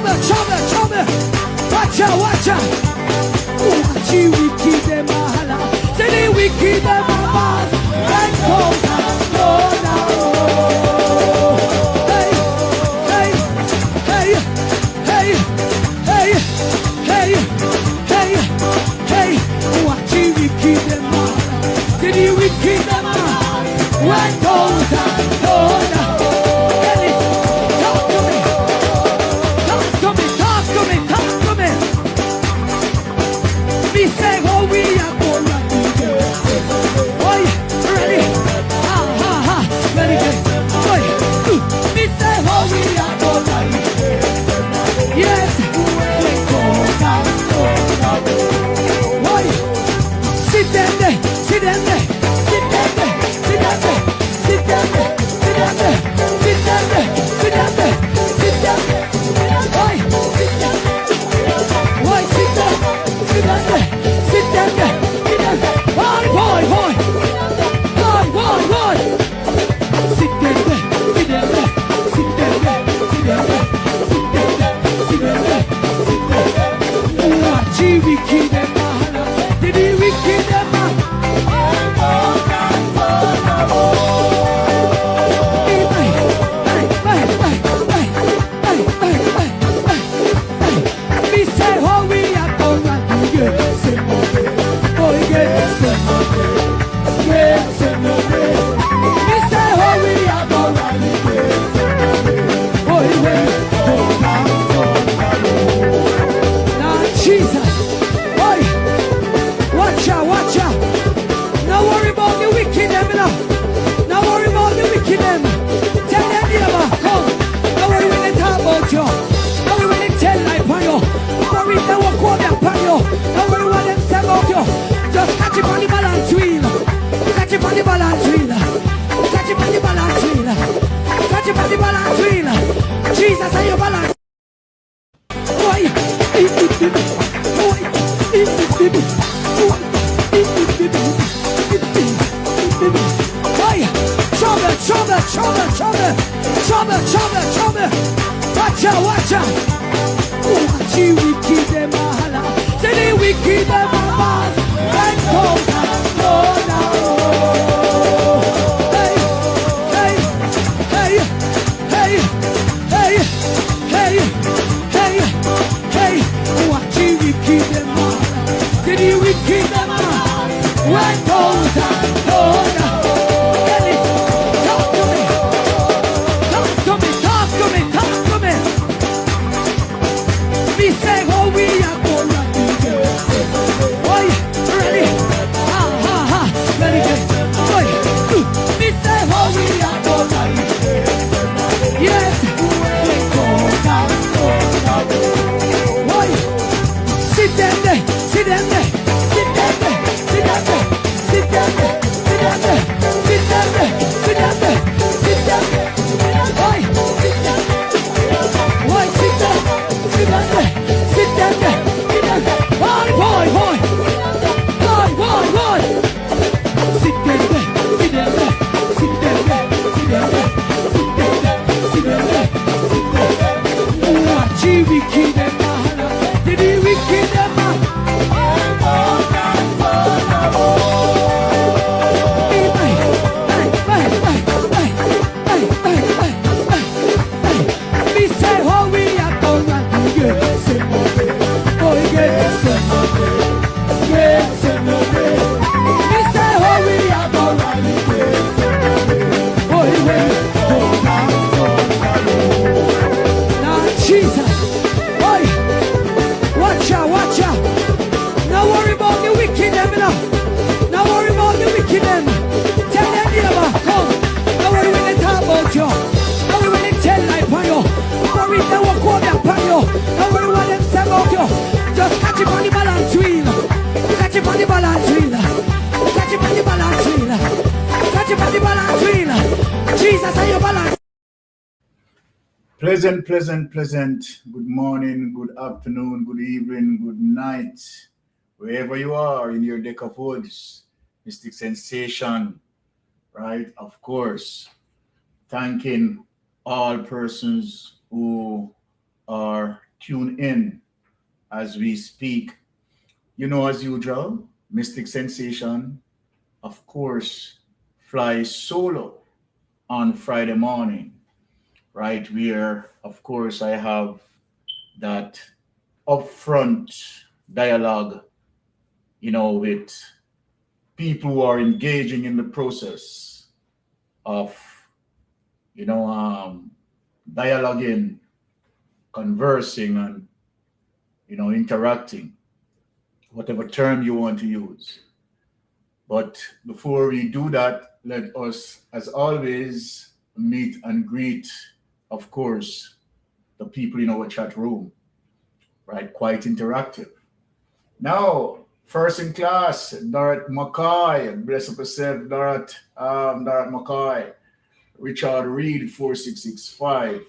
trouble. Watch out. Watch you wicked them mahala. Say the wicked them mahala. Let go now. Hey. Watch you wicked them mahala. Say the wicked them mahala. Let go now. We say what we are going to do. Oi, ready? Ready? Oi, we say what we are going to do. Yes, oi, sit down there. Just catch it on the balance wheel. Catch it on the balance wheel. Catch it on the balance wheel. Catch it on the balance wheel. Jesus, are you balance? Boy, trouble. Watch out. Watch you wicked them mahala. Say the wicked them mahala. Let go now. Hey. Watch you wicked them mahala. Say the wicked them mahala. Let go now. Talk to me. We say what we are going to do. Oi, ready? Ready? Oi, we say what we are going to do. Yes, oi, sit down there. Just catch it on the balance wheel. Catch it on the balance wheel. Catch it on the balance wheel. Catch it on the balance wheel. Jesus, are you balance? Pleasant. Good morning, good afternoon, good evening, good night. Wherever you are in your deck of woods, Mystic Sensation, right? Of course, thanking all persons who are tuned in as we speak. You know, as usual, Mystic Sensation, of course, flies solo on Friday morning, right? Where, of course, I have that upfront dialogue, with people who are engaging in the process of, dialoguing, conversing, and, interacting, whatever term you want to use. But before we do that, let us, as always, meet and greet, of course, the people in our chat room, right? Quite interactive. Now, first in class, Dorrit McCoy, bless up yourself, Dorrit McCoy, Richard Reed, 4665,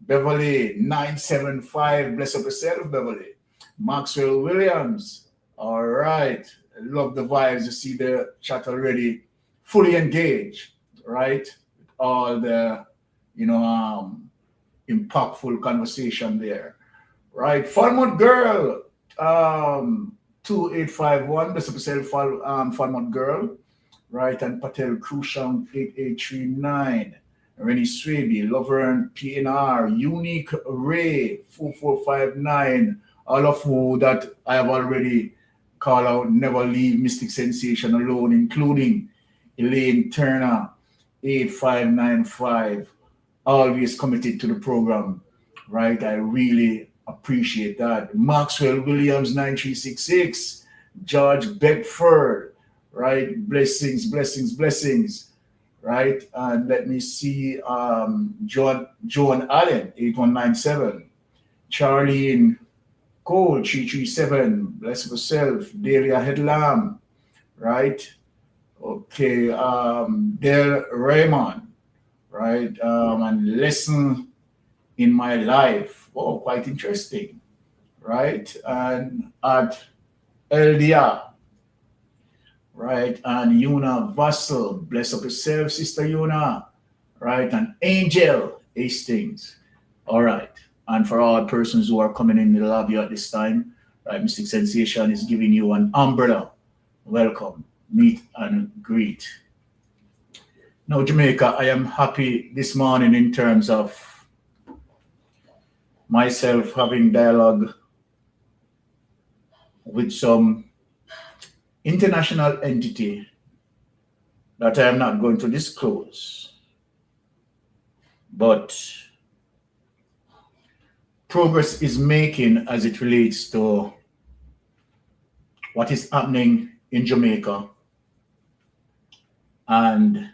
Beverly, 975, bless up yourself, Beverly, Maxwell Williams, all right, love the vibes, you see the chat already, fully engaged, right? All the, impactful conversation there, right? Falmouth Girl, 2851, bless up yourself, Falmouth Girl, right? And Patel Crucian 8839, Rennie Swaby, Lovern PNR, Unique Ray 4459, all of who that I have already called out, never leave Mystic Sensation alone, including Elaine Turner 8595, always committed to the program, right? I really appreciate that. Maxwell Williams 9366, George Bedford, right? Blessings, blessings, blessings, right? And let me see, Joan Allen 8197, Charlene Cole 337, bless yourself, Delia Headlam, right? Okay, Del Raymond, right? And lesson in my life. Oh, quite interesting, right? And at LDR, right? And Yuna Vassal, bless up yourself, Sister Yuna, right? And Angel Hastings, all right. And for all persons who are coming in the lobby at this time, right? Mystic Sensation is giving you an umbrella. Welcome, meet and greet. Now, Jamaica, I am happy this morning in terms of myself having dialogue with some international entity that I am not going to disclose, but progress is making as it relates to what is happening in Jamaica. And,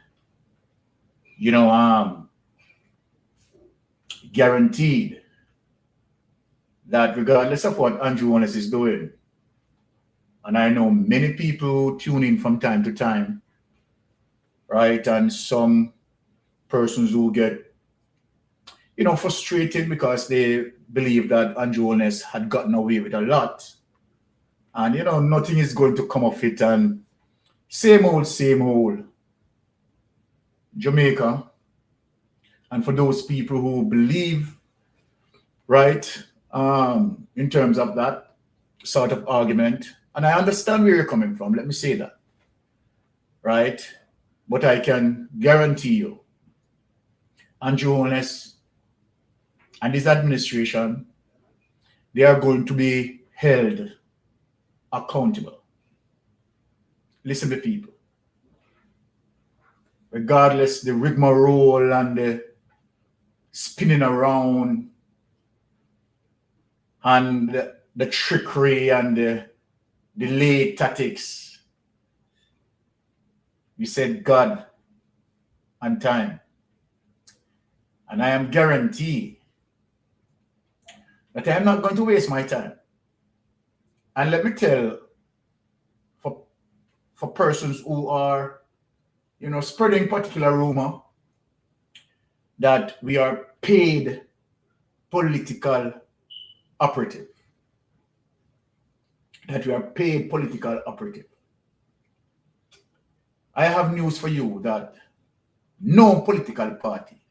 guaranteed that regardless of what Andrew Wallace is doing, and I know many people tune in from time to time, right? And some persons who get, frustrated because they believe that Andrew Wallace had gotten away with a lot. And, nothing is going to come of it. And same old Jamaica. And for those people who believe, right, in terms of that sort of argument, and I understand where you're coming from, let me say that, right? But I can guarantee you, Andrew Holness and his administration, they are going to be held accountable. Listen to people. Regardless the rigmarole and the spinning around and the trickery and the delayed tactics, we said God and time. And I am guaranteed that I am not going to waste my time. And let me tell, for persons who are, spreading particular rumor that we are paid political operative. That we are paid political operative. I have news for you that no political party,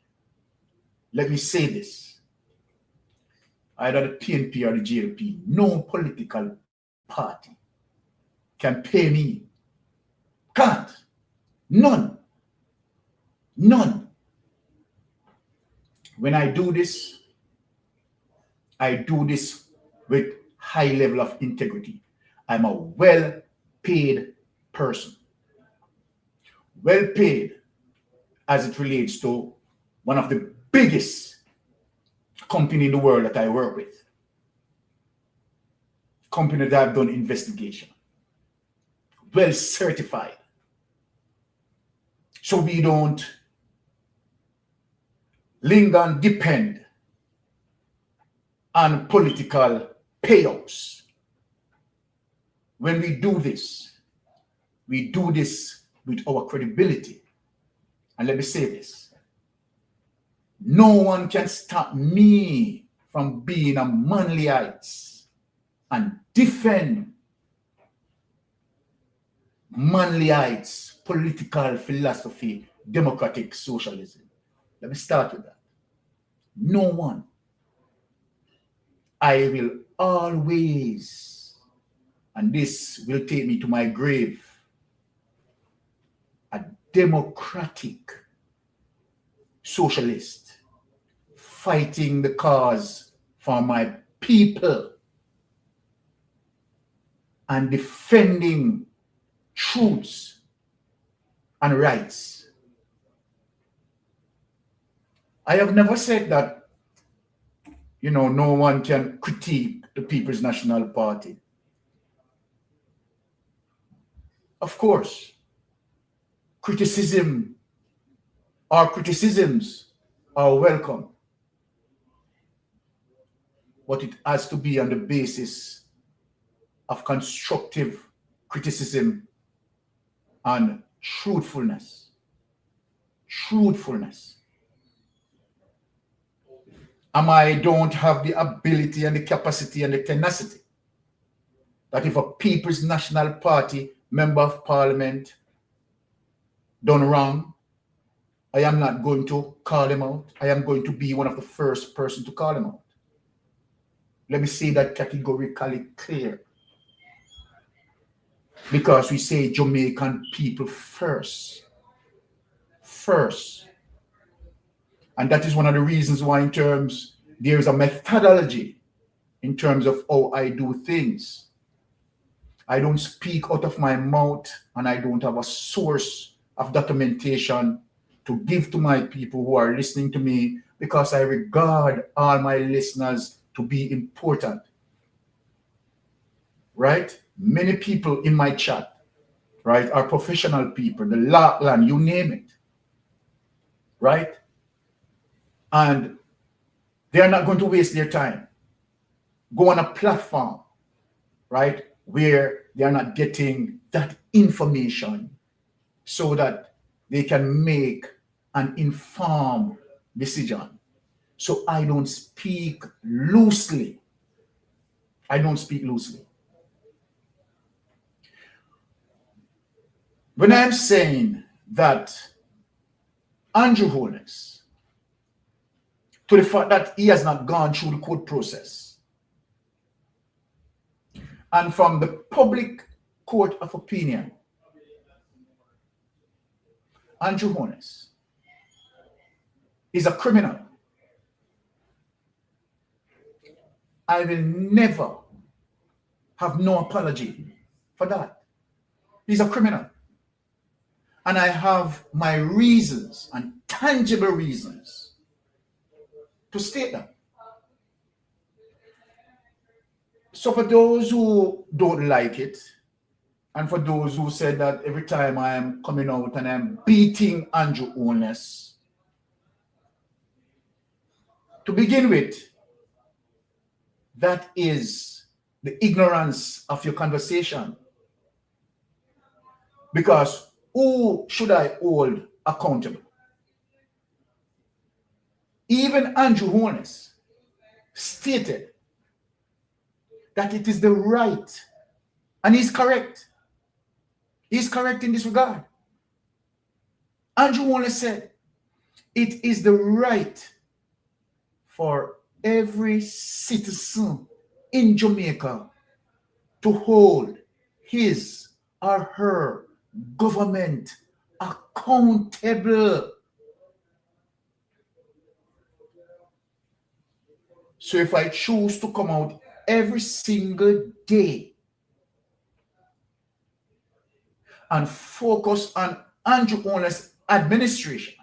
let me say this, either the PNP or the JLP. No political party can pay me. Can't. None. None. When I do this with high level of integrity. I'm a well-paid person. Well-paid as it relates to one of the biggest company in the world that I work with. Company that I've done investigation. Well certified. So we don't linger and depend on political payouts. When we do this with our credibility. And let me say this. No one can stop me from being a manlyite and defend manlyite's political philosophy, democratic socialism. Let me start with that. No one. I will always, and this will take me to my grave, a democratic socialist fighting the cause for my people and defending truths and rights. I have never said that, no one can critique the People's National Party. Of course, criticisms are welcome, but it has to be on the basis of constructive criticism and truthfulness. Truthfulness. I don't have the ability and the capacity and the tenacity that if a People's National Party member of parliament done wrong, I am not going to call him out. I am going to be one of the first person to call him out. Let me say that categorically clear. Because we say Jamaican people first. First. And that is one of the reasons why there is a methodology in terms of how I do things. I don't speak out of my mouth and I don't have a source of documentation to give to my people who are listening to me because I regard all my listeners to be important. Right? Many people in my chat, right, are professional people, the Larkland, you name it. Right? And they are not going to waste their time. Go on a platform, right, where they are not getting that information so that they can make an informed decision. So I don't speak loosely. I don't speak loosely. When I'm saying that Andrew Holness, to the fact that he has not gone through the court process, and from the public court of opinion, Andrew Holness is a criminal. I will never have no apology for that. He's a criminal. And I have my reasons and tangible reasons to state that. So for those who don't like it, and for those who said that every time I am coming out and I'm beating Andrew Holness, to begin with, that is the ignorance of your conversation. Because who should I hold accountable? Even Andrew Holness stated that it is the right, and he's correct. He's correct in this regard. Andrew Holness said, it is the right for every citizen in Jamaica to hold his or her government accountable. So if I choose to come out every single day and focus on Andrew Owner's administration,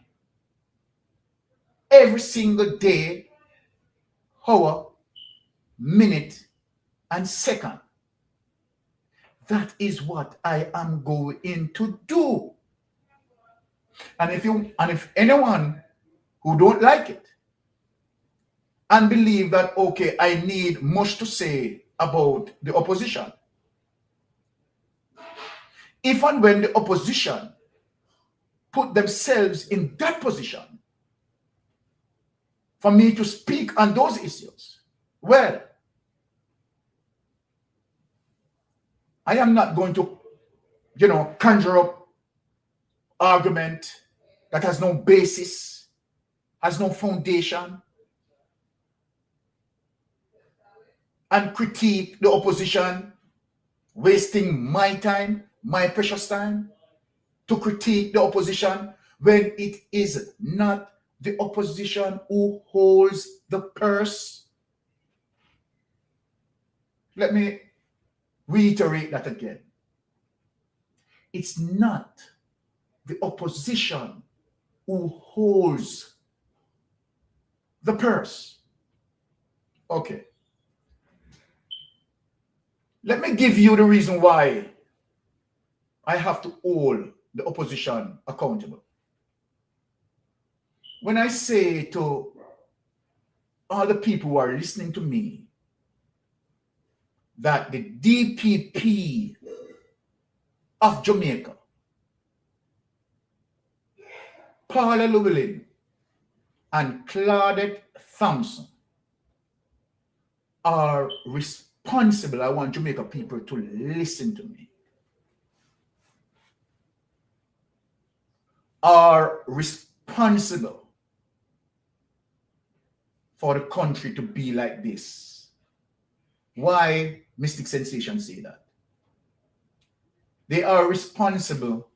every single day, hour, minute, and second, that is what I am going to do. And if anyone who don't like it and believe that, okay, I need much to say about the opposition, if and when the opposition put themselves in that position for me to speak on those issues, well, I am not going to, conjure up argument that has no basis, has no foundation, and critique the opposition, wasting my time, my precious time, to critique the opposition when it is not the opposition who holds the purse. Let me reiterate that again. It's not the opposition who holds the purse. Okay. Let me give you the reason why I have to hold the opposition accountable. When I say to all the people who are listening to me that the DPP of Jamaica, Paula Llewellyn and Claudette Thompson, are responsible, I want Jamaica people to listen to me, are responsible for the country to be like this. Why Mystic Sensation say that? They are responsible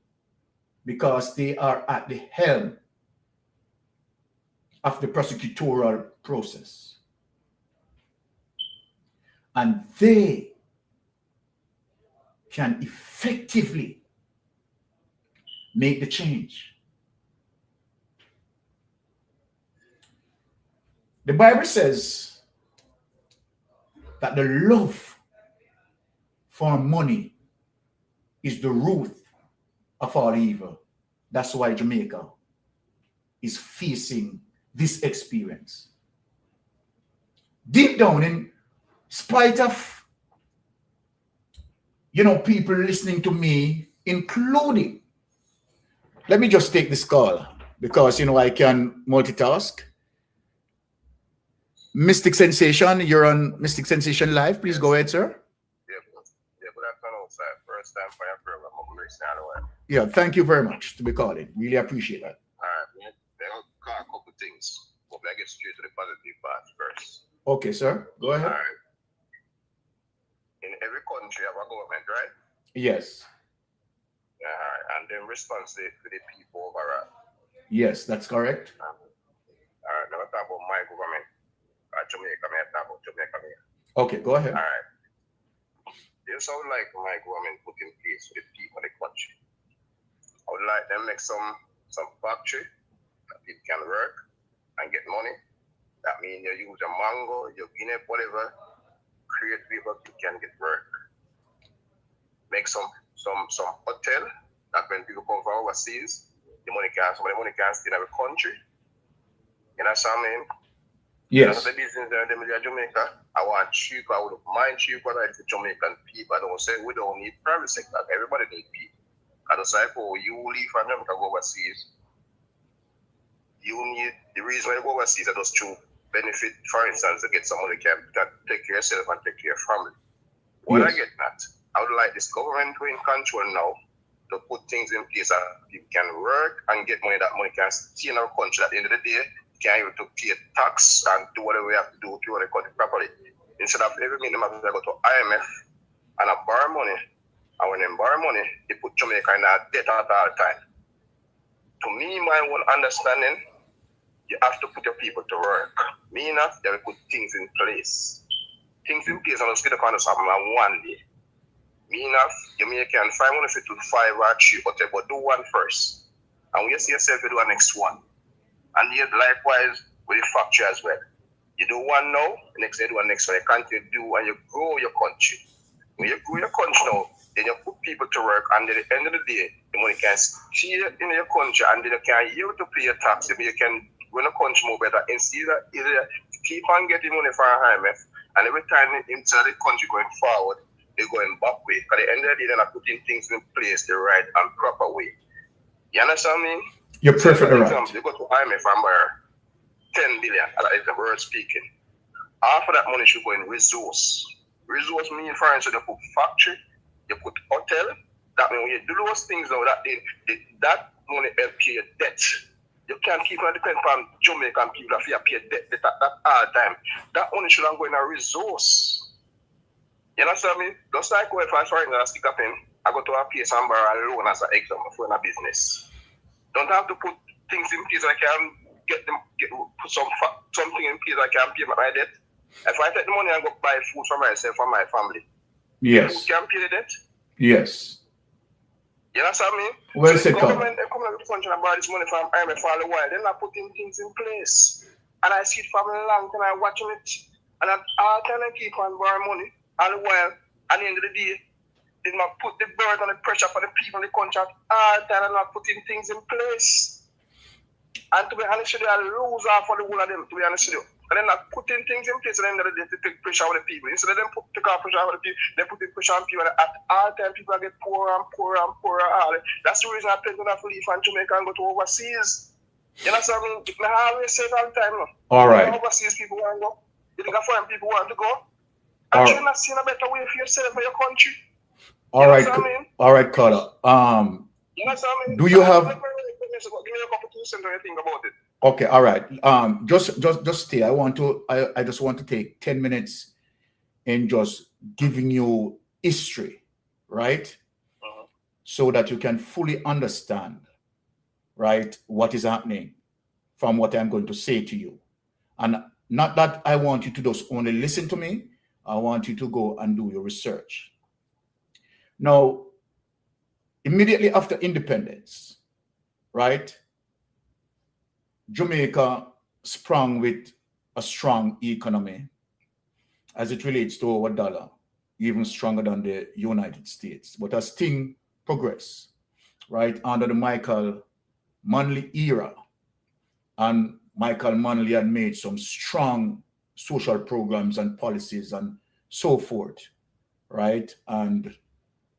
because they are at the helm of the prosecutorial process. And they can effectively make the change. The Bible says that the love for money is the root of all evil. That's why Jamaica is facing this experience. Deep down, in spite of, people listening to me, including, let me just take this call because, I can multitask. Mystic Sensation, you're on Mystic Sensation Live. Please go ahead, sir. Good afternoon, sir. First time for your program. Yeah, thank you very much to be calling. Really appreciate that. All right. I'll call a couple things. But I get straight to the positive part first. Okay, sir. Go ahead. All right. In every country, you have a government, right? Yes. All right. And then responsible to the people overall. Yes, that's correct. All right. Now, talk about my government. Jamaica, I talk about Jamaica. Okay, go ahead. All right. This I would like my government put in place for the people of the country. I would like them make some factory that people can work and get money. That means you use your mango, your guinea, whatever, create people who can get work. Make some hotel that when people come from overseas, some of the money can stay in our country. You know what I mean? Yes. The business in Jamaica, I want cheap, I would mind cheap, but I Jamaican people, I don't say we don't need private sector. Everybody need people. And it's like, you leave from Jamaica, go overseas. You need the reason why you go overseas is just to benefit, for instance, to get someone who can take care of yourself and take care of family. When I get that, I would like this government to in control now to put things in place that people can work and get money, that money can stay in our country. At the end of the day, can able to pay tax and do whatever we have to do to run the country properly. Instead of every minute, they go to IMF and borrow money. And when they borrow money, they put Jamaica in a debt at all time. To me, my own understanding, you have to put your people to work. Me enough, they will put things in place. Things in place and let's get the kind of something one day. Me enough, you can find one if it to 5 or 3, but do one first. And when you see yourself, you do the next one. And yet, likewise, with the factory as well. You do one now, the next day you do one next one. You continue to do and you grow your country. When you grow your country now, then you put people to work, and at the end of the day, the money can stay in your country, and then you can able to pay your tax. You can run a country more better. Instead of either keep on getting money from IMF, and every time inside the country going forward, they're going back way. Because at the end of the day, they're not putting things in place the right and proper way. You understand me? You're perfectly right. They go to IMF and buy 10 billion, as the word speaking. Half of that money should go in resource. Resource means, for instance, you put factory, you put hotel. That means when you do those things now, that money help pay your debt. You can't keep on depending on Jamaican people if you pay debt at that all time. That money should go in a resource. You understand me? Just like if I find a stick up in, I go to a place and borrow a loan as an example for a business. Don't have to put things in place I can put something in place I can pay my debt. If I take the money and go buy food for myself and my family, yes, food can pay the debt. Yes. You understand me? Well so said, the government, they come to the country and borrow this money from IMF for a while. They're not putting things in place. And I see it for a long time, I'm watching it. And all time I keep on borrowing money all the while. At the end of the day, they not put the burden and the pressure for the people in the country all time and not putting things in place. And to be honest with you, I lose off for the whole of them, to be honest with you. And they're not putting things in place at the end of the day to take pressure on the people. Instead of them take off pressure on the people, they put the pressure on people. And at all time, people get poorer and poorer and poorer. That's the reason I pay enough leave from Jamaica and go to overseas. You know what I mean? I always say it all the time. No? All right. Overseas people want to go. You think foreign people want to go? And you're not seeing a better way for yourself for your country. All right. All right, Carter. You know what I mean? Do you have... Give me a couple 2 cents when you think about it. Okay, all right. Just stay. I just want to take 10 minutes in just giving you history, right? So that you can fully understand, right, what is happening from what I'm going to say to you. And not that I want you to just only listen to me. I want you to go and do your research. Now, immediately after independence, right, Jamaica sprung with a strong economy as it relates to our dollar, even stronger than the United States. But as things progress, right, under the Michael Manley era, and Michael Manley had made some strong social programs and policies and so forth, right? And,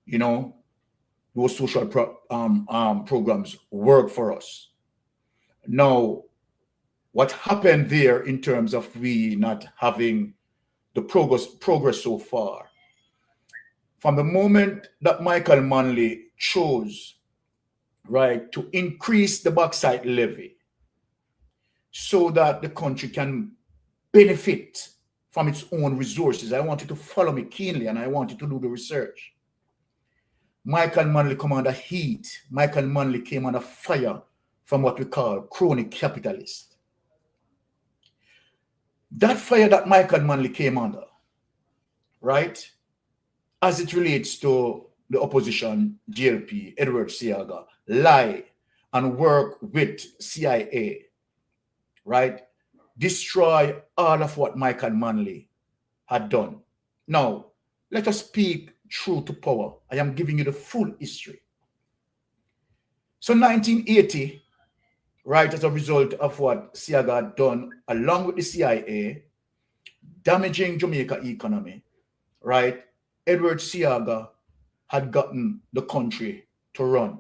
you know, those social programs work for us. Now, what happened there in terms of we not having the progress so far, from the moment that Michael Manley chose, right, to increase the bauxite levy so that the country can benefit from its own resources. I want you to follow me keenly and I want you to do the research. Michael Manley came under heat. Michael Manley came under fire from what we call crony capitalists. That fire that Michael Manley came under, right, as it relates to the opposition, GLP, Edward Seaga, lie and work with CIA, right, destroy all of what Michael Manley had done. Now, let us speak true to power. I am giving you the full history. So 1980, right, as a result of what Seaga had done along with the CIA, damaging Jamaica economy, right, Edward Seaga had gotten the country to run.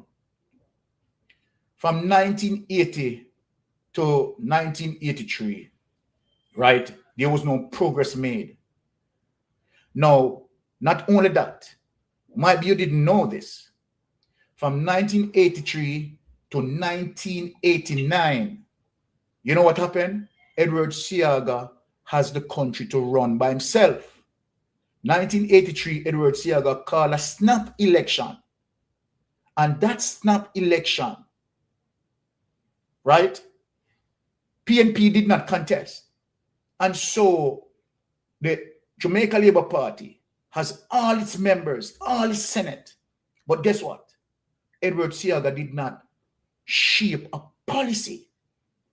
From 1980 to 1983, right, there was no progress made. Now, not only that, maybe you didn't know this, from 1983 to 1989, You know what happened? Edward Seaga has the country to run by himself. 1983, Edward Seaga called a snap election. And that snap election, right? PNP did not contest. And so the Jamaica Labour Party has all its members, all its Senate. But guess what? Edward Seaga did not shape a policy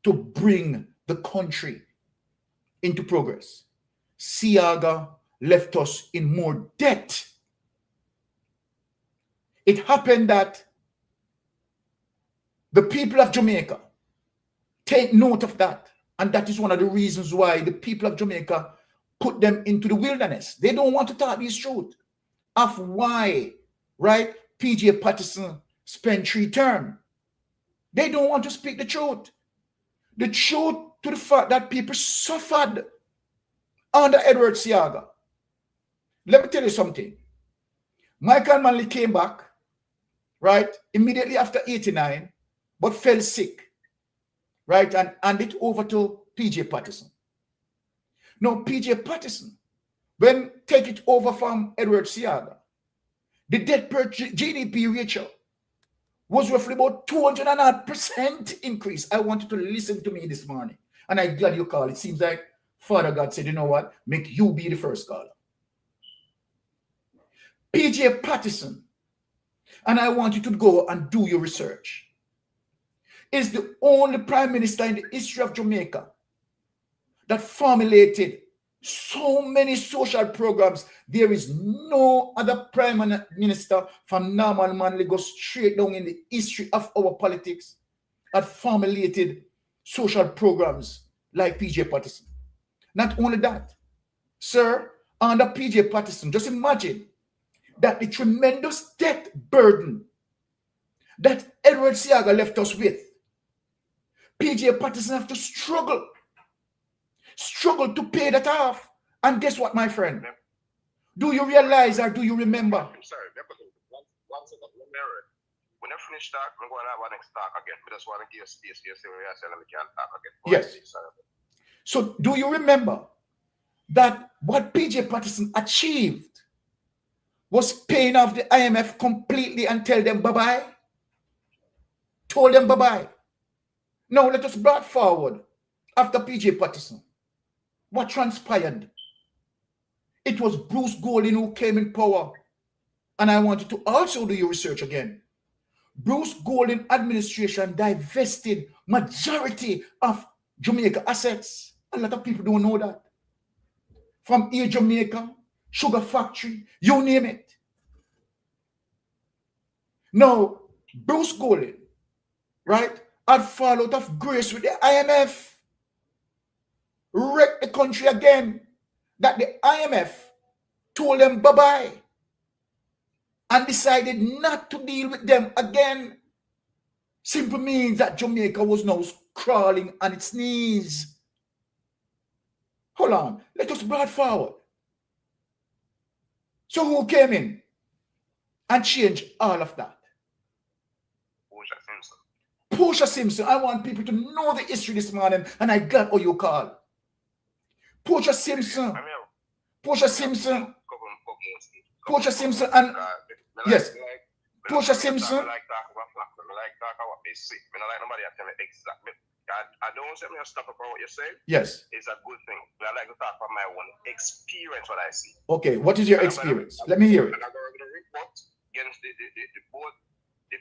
to bring the country into progress. Seaga left us in more debt. It happened that the people of Jamaica take note of that. And that is one of the reasons why the people of Jamaica put them into the wilderness. They don't want to talk this truth of why, right, PJ Patterson spent 3 terms. They don't want to speak the truth. The truth to the fact that people suffered under Edward Seaga. Let me tell you something. Michael Manley came back, right, immediately after 89, but fell sick, right, and handed it over to PJ Patterson. Now, PJ Patterson, when take it over from Edward Seaga, the debt per GDP ratio was roughly about 200% increase. I want you to listen to me this morning. And I'm glad you called. It seems like Father God said, you know what? Make you be the first caller. PJ Patterson, and I want you to go and do your research, is the only prime minister in the history of Jamaica that formulated so many social programs. There is no other prime minister from Norman Manley go straight down in the history of our politics that formulated social programs like PJ Patterson. Not only that, sir, under PJ Patterson, just imagine that the tremendous debt burden that Edward Seaga left us with, PJ Patterson have to struggle to pay that off. And guess what, my friend? Do you realize or do you remember? I'm sorry, one second. When I finish talk, I'm going to have our next talk again. I just want to give you space here so we can talk again. Yes. So do you remember that what PJ Patterson achieved was paying off the IMF completely and tell them bye-bye? Told them bye-bye. Now let us brought forward after PJ Patterson. What transpired? It was Bruce Golding who came in power. And I want you to also do your research again. Bruce Golding administration divested majority of Jamaica assets. A lot of people don't know that. From Air Jamaica, Sugar Factory, you name it. Now, Bruce Golding, right, had fall out of grace with the IMF. Wrecked the country again. That the IMF told them bye-bye and decided not to deal with them again. Simply means that Jamaica was now crawling on its knees. Hold on. Let us bring it forward. So who came in and changed all of that? Portia Simpson. I want people to know the history this morning, and I got all you call. Portia Simpson, and yes, Portia Simpson. I don't want to stop about what you say. Yes, it's a good thing. But I like to talk about my own experience, what I see. Okay, what is your experience? Let me hear it. And I'm going to report against the board, the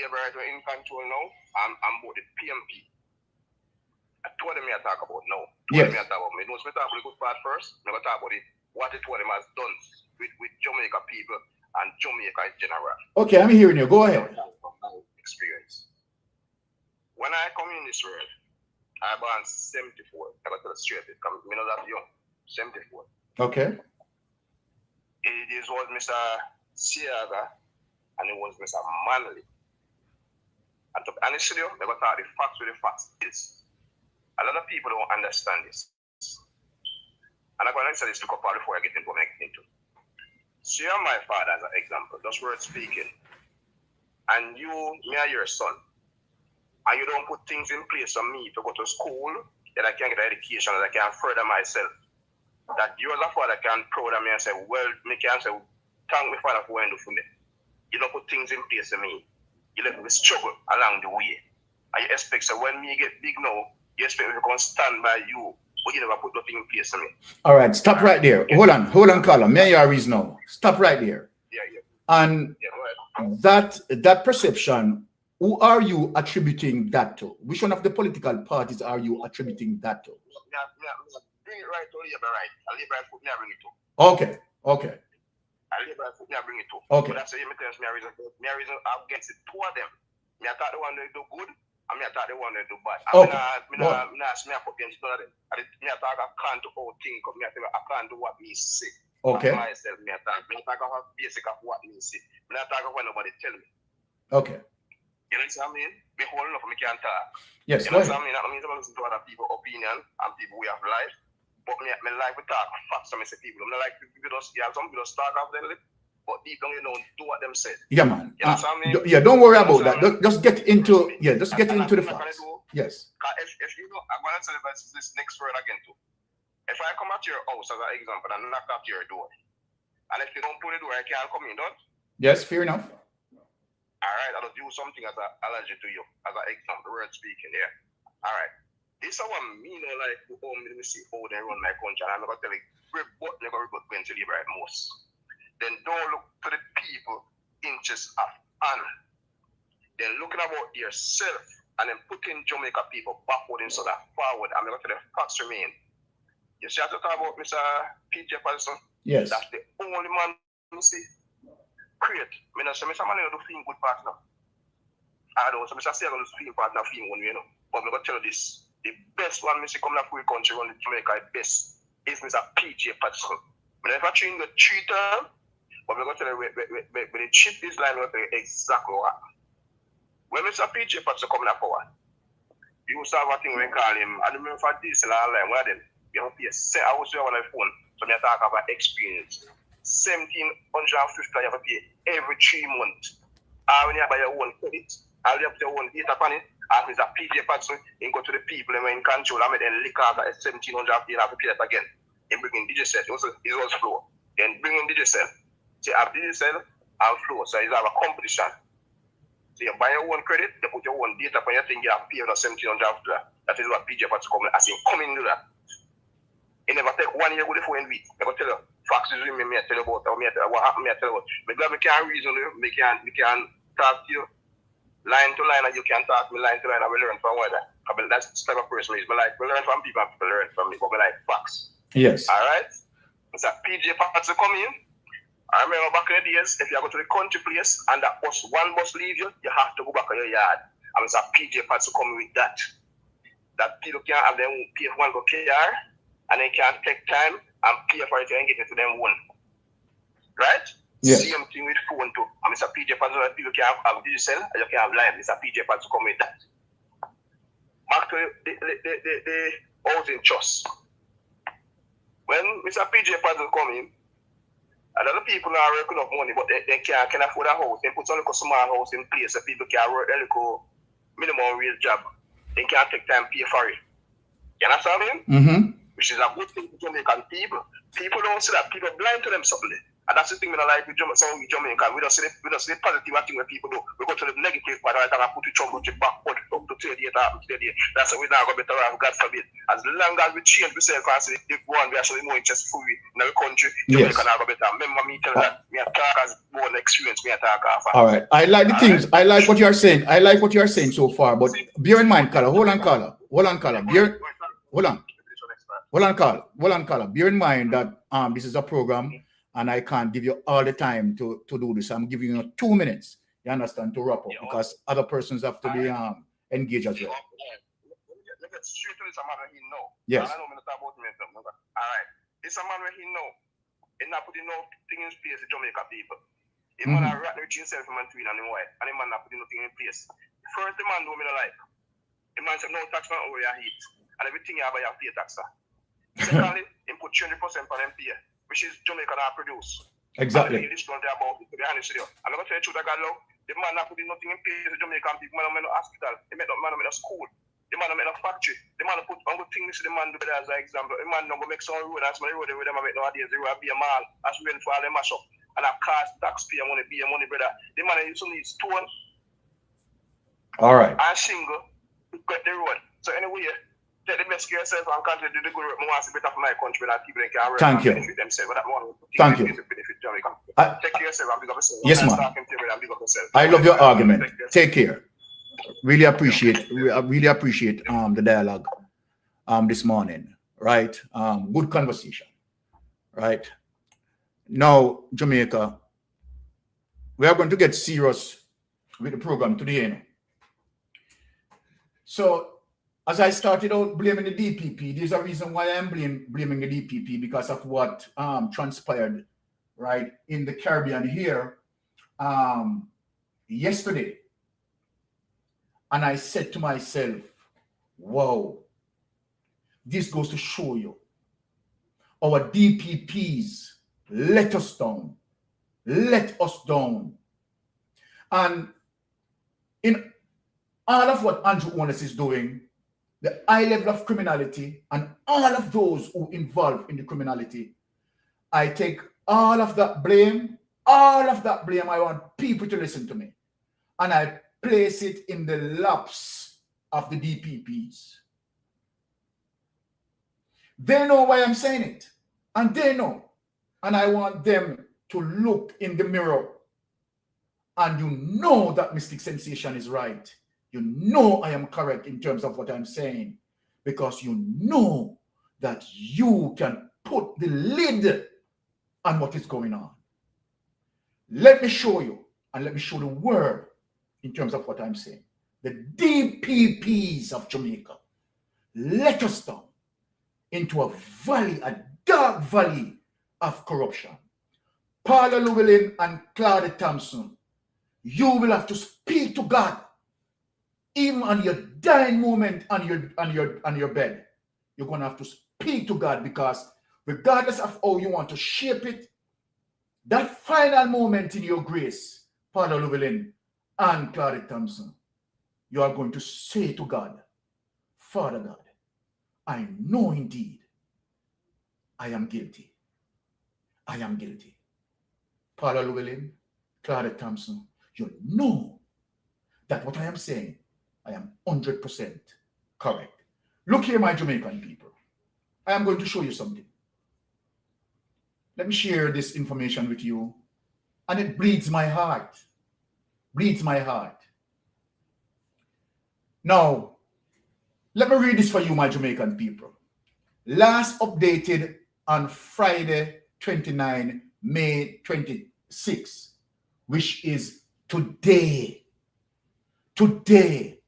Labour in control now. I'm both the PMP. I told them I talk about now. Yes. Me talk about me. Don't talk about the good part first. I'm going to talk about what it told them has done with Jamaica people and Jamaica in general. Okay, I'm hearing you. Go ahead. Experience. When I come in this world, I born 74. I got to the straight. It comes, me know that young. 74. Okay. It was Mr. Seaga and it was Mr. Manley. And to be honest with you, they got to the facts with the facts is. A lot of people don't understand this. And I'm going to say this to couple before I get into what I'm getting into. So you're my father as an example, just word speaking. And you, me and your son, and you don't put things in place for me to go to school, that I can get an education, that I can further myself, that you as a father can proud of me and say, well, me can say, thank me, Father, for what you do for me. You don't put things in place for me. You let me struggle along the way. And you expect, so when me get big now, you expect me to come stand by you, but you never put nothing in place for me. All right, stop right there. Hold on, caller. May I reason now? Stop right there. Yeah. And that perception, who are you attributing that to? Which one of the political parties are you attributing that to? Bring it right to Labor right. I'll Labor right foot me, I bring it to. Okay. I'll Labor right foot me, I bring it to. Okay. But that's the reason against it. Two of them. Me I thought the one that do good, and me I thought the one that do bad. Okay. Me put against none of them. Me I thought I can't do all things, me I can't do what me say. Okay. Myself, me I thought of basic of what me say. Me I thought of what nobody tell me. Okay. You know what I mean? Be holding up, me can't talk. Yes, you know what I mean? That means I'm listening to other people's opinion and people way of life. But me like we talk facts. I say people. I'm not like people just some people just talk off their lip, but deep down you know do what them said. Yeah, man. You know what I mean? Yeah, don't worry about that. Just get into the facts. Yes. If you know, I'm gonna tell you about this next word again too. If I come at your house as an example and knock at your door, and if you don't put the door, I can't come in, don't? Yes, fair enough. All right, I'll do something as an allergy to you, as an example, word speaking there. All right. This is what me know like to let me see how they run my country, and I'm gonna tell you, what never got going to liberate most. Then don't look to the people interests of honor. Then looking about yourself and then putting Jamaica people backward instead of forward. I'm gonna tell you facts remain. You see, I talk about Mr. PJ Patterson. Yes. That's the only man you see. Create. I know, so Mr. Man, you do feel good partner. I don't know, so Mr. Seaga do feel partner, feel one, you know. But I'm going to tell you this. The best one, Mr. coming up for the country, run the Jamaica, the best is Mr. PJ Patterson. But if I train the cheater, but I'm going to tell you, when the chip is line, I'm going to tell you exactly what. When Mr. PJ Patterson coming up for you used to have a thing we call him, I remember for this line, one of them, you know, I was on my phone, so I talk about experience. 1,750 you have to pay every 3 months. When you have your own credit, you have your own data on it, and Mr. PJ Patterson, you go to the people and when in control, I then lick out at 1,700 you have to pay that again. You bring in Digicel, it was flow. Then bring in Digicel. So you have Digicel and flow, so you have a competition. So you buy your own credit, you put your own data on your thing, you have to pay 1,700 after that. That is what PJ Patterson coming, as in coming to that. It never take 1 year go the phone week. I go tell you facts is me tell you about what happened, me tell you about. Because me can reason you, me can talk to you line to line and you can talk to me line to line and we learn from whether. That's the type of person is. Me like we learn from people and people learn from me, but me like facts. Yes. Alright? Mr. PJ Patterson come in. I remember back in the days, if you go to the country place and that one bus leave you, you have to go back to your yard. And Mr. PJ Patterson come with that. That people can't have their own PF1 go KR. And they can take time and pay for it and get it to them one. Right? Yes. Same thing with phone too. And Mr. PJ Patterson, people can have Digicel and you can have line. Mr. PJ Patterson come with that. Back to the housing trust. When Mr. PJ Patterson come in, a lot of people are working enough money, but they can't afford a house. They put some little small house in place so people can work a little minimum wage job. They can't take time to pay for it. You understand me? Mm-hmm. Which is a good thing to Jamaican people. People don't see that. People blind to them something. And that's the thing we don't like with Jamaica. We don't see the positive thing where people do. We go to the negative part and put the trouble to backward up to 38 up to 38. That's why we're not going to better off, God forbid. As long as we change ourselves and see the one we actually more interested for in our country, Jamaica not going to better. Remember me tell that me talk as more experience, me talk off. All right. I like the things. I like what you're saying. I like what you're saying so far. But bear in mind, caller. Hold on, caller. Hold on, caller. Hold on. Hold on, caller. Bear in mind that this is a program and I can't give you all the time to do this. I'm giving you 2 minutes, you understand, to wrap up because other persons have to be engaged as well. Let's get straight to this man where he know. Yes. I know me talk about me. All right. This a man where he know. He not putting no thing in place to Jamaica people. He man a rat rich himself man twin and him wife. And the man not putting nothing in place. First the man do me no like. The man said no tax on over your heat. And everything you have your pay tax. Secondly, he put 20% on MPA, which is Jamaica that produce. Exactly. This one there about to be honest with you. I'm not going to tell you the truth I got love. The man not putting nothing in place with Jamaican people. Man make no hospital. They make no school. The man make no factory. The man put on good things the man do as an example. The man not go make some road as my road where them make no ideas. They will be a mall as we went for all the mash up. And a cost taxpayer money, be a money, brother. The man used to need stone. All right. And shingle to get the road. So anyway, take the best care of yourself and continue to do the good work. I want to better for my country that people can work and benefit themselves. Thank you. Benefit Jamaica. Take care of yourself and big up yourself. Yes, ma'am. I love your argument. Take care. Really appreciate the dialogue this morning. Right? Good conversation. Right? Now, Jamaica, we are going to get serious with the program today. You know? So, as I started out blaming the DPP, there's a reason why I'm blaming the DPP because of what transpired, right, in the Caribbean here yesterday. And I said to myself, wow, this goes to show you our DPPs let us down. Let us down. And in all of what Andrew Honest is doing, the high level of criminality and all of those who involved in the criminality, I take all of that blame, I want people to listen to me. And I place it in the laps of the DPPs. They know why I'm saying it. And they know. And I want them to look in the mirror. And you know that Mystic Sensation is right. You know I am correct in terms of what I'm saying. Because you know that you can put the lid on what is going on. Let me show you, and let me show the world in terms of what I'm saying. The DPPs of Jamaica let us down into a valley, a dark valley of corruption. Paula Llewellyn and Claudia Thompson, you will have to speak to God, even on your dying moment on your bed. You're going to have to speak to God, because regardless of how you want to shape it, that final moment in your grace, Paula Llewellyn and Claudia Thompson, you are going to say to God, Father God, I know indeed I am guilty. I am guilty. Paula Llewellyn, Claudia Thompson, you know that what I am saying, I am 100% correct. Look here, my Jamaican people. I am going to show you something. Let me share this information with you. And it bleeds my heart. Bleeds my heart. Now, let me read this for you, my Jamaican people. Last updated on Friday, 29 May 26, which is today. Today.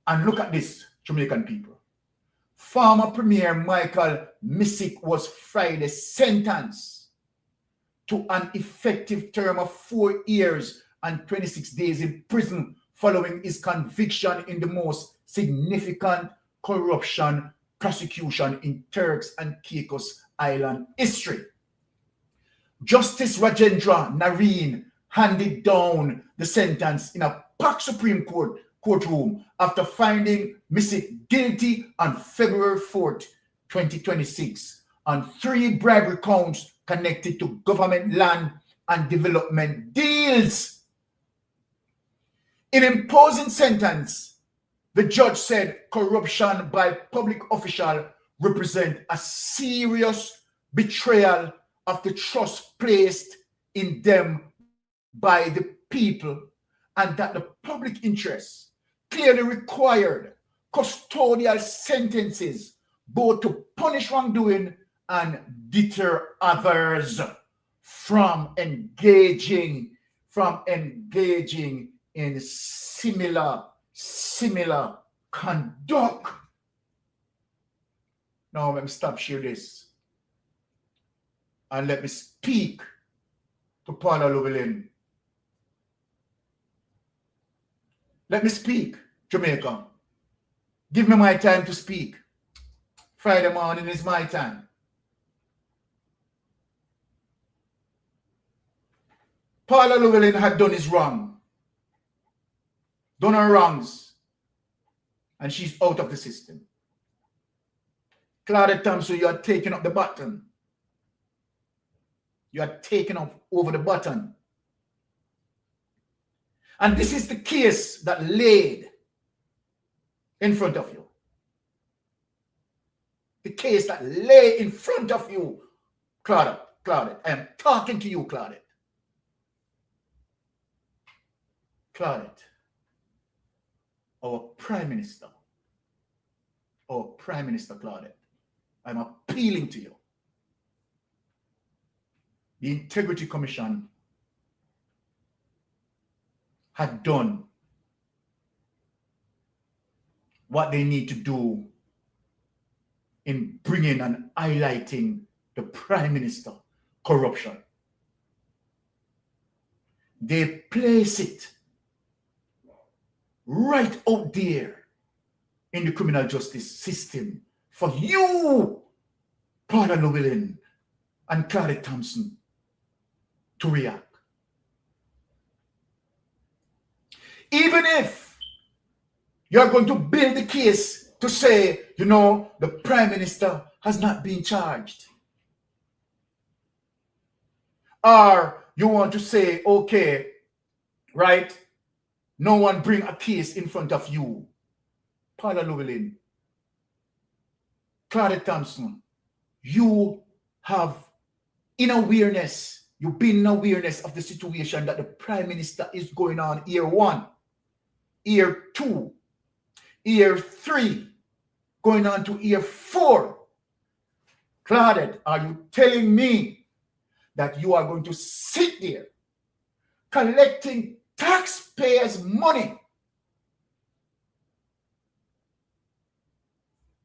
And look at this, Jamaican people. Former Premier Michael Missick was Friday sentenced to an effective term of 4 years and 26 days in prison following his conviction in the most significant corruption prosecution in Turks and Caicos Island history. Justice Rajendra Nareen handed down the sentence in a packed Supreme Court courtroom after finding Missick guilty on February 4th, 2026 on 3 bribery counts connected to government land and development deals. In imposing sentence, the judge said corruption by public official represent a serious betrayal of the trust placed in them by the people, and that the public interest clearly required custodial sentences both to punish wrongdoing and deter others from engaging in similar conduct. Now let me stop share this and let me speak to Paula Llewellyn. Let me speak, Jamaica. Give me my time to speak. Friday morning is my time. Paula Llewellyn had done his wrong. done her wrongs, and she's out of the system. Claudette Thompson, you are taking up the button. You are taking up over the button. And this is the case that laid in front of you. The case that lay in front of you, Claudette. Claudette, I am talking to you, Claudette. Claudette, our Prime Minister, Claudette, I'm appealing to you. The Integrity Commission had done what they need to do in bringing and highlighting the Prime Minister corruption. They place it right out there in the criminal justice system for you, Paula Llewellyn and Claudette Thompson, to react. Even if you're going to build the case to say, you know, the Prime Minister has not been charged, or you want to say, okay, right, no one bring a case in front of you, Paula Llewellyn, Claudette Thompson, you have in awareness, you've been in awareness of the situation that the Prime Minister is going on year 1, year 2, year 3, going on to year 4. Claudette, are you telling me that you are going to sit there collecting taxpayers' money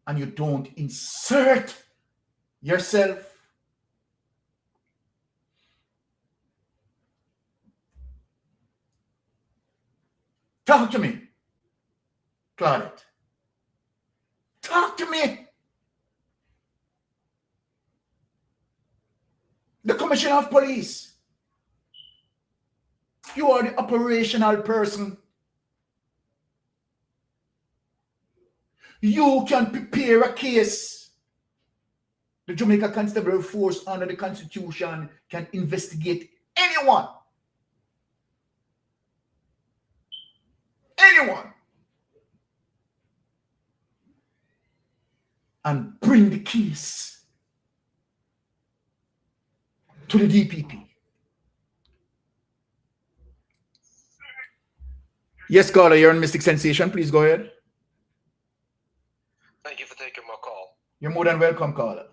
and you don't insert yourself? Talk to me, Claudette. Talk to me. The Commissioner of Police. You are the operational person. You can prepare a case. The Jamaica Constabulary Force under the Constitution can investigate anyone. Anyone. And bring the case to the DPP. Yes, caller, you're on Mystic Sensation. Please go ahead. Thank you for taking my call. You're more than welcome, caller.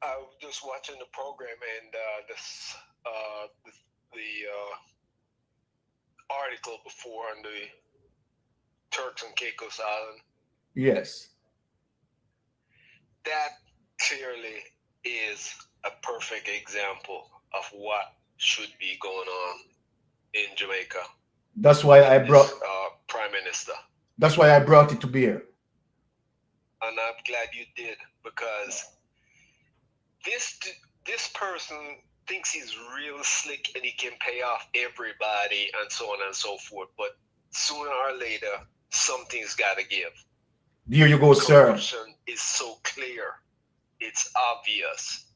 I was just watching the program and the article before on the Turks and Caicos Island. Yes. That clearly is a perfect example of what should be going on in Jamaica. That's why I brought Prime Minister. That's why I brought it to bear. And I'm glad you did, because this person thinks he's real slick and he can pay off everybody and so on and so forth. But sooner or later, something's got to give. Here you go, sir. Corruption is so clear. It's obvious,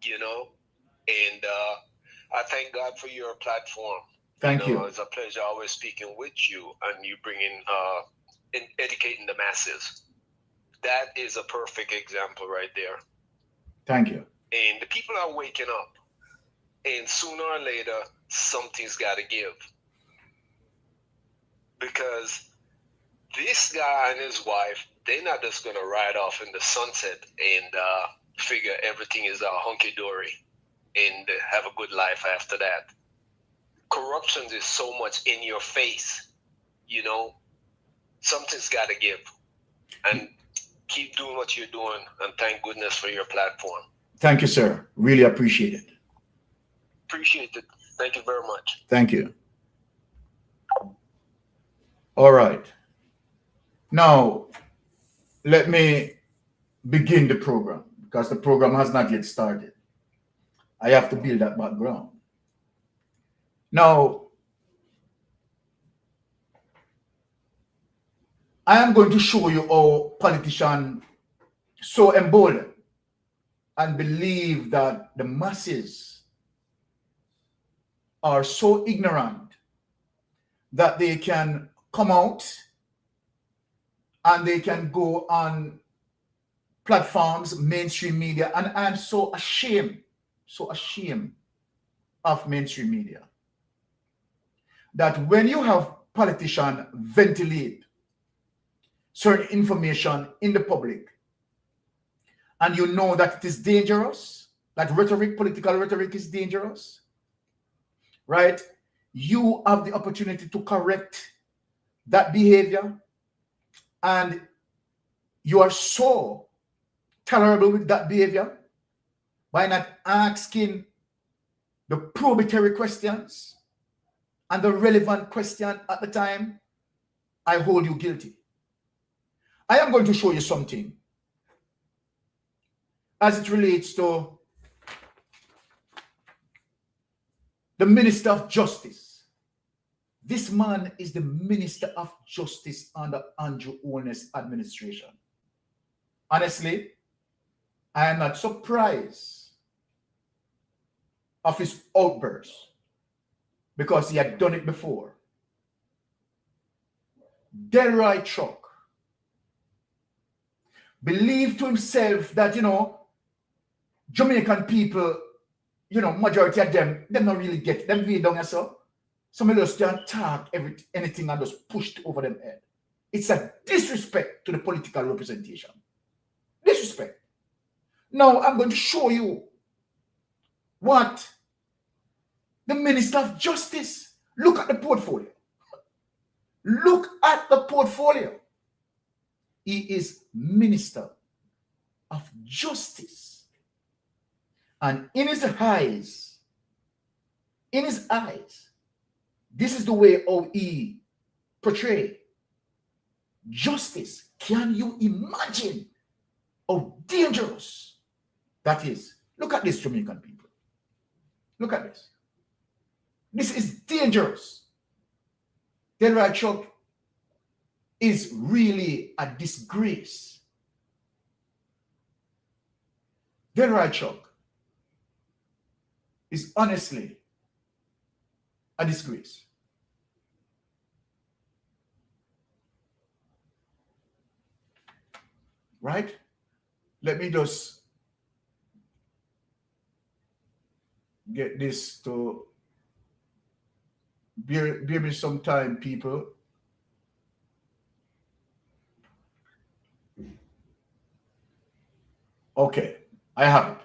you know. And I thank God for your platform. Thank you. It's a pleasure always speaking with you and you bringing educating the masses. That is a perfect example right there. Thank you. And the people are waking up. And sooner or later, something's got to give. Because this guy and his wife, they're not just going to ride off in the sunset and figure everything is hunky-dory and have a good life after that. Corruption is so much in your face, you know. Something's got to give. And keep doing what you're doing, and thank goodness for your platform. Thank you, sir. Really appreciate it. Appreciate it. Thank you very much. Thank you. All right. Now, let me begin the program, because the program has not yet started. I have to build that background. Now, I am going to show you how politicians so emboldened and believe that the masses are so ignorant that they can come out and they can go on platforms, mainstream media, and I'm so ashamed of mainstream media that when you have politicians ventilate certain information in the public and you know that it is dangerous, that rhetoric, political rhetoric is dangerous, right? You have the opportunity to correct that behavior, and you are so tolerable with that behavior by not asking the probatory questions and the relevant question at the time. I hold you guilty. I am going to show you something as it relates to the Minister of Justice. This man is the Minister of Justice under Andrew Holness administration. Honestly, I am not surprised of his outburst because he had done it before. Delroy Chuck believed to himself that, Jamaican people, majority of them not really get them way down so. Some of us can't talk anything and just pushed over them head. It's a disrespect to the political representation. Disrespect. Now I'm going to show you what the Minister of Justice, look at the portfolio. Look at the portfolio. He is Minister of Justice. And in his eyes, this is the way how he portray justice. Can you imagine how dangerous that is? Look at this, Jamaican people. Look at this. This is dangerous. Delroy Chuck is really a disgrace. Delroy Chuck is honestly a disgrace. Right? Let me just get this to bear me some time, people. Okay, I have it.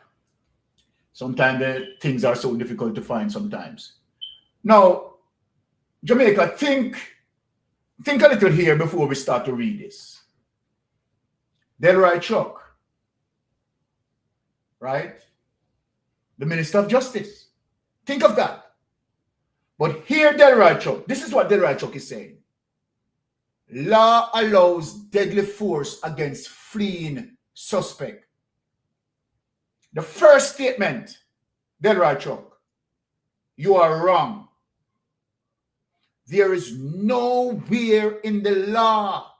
Sometimes the things are so difficult to find sometimes. Now, Jamaica, think a little here before we start to read this. Delroy Chuck, right? The Minister of Justice. Think of that. But here, Delroy Chuck, this is what Delroy Chuck is saying. Law allows deadly force against fleeing suspect. The first statement, Delroy Chuck, you are wrong. There is nowhere in the law.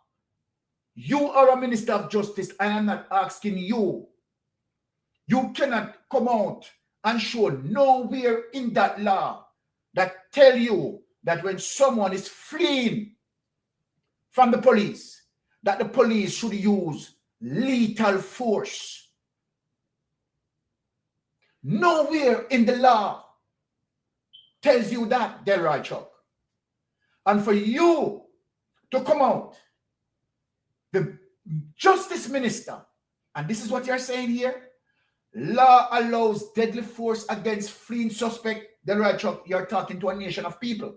You are a Minister of Justice. I am not asking you. You cannot come out and show nowhere in that law that tell you that when someone is fleeing from the police, that the police should use lethal force. Nowhere in the law tells you that, Delroy Chuck. And for you to come out, the Justice Minister, and this is what you're saying here, law allows deadly force against fleeing suspect. Delroy Chuck, you're talking to a nation of people.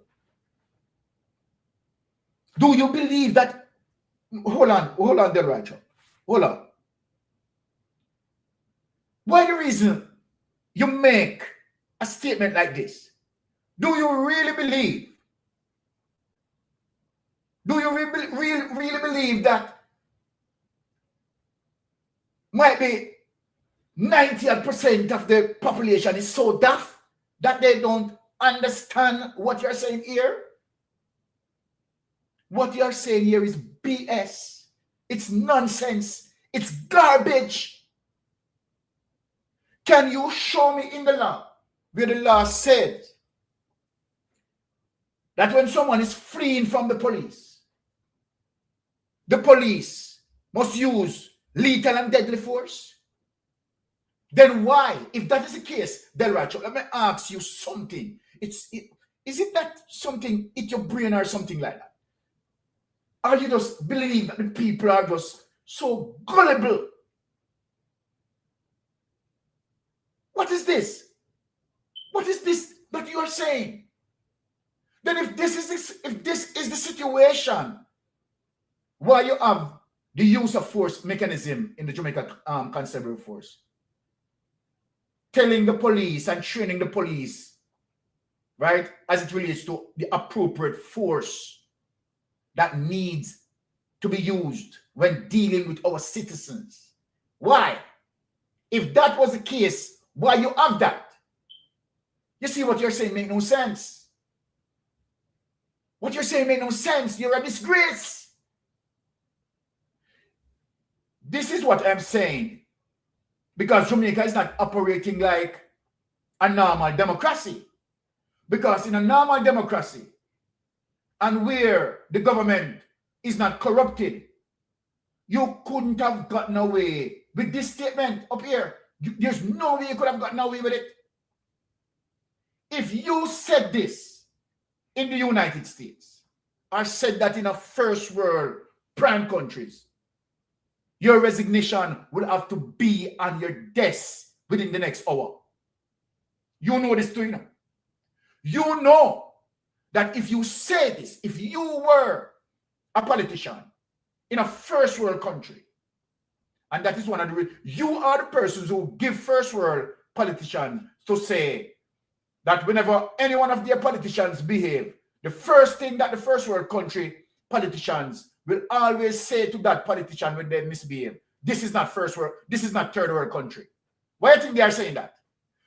Do you believe that? Hold on, Delroy Chuck. Hold on. Why the reason you make a statement like this? Do you really believe? Do you really believe that might be 90% of the population is so daft that they don't understand what you're saying here? What you're saying here is BS. It's nonsense. It's garbage. Can you show me in the law where the law said that when someone is fleeing from the police must use lethal and deadly force? Then why, if that is the case, Delracho, let me ask you something. Is it that something in your brain or something like that? Or you just believe that the people are just so gullible? What is this? What is this that you are saying? Then if this is the situation, why you have the use of force mechanism in the Jamaica Constabulary Force, telling the police and training the police, right, as it relates to the appropriate force that needs to be used when dealing with our citizens? Why? If that was the case, why you have that? You see what you're saying make no sense. What you're saying make no sense. You're a disgrace. This is what I'm saying. Because Jamaica is not operating like a normal democracy. Because in a normal democracy, and where the government is not corrupted, you couldn't have gotten away with this statement up here. There's no way you could have gotten away with it. If you said this in the United States, or said that in a first world prime countries, your resignation will have to be on your desk within the next hour. You know this too, you know. You know that if you say this, if you were a politician in a first world country, and that is one of the reasons, you are the persons who give first world politicians to say that whenever any one of their politicians behave, the first thing that the first world country politicians will always say to that politician when they misbehave, this is not first world, this is not third world country. Why do you think they are saying that?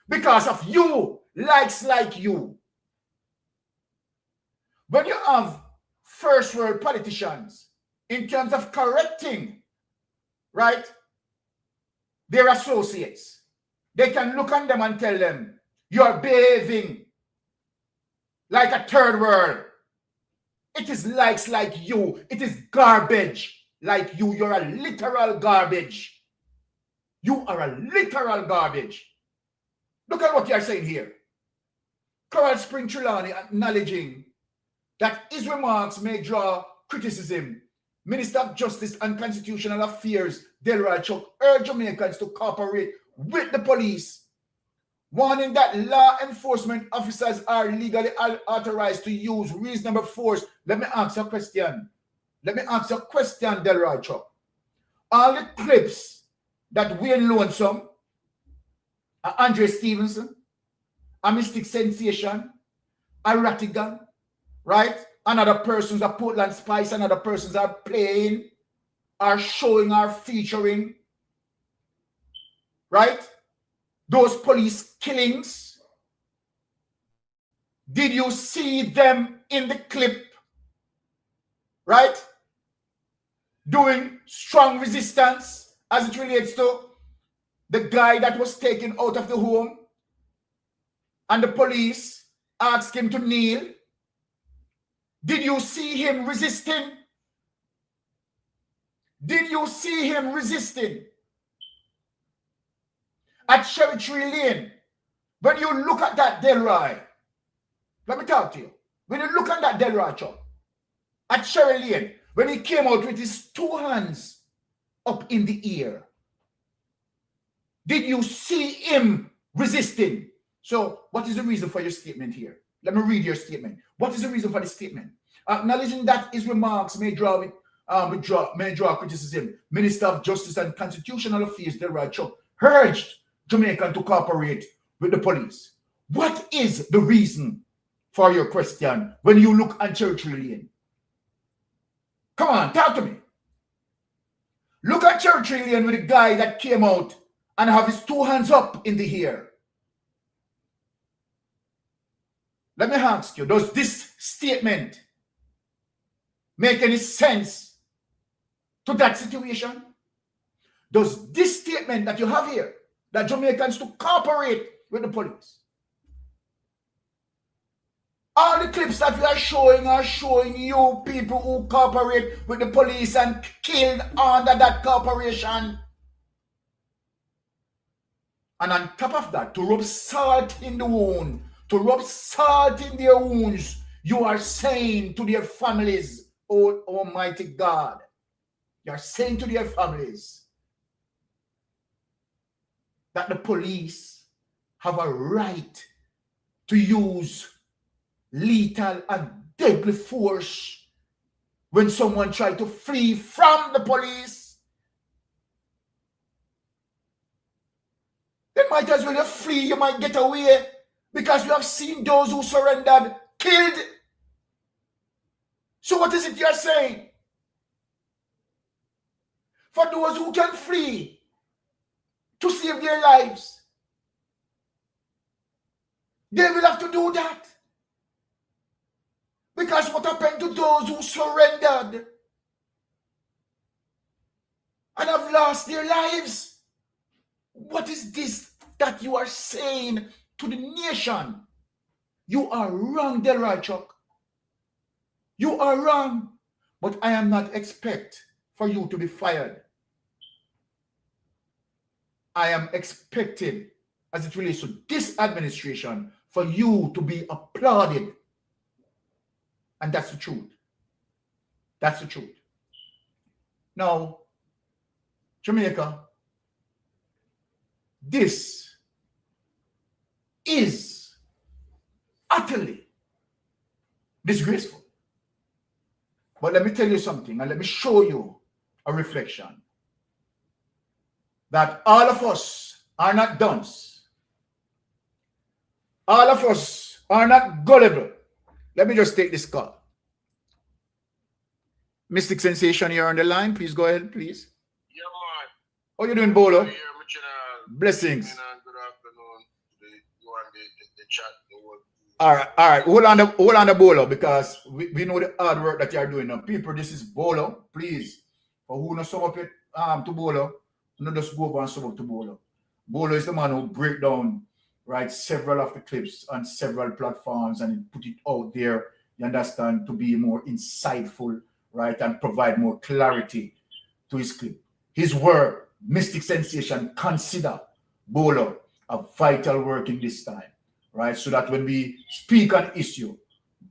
Because of you, likes like you. When you have first world politicians, in terms of correcting, right, their associates, they can look on them and tell them, you're behaving like a third world. It is likes like you. It is garbage like you. You're a literal garbage. You are a literal garbage. Look at what you're saying here. Coral Spring Trelawney acknowledging that his remarks may draw criticism. Minister of Justice and Constitutional Affairs, Delroy Chuck, urged Jamaicans to cooperate with the police, warning that law enforcement officers are legally authorized to use reasonable force. Let me ask you a question. Delroy Chuck. All the clips that Wayne Lonesome, Andre Stevenson, a Mystic Sensation, a Rattigan, right? And other persons, a Portland Spice, and other persons are playing, are showing, are featuring, right? Those police killings. Did you see them in the clip, right? Doing strong resistance as it relates to the guy that was taken out of the home and the police asked him to kneel. Did you see him resisting? Did you see him resisting? At Cherry Tree Lane, when you look at that Delroy, let me talk to you. When you look at that Delroy Chuck, at Cherry Lane, when he came out with his two hands up in the air, did you see him resisting? So what is the reason for your statement here? Let me read your statement. What is the reason for the statement? Acknowledging that his remarks may draw criticism, Minister of Justice and Constitutional Affairs, Delroy Chuck, urged Jamaican to cooperate with the police. What is the reason for your question when you look at Cherry Tree Lane? Come on, talk to me. Look at Cherry Tree Lane with the guy that came out and have his two hands up in the air. Let me ask you, does this statement make any sense to that situation? Does this statement that you have here, that Jamaicans to cooperate with the police, all the clips that we are showing you people who cooperate with the police and killed under that cooperation. And on top of that, to rub salt in the wound, to rub salt in their wounds, you are saying to their families, oh Almighty God, you are saying to their families that the police have a right to use lethal and deadly force when someone tries to flee from the police. They might as well flee, you might get away, because we have seen those who surrendered killed. So what is it you're saying? For those who can flee to save their lives, they will have to do that. Because what happened to those who surrendered and have lost their lives? What is this that you are saying to the nation? You are wrong, Delroy Chuck. You are wrong. But I am not expect for you to be fired. I am expecting, as it relates to this administration, for you to be applauded. And that's the truth. That's the truth. Now, Jamaica, this is utterly disgraceful. But let me tell you something, and let me show you a reflection. That all of us are not dunce. All of us are not gullible. Let me just take this call. Mystic Sensation, you're on the line. Please go ahead, please. Yeah, man. How you doing, Bolo? Here, Blessings. good afternoon. You and the chat. All right. Hold on the Bolo, because we know the hard work that you are doing now. People, this is Bolo. Please, for who knows sum up it to Bolo, not just go over and sum up to Bolo. Bolo is the man who break down, right, several of the clips on several platforms and put it out there, you understand, to be more insightful, right, and provide more clarity to his clip. His work, Mystic Sensation, consider Bolo a vital work in this time, right, so that when we speak on issue,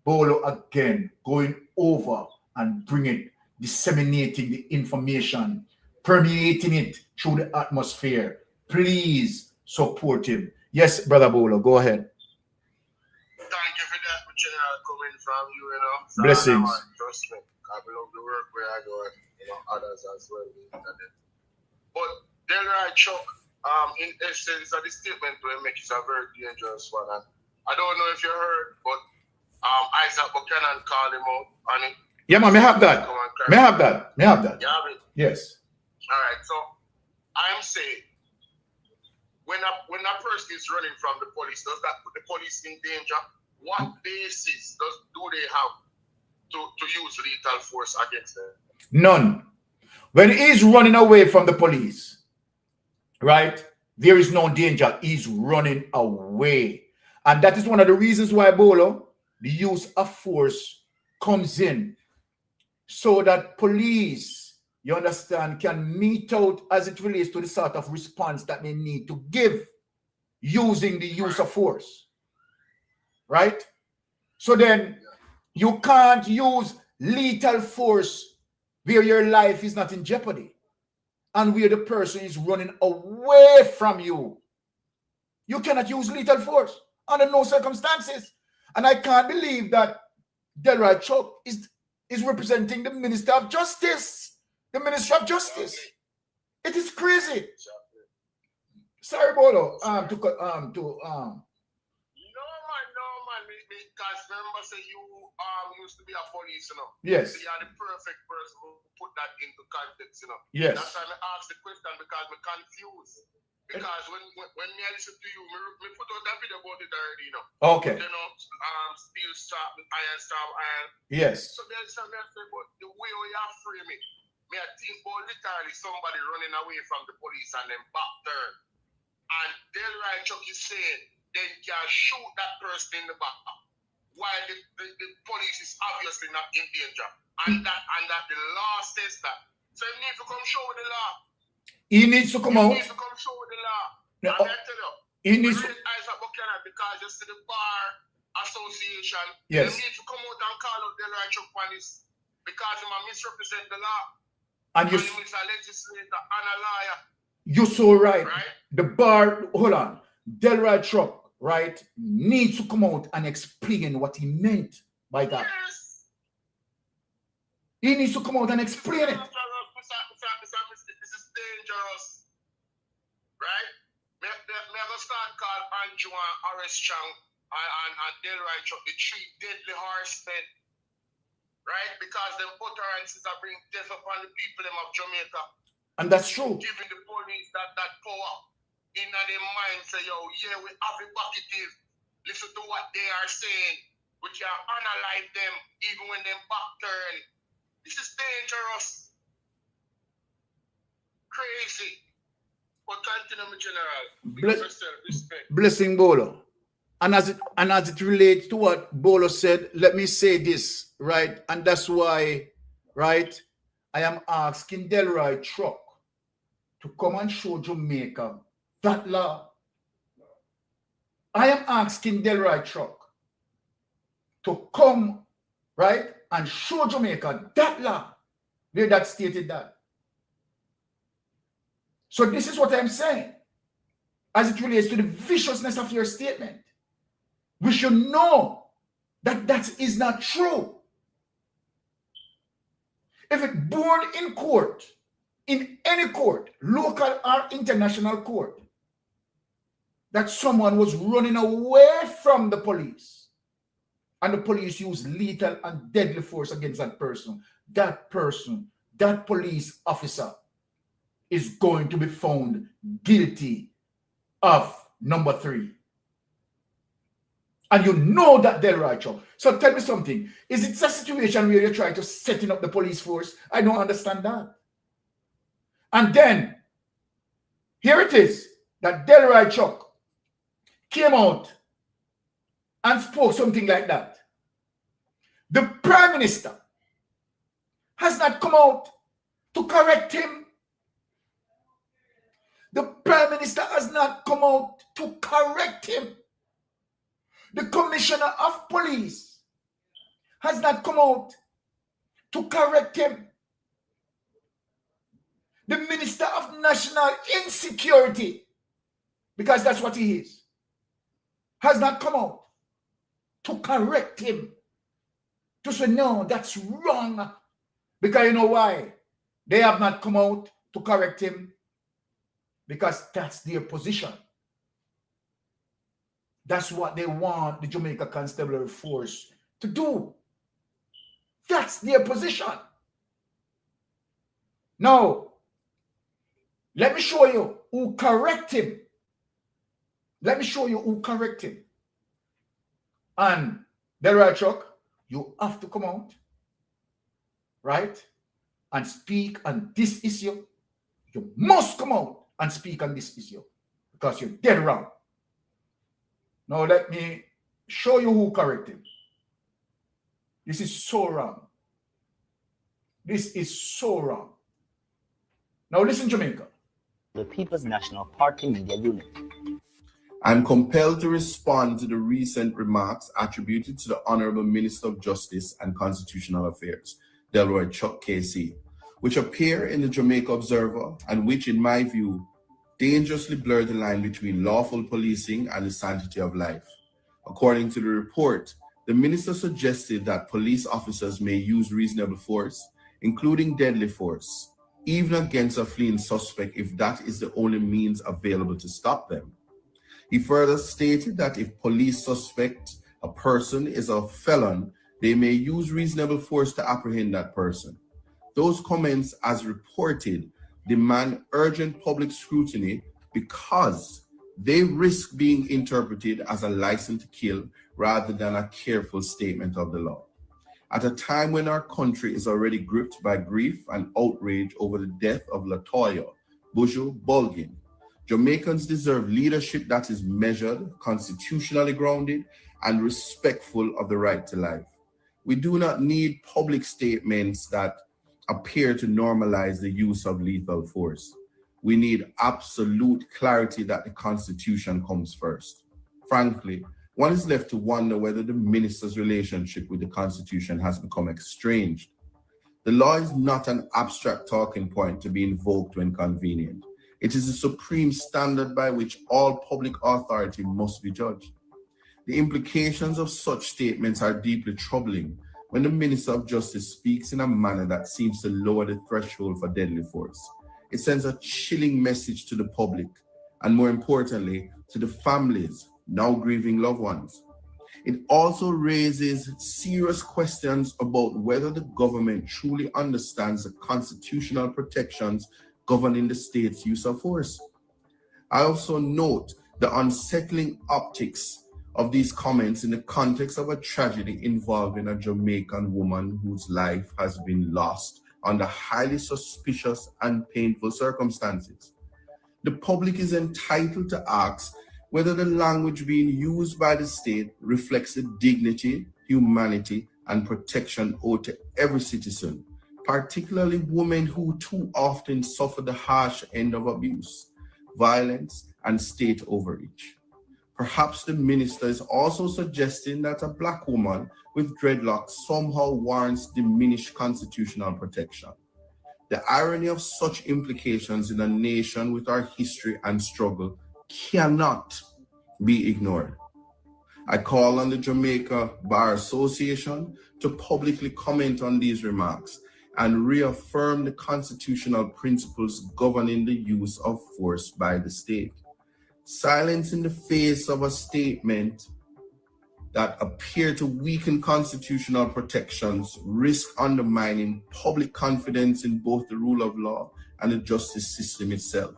Bolo again going over and bringing, disseminating the information, permeating it through the atmosphere. Please support him. Yes, Brother Bolo, go ahead. Thank you for that, General, coming from you, you know. So Blessings. Trust me, I love the work where I go, and you know, others as well. But Delroy Chuck, in essence, the statement we make is a very dangerous one. And I don't know if you heard, but Isaac Buchanan called him out on it. Yeah, man, may I have that. May I have that. May I have that. You have it? Yes. All right, so I'm saying, when a person is running from the police, does that put the police in danger? What basis do they have to use lethal force against them? None. When he's running away from the police, right, there is no danger. He's running away. And that is one of the reasons why, Bolo, the use of force comes in, so that police, you understand, can mete out as it relates to the sort of response that they need to give using the use of force. Right? So then you can't use lethal force where your life is not in jeopardy and where the person is running away from you. You cannot use lethal force under no circumstances. And I can't believe that Delroy Chuck is representing the Minister of Justice. The Minister of Justice. It is crazy. Sorry, Bolo. No, man. Because remember, say you used to be a police, you know. Yes. So you are the perfect person who put that into context, you know. Yes. That's why I asked the question, because I'm confused. Because when me I listen to you, me put out that video about it already, you know. Okay. You know, steel sharp, iron sharp, iron. Yes. So there's something I say, but the way you are framing, me I think about literally somebody running away from the police and then back turn. And Delroy Chuck is saying they can shoot that person in the back while the police is obviously not in danger. And that the law says that. So he needs to come show the law. He needs to come out. He needs to come show the law. No, and I tell you, he needs to... Isaac Buchanan, because you see the Bar Association, yes. They need to come out and call out Delroy Chuck on this because he misrepresent the law. And you... He is a legislator and a lawyer. You're so right. Right? The Bar, hold on. Delroy Chuck, right, needs to come out and explain what he meant by that. Yes. He needs to come out and explain it. This is dangerous. Right? Me have start call Andrew and Horace Chang and Delroy Chuck, the three deadly horsemen. Right? Because them utterances are bring death upon the people of Jamaica. And that's true. Giving the police that power in their mind, say, yo, yeah, we have it back it is. Listen to what they are saying. We can analyze them even when they back turn. This is dangerous. Crazy. But continue, my general. Blessing Bolo. And as it relates to what Bolo said, let me say this, right? And that's why, right, I am asking Delroy Chuck to come and show Jamaica that law. I am asking Delroy Chuck to come, right, and show Jamaica that law where that stated that. So this is what I'm saying as it relates to the viciousness of your statement. We should know that that is not true. If it's born in court, in any court, local or international court, that someone was running away from the police and the police used lethal and deadly force against that person, that police officer is going to be found guilty of number 3. And you know that they're right. So tell me something. Is it a situation where you're trying to setting up the police force? I don't understand that. And then, here it is, that Delroy Chuck came out and spoke something like that. The Prime Minister has not come out to correct him. The Prime Minister has not come out to correct him. The Commissioner of Police has not come out to correct him. The Minister of National Insecurity, because that's what he is, has not come out to correct him. To say, no, that's wrong. Because you know why? They have not come out to correct him. Because that's their position. That's what they want the Jamaica Constabulary Force to do. That's their position. Now, let me show you who correct him. Let me show you who correct him. And Delroy Chuck, you have to come out, right, and speak on this issue. You must come out and speak on this issue because you're dead wrong. Now let me show you who corrected him. This is so wrong. This is so wrong. Now listen, Jamaica. The People's National Party Media Unit. I'm compelled to respond to the recent remarks attributed to the Honorable Minister of Justice and Constitutional Affairs, Delroy Chuck KC, which appear in the Jamaica Observer and which, in my view, dangerously blur the line between lawful policing and the sanctity of life. According to the report, the minister suggested that police officers may use reasonable force, including deadly force, even against a fleeing suspect if that is the only means available to stop them. He further stated that if police suspect a person is a felon, they may use reasonable force to apprehend that person. Those comments, as reported, demand urgent public scrutiny because they risk being interpreted as a license to kill rather than a careful statement of the law. At a time when our country is already gripped by grief and outrage over the death of Latoya Buju Bolgin, Jamaicans deserve leadership that is measured, constitutionally grounded, and respectful of the right to life. We do not need public statements that appear to normalize the use of lethal force. We need absolute clarity that the Constitution comes first. Frankly, one is left to wonder whether the minister's relationship with the Constitution has become estranged. The law is not an abstract talking point to be invoked when convenient. It is the supreme standard by which all public authority must be judged. The implications of such statements are deeply troubling when the Minister of Justice speaks in a manner that seems to lower the threshold for deadly force. It sends a chilling message to the public, and more importantly, to the families now grieving loved ones. It also raises serious questions about whether the government truly understands the constitutional protections governing the state's use of force. I also note the unsettling optics of these comments in the context of a tragedy involving a Jamaican woman whose life has been lost under highly suspicious and painful circumstances. The public is entitled to ask whether the language being used by the state reflects the dignity, humanity, and protection owed to every citizen, particularly women who too often suffer the harsh end of abuse, violence, and state overreach. Perhaps the minister is also suggesting that a Black woman with dreadlocks somehow warrants diminished constitutional protection. The irony of such implications in a nation with our history and struggle cannot be ignored. I call on the Jamaica Bar Association to publicly comment on these remarks and reaffirm the constitutional principles governing the use of force by the state. Silence in the face of a statement that appear to weaken constitutional protections risk undermining public confidence in both the rule of law and the justice system itself.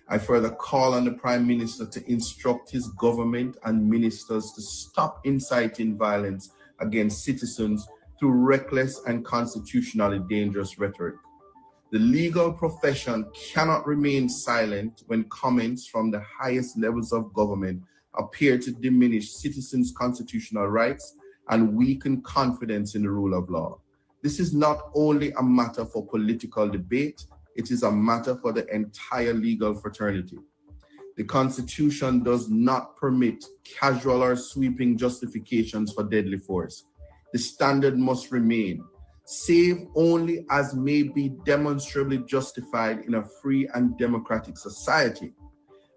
I further call on the Prime Minister to instruct his government and ministers to stop inciting violence against citizens through reckless and constitutionally dangerous rhetoric. The legal profession cannot remain silent when comments from the highest levels of government appear to diminish citizens' constitutional rights and weaken confidence in the rule of law. This is not only a matter for political debate, it is a matter for the entire legal fraternity. The Constitution does not permit casual or sweeping justifications for deadly force. The standard must remain, save only as may be demonstrably justified in a free and democratic society.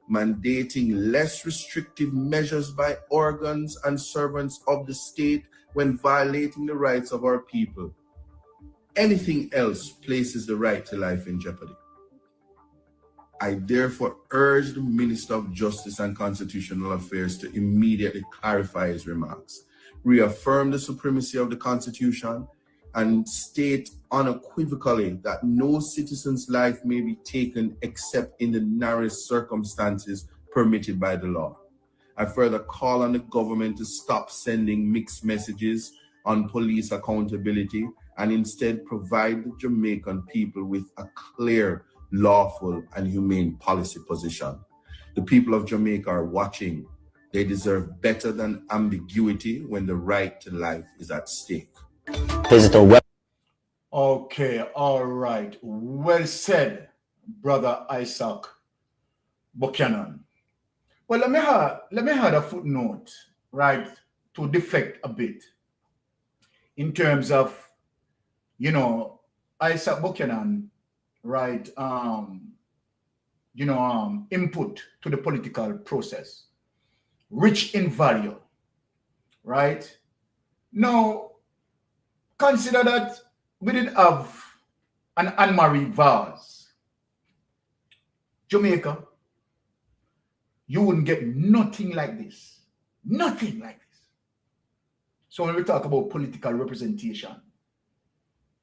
Mandating less restrictive measures by organs and servants of the state when violating the rights of our people. Anything else places the right to life in jeopardy. I therefore urge the Minister of Justice and Constitutional Affairs to immediately clarify his remarks, reaffirm the supremacy of the Constitution, and state unequivocally that no citizen's life may be taken except in the narrowest circumstances permitted by the law. I further call on the government to stop sending mixed messages on police accountability and instead provide the Jamaican people with a clear, lawful, and humane policy position. The people of Jamaica are watching. They deserve better than ambiguity when the right to life is at stake. Visit our web. Okay, all right. Well said, Brother Isaac Buchanan. Well, let me add a footnote, right, to defect a bit in terms of, Isaac Buchanan, right, input to the political process, rich in value, right? Now, consider that we didn't have an Anne-Marie Vaz, Jamaica, you wouldn't get nothing like this. Nothing like this. So when we talk about political representation,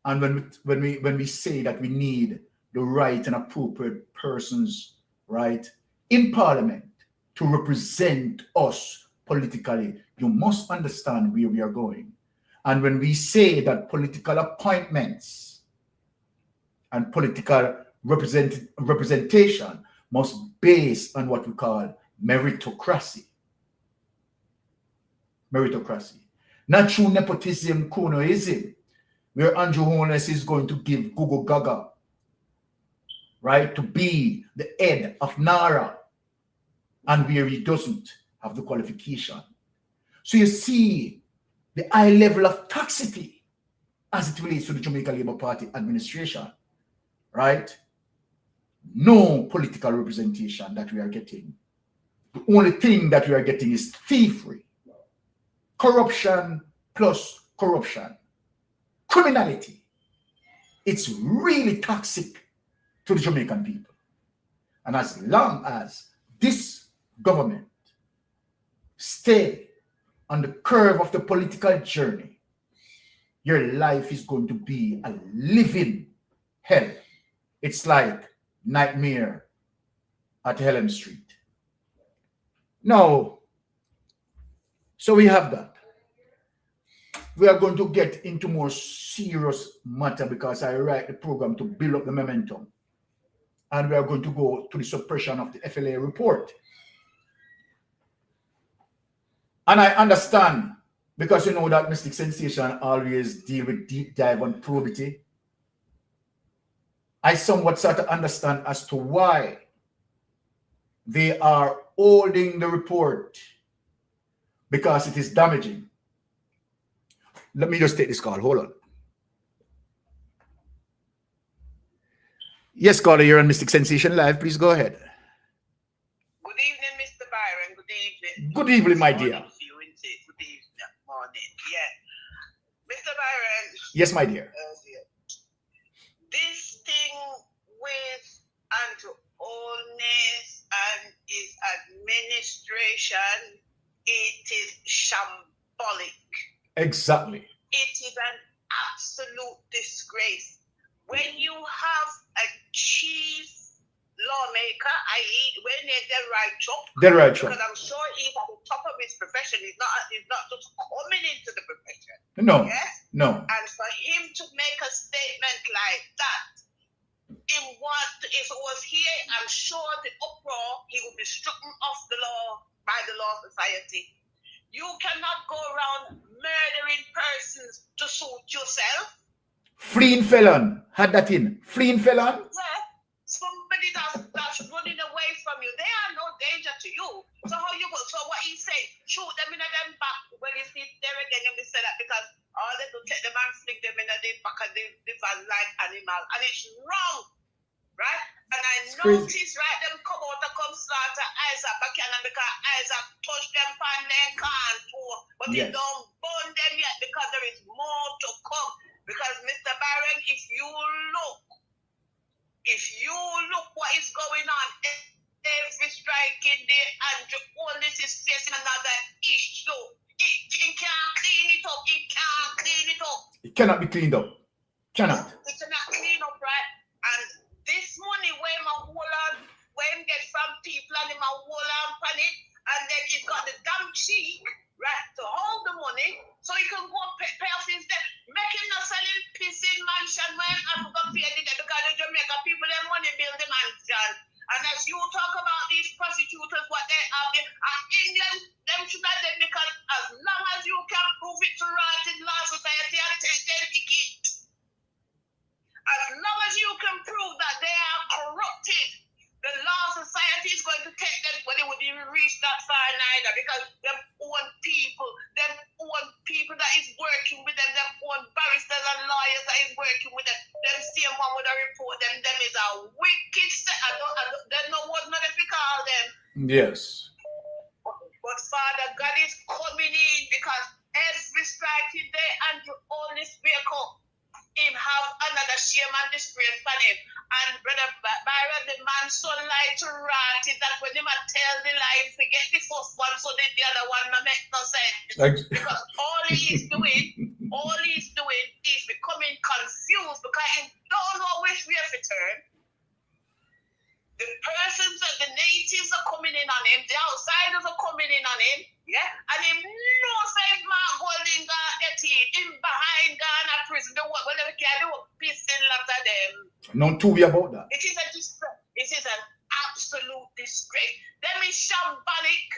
and when we say that we need the right and appropriate persons, right, in Parliament to represent us politically, you must understand where we are going. And when we say that political appointments and political representation must base on what we call meritocracy. Meritocracy. Not through nepotism, cronyism, where Andrew Holness is going to give Google Gaga, right, to be the head of NARA, and where he doesn't have the qualification. So you see the high level of toxicity as it relates to the Jamaica Labour Party administration, right? No political representation that we are getting. The only thing that we are getting is thievery, corruption plus corruption, criminality. It's really toxic to the Jamaican people. And as long as this government stay on the curve of the political journey, your life is going to be a living hell. It's like Nightmare at Elm Street. Now, so we have that. We are going to get into more serious matter because I write the program to build up the momentum. And we are going to go to the suppression of the FLA report. And I understand, because you know that Mystic Sensation always deal with deep dive on probity. I somewhat sort of understand as to why they are holding the report, because it is damaging. Let me just take this call. Hold on. Yes, caller, you're on Mystic Sensation Live. Please go ahead. Good evening, Mr. Byron. Good evening. Good evening, my dear. Good evening, morning. Yeah. Mr. Byron. Yes, my dear. This thing with anti-honest and his administration, it is shambolic. Exactly. It is an absolute disgrace. When you have a chief lawmaker, i.e., when they're the right job, because I'm sure he's at the top of his profession. He's not just coming into the profession. No. Yes? No. And for him to make a statement like that, if it was here, I'm sure the uproar, he would be stricken off the law by the Law Society. You cannot go around murdering persons to suit yourself. Fleeing felon. Had that in. Fleeing felon? Yeah. Somebody that's running away from you. They are no danger to you. So how you go? So what he say? Shoot them in them back. When you see there again, you say that because all they do take them and fling them in the back of the van like animal. And it's wrong. Right? And I notice, right, them come out to come slaughter Isaac Buchanan because Isaac touched them and they can't pour. But they don't burn them yet because there is more to come. Because Mr. Byron, if you look what is going on every striking day, and Holness is facing another issue. It can't clean it up. It can't clean it up. It cannot be cleaned up. Cannot. It cannot clean up, right? And this money where my whole when get from people and my whole on it, and then he's got the damn cheek, right, to hold the money so he can go pay off his debt. Making a selling pissing mansion when I forgot pay the debt because the Jamaica people their money build the mansion. And as you talk about these prosecutors, what they have there, and England, them should have them because as long as you can prove it to right in Law Society and take their ticket. As long as you can prove that they are corrupted, the Law Society is going to take them when they would even reach that far neither, because them own people that is working with them own barristers and lawyers that is working with them same one with a report them is a wicked set. There's no word not if we call them. Yes. But Father God is coming in because every striking day and you only speak up. Him have another shame and disgrace for him. And Brother Byron, the man so light to rot is that when him tell the lie, forget the first one so that the other one no make no sense. Because all he is doing is becoming confused because he don't know which way to turn. The persons and the natives are coming in on him, the outsiders are coming in on him, yeah? And him no says Mark Golding get it, him behind Ghana prison, the work, whatever can do, pissing lot of them. No two about that. It is a disgrace. It is an absolute disgrace. Them is shambolic.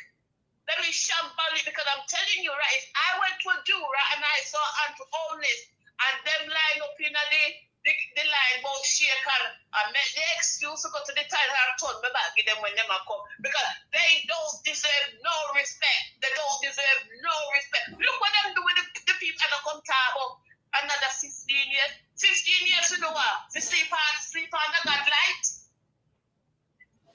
Them is shambolic because I'm telling you, right, if I went to a Jura and I saw Andrew Holness and them line up in the line about Seaga and make the excuse to go to the time and turn me back give them when them come because they don't deserve no respect. They don't deserve no respect. Look what them do with the people that come talk about another 15 years. 15 years to do what? To sleep on the God light.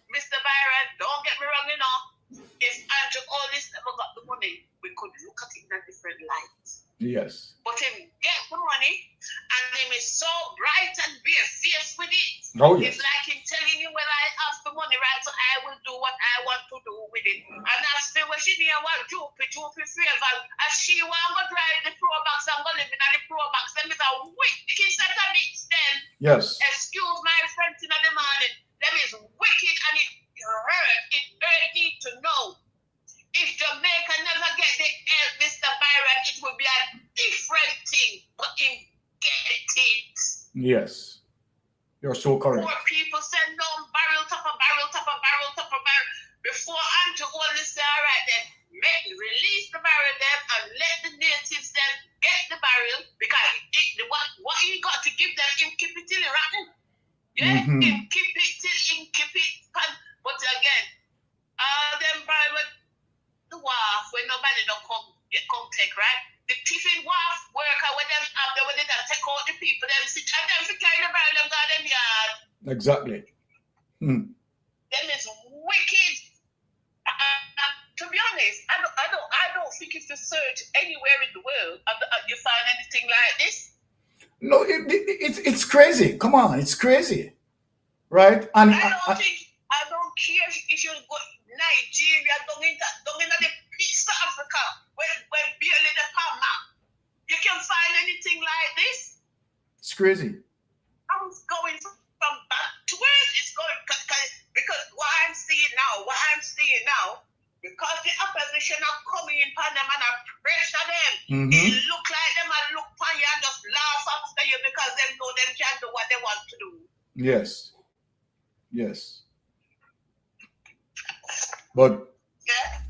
Mr. Byron, don't get me wrong, you know. If Andrew Holness never got the money, we could look at it in a different light. Yes. But him get the money and him is so bright and bare face with it. Oh, yes. It's like him telling you when I have the money, right? So I will do what I want to do with it. And as for what she near what Joopy favor, as she want to drive the Pro Box and go live in the Pro Box, them is a wicked set of bits then. Yes. Excuse my friends in the morning. Them is wicked and it hurt me to know. If Jamaica never get the help, Mr. Byron, it will be a different thing. But him get it. Yes. You're so correct. Poor people send down barrel top of barrel. Before Andrew Holness say, all right then, release the barrel then and let the natives then get the barrel because what he got to give them, him keep it till he rotten. Yeah, him keep it. But again, all them barrel the wharf when nobody don't come take, right? The tiffin wharf worker when them up there when they take out the people, them sit and them to carry the barrel them down them yard. Exactly. Them is wicked. To be honest, I don't think if you search anywhere in the world you find anything like this. No, it's crazy. Come on, it's crazy, right? And I don't care if you go Nigeria, down in the East Africa, where barely the Palma. You can find anything like this. It's crazy. I was going from back to where it's going because what I'm seeing now, because the opposition are coming in upon them and I pressure them. It look like them and look upon you and just laugh after you because they know them can't do what they want to do. Yes. Yes. But yeah,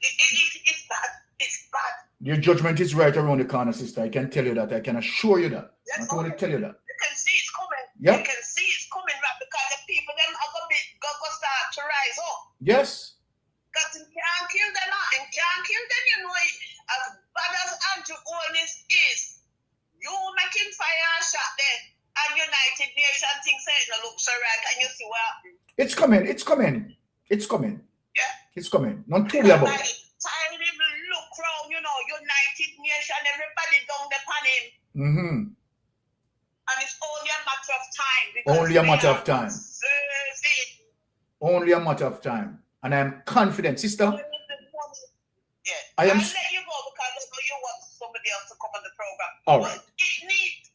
it's bad. It's bad. Your judgment is right around the corner, sister. I can tell you that. I can assure you that. Yes, I can only tell you that. You can see it's coming. Yeah. You can see it's coming, right? Because the people them are gonna start to rise up. Yes. Because you can't kill them now. You can't kill them, you know. As bad as Andrew Holness is, you making fire shot there and United Nations things saying it looks so right and you see what happened. It's coming. It's coming. It's coming. Yeah. It's coming. Not too about it. Time even look round, you know, United Nations, everybody down the pan him. And it's only a matter of time. Only a matter of time. Only a matter of time. And I am confident, sister. Yeah. I am. I'll let you go because I know you want somebody else to come on the program. All right. It needs,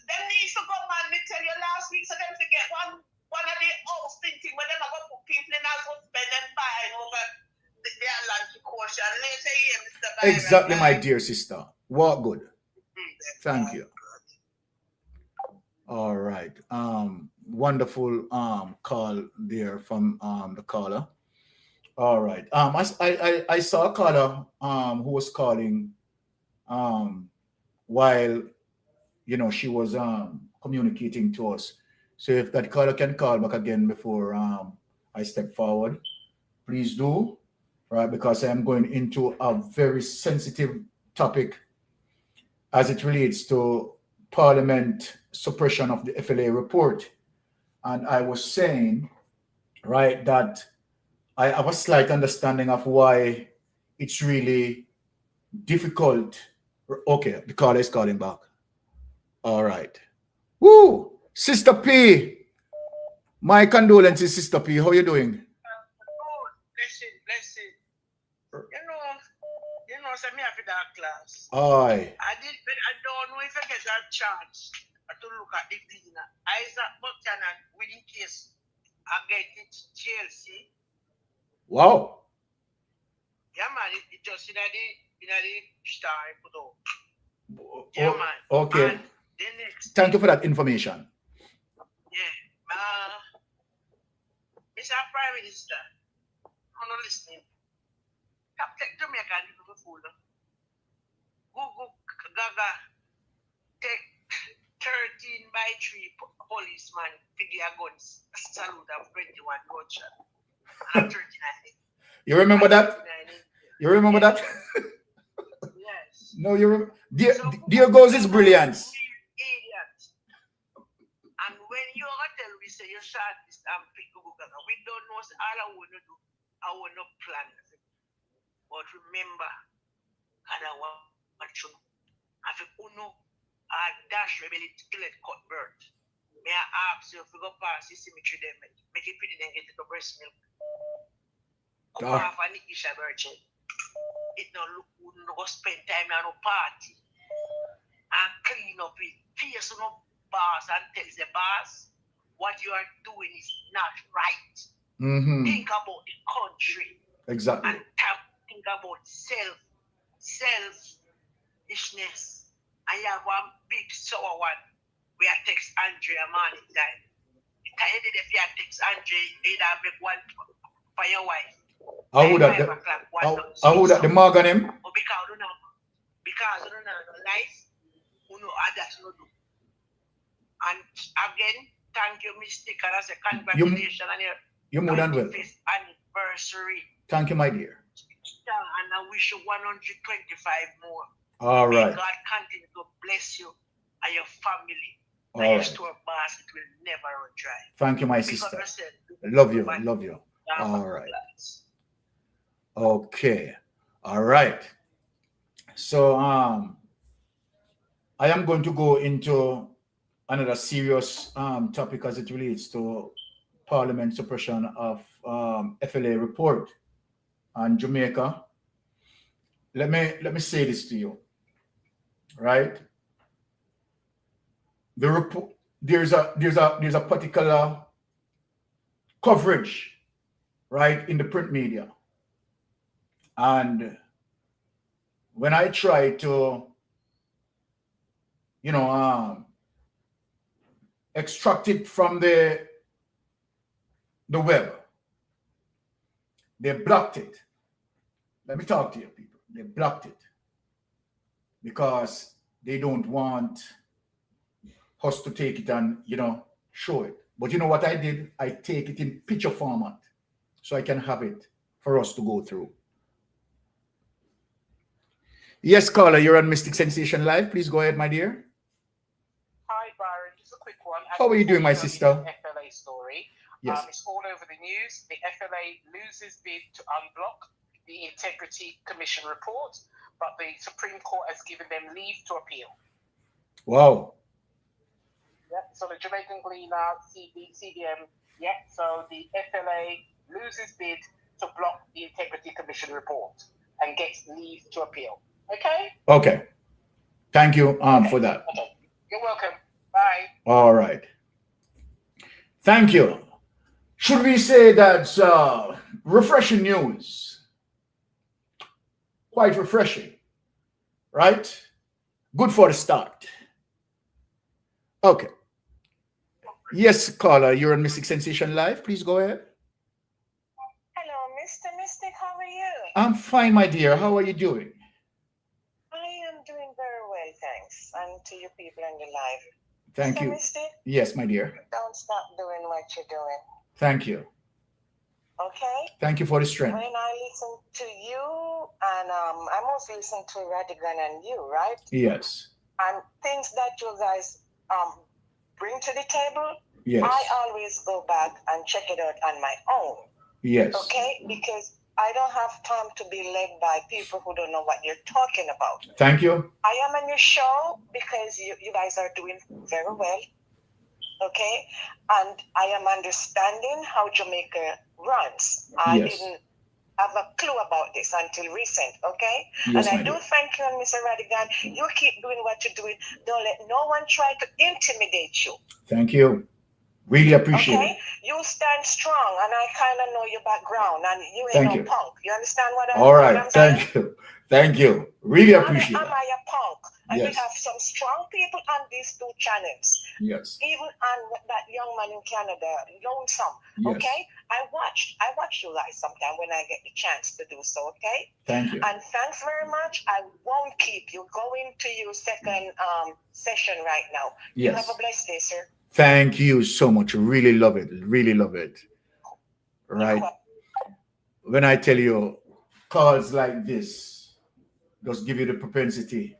them needs to go, man. Me tell you last week, so them to get one of the hosting thing where them are going to put people in as husband and buying over the Atlantic Ocean. Later here, Mr. Byron. Exactly, my dear sister. What good. Thank you. All right. Wonderful call there from the caller. All right. I saw a caller who was calling while she was communicating to us. So if that caller can call back again before I step forward, please do, right? Because I am going into a very sensitive topic as it relates to Parliament suppression of the FLA report. And I was saying, right, that I have a slight understanding of why it's really difficult. Okay, the caller is calling back. All right. Woo! Sister P. My condolences, Sister P. How you doing? Blessing. You know, send me after that class. Aye. I don't know if I get that chance to look at the dinner. Isaac Buchanan winning case against Chelsea. Wow. Yeah, man, it just in the star put out. Yeah, man. Okay. And the next Thank you for that information. yeah, Mr. Prime Minister, I'm not listening. Take Jamaica and people fool. Google Gaga take 13 by 3 policeman with their guns. Salute of 21 gunshot. And 39. You remember that? You remember that? Yes. No, dear goes his brilliance. Idiot. And when you tell we say you shot this and pick Google Gaga, we don't know all I want to do. I want to plan. But remember, and I want you. I think Uno dash rebellion till it cut birth. May I ask you if you go past the cemetery then make it pretty then get the breast milk. Come off and Isha virgin. It don't look good, no go spend time on no party. And clean up it. Face no boss and tell the boss what you are doing is not right. Think about the country. Exactly. And think about selfishness. And you have one big sour one where I text Andrea morning time. If you text Andrea, you'd have make one for your wife. How would that the mark on him? Because you don't know life, you know others no do. And again, thank you, Mr. And I say congratulations on you're more than welcome. Anniversary. Thank you, my dear. And I wish you 125 more. All right. May God continue to bless you and your family. All and your right. store basket will never run dry. Thank you, my sister. Love you. Love you. All right. Okay. All right. So I am going to go into another serious topic as it relates to Parliament suppression of FLA report on Jamaica. Let me say this to you, right? The report, there's a particular coverage, right, in the print media, and when I try to, extract it from the web, they blocked it. Let me talk to you, people. They blocked it because they don't want us to take it and, show it. But you know what I did? I take it in picture format so I can have it for us to go through. Yes, caller, you're on Mystic Sensation Live. Please go ahead, my dear. Hi, Byron. Just a quick one. How are you doing, my sister? FLA story. Yes. It's all over the news. The FLA loses bid to unblock the Integrity Commission report, but the Supreme Court has given them leave to appeal. Wow. Yeah, so the Jamaican Gleaner, CDM, so the FLA loses bid to block the Integrity Commission report and gets leave to appeal. Okay? Okay. Thank you for that. Okay. You're welcome. Bye. All right. Thank you. Should we say that's refreshing news? Quite refreshing, right? Good for the start. Okay. Yes, caller, you're on Mystic Sensation Live. Please go ahead. Hello, Mr. Mystic. How are you? I'm fine, my dear. How are you doing? I am doing very well, thanks. And to you people in the live. Thank Mr. you. Mystic, Yes, my dear. don't stop doing what you're doing. Thank you. Okay? Thank you for the strength. When I listen to you, and I mostly listen to Radigan and you, right? Yes. And things that you guys bring to the table, Yes. I always go back and check it out on my own. Yes. Okay? Because I don't have time to be led by people who don't know what you're talking about. Thank you. I am on your show because you guys are doing very well. Okay? And I am understanding how Jamaica runs. I Yes. didn't have a clue about this until recent, okay? Yes, and my I do dear. thank you, Mr. Radigan. You keep doing what you're doing. Don't let no one try to intimidate you. Thank you. Really appreciate Okay? it. You stand strong, and I kind of know your background, and you ain't Thank no you. punk. You understand what All what right. I'm saying? Thank you. Thank you. Really Am appreciate that. I a punk? And we Yes. have some strong people on these two channels. Yes. Even on that young man in Canada, Lonesome. Yes. Okay? I watch you guys sometime when I get the chance to do so, okay? Thank you. And thanks very much. I won't keep you. Going to your second session right now. You Yes. have a blessed day, sir. Thank you so much. Really love it. Really love it. Right. When I tell you calls like this just give you the propensity,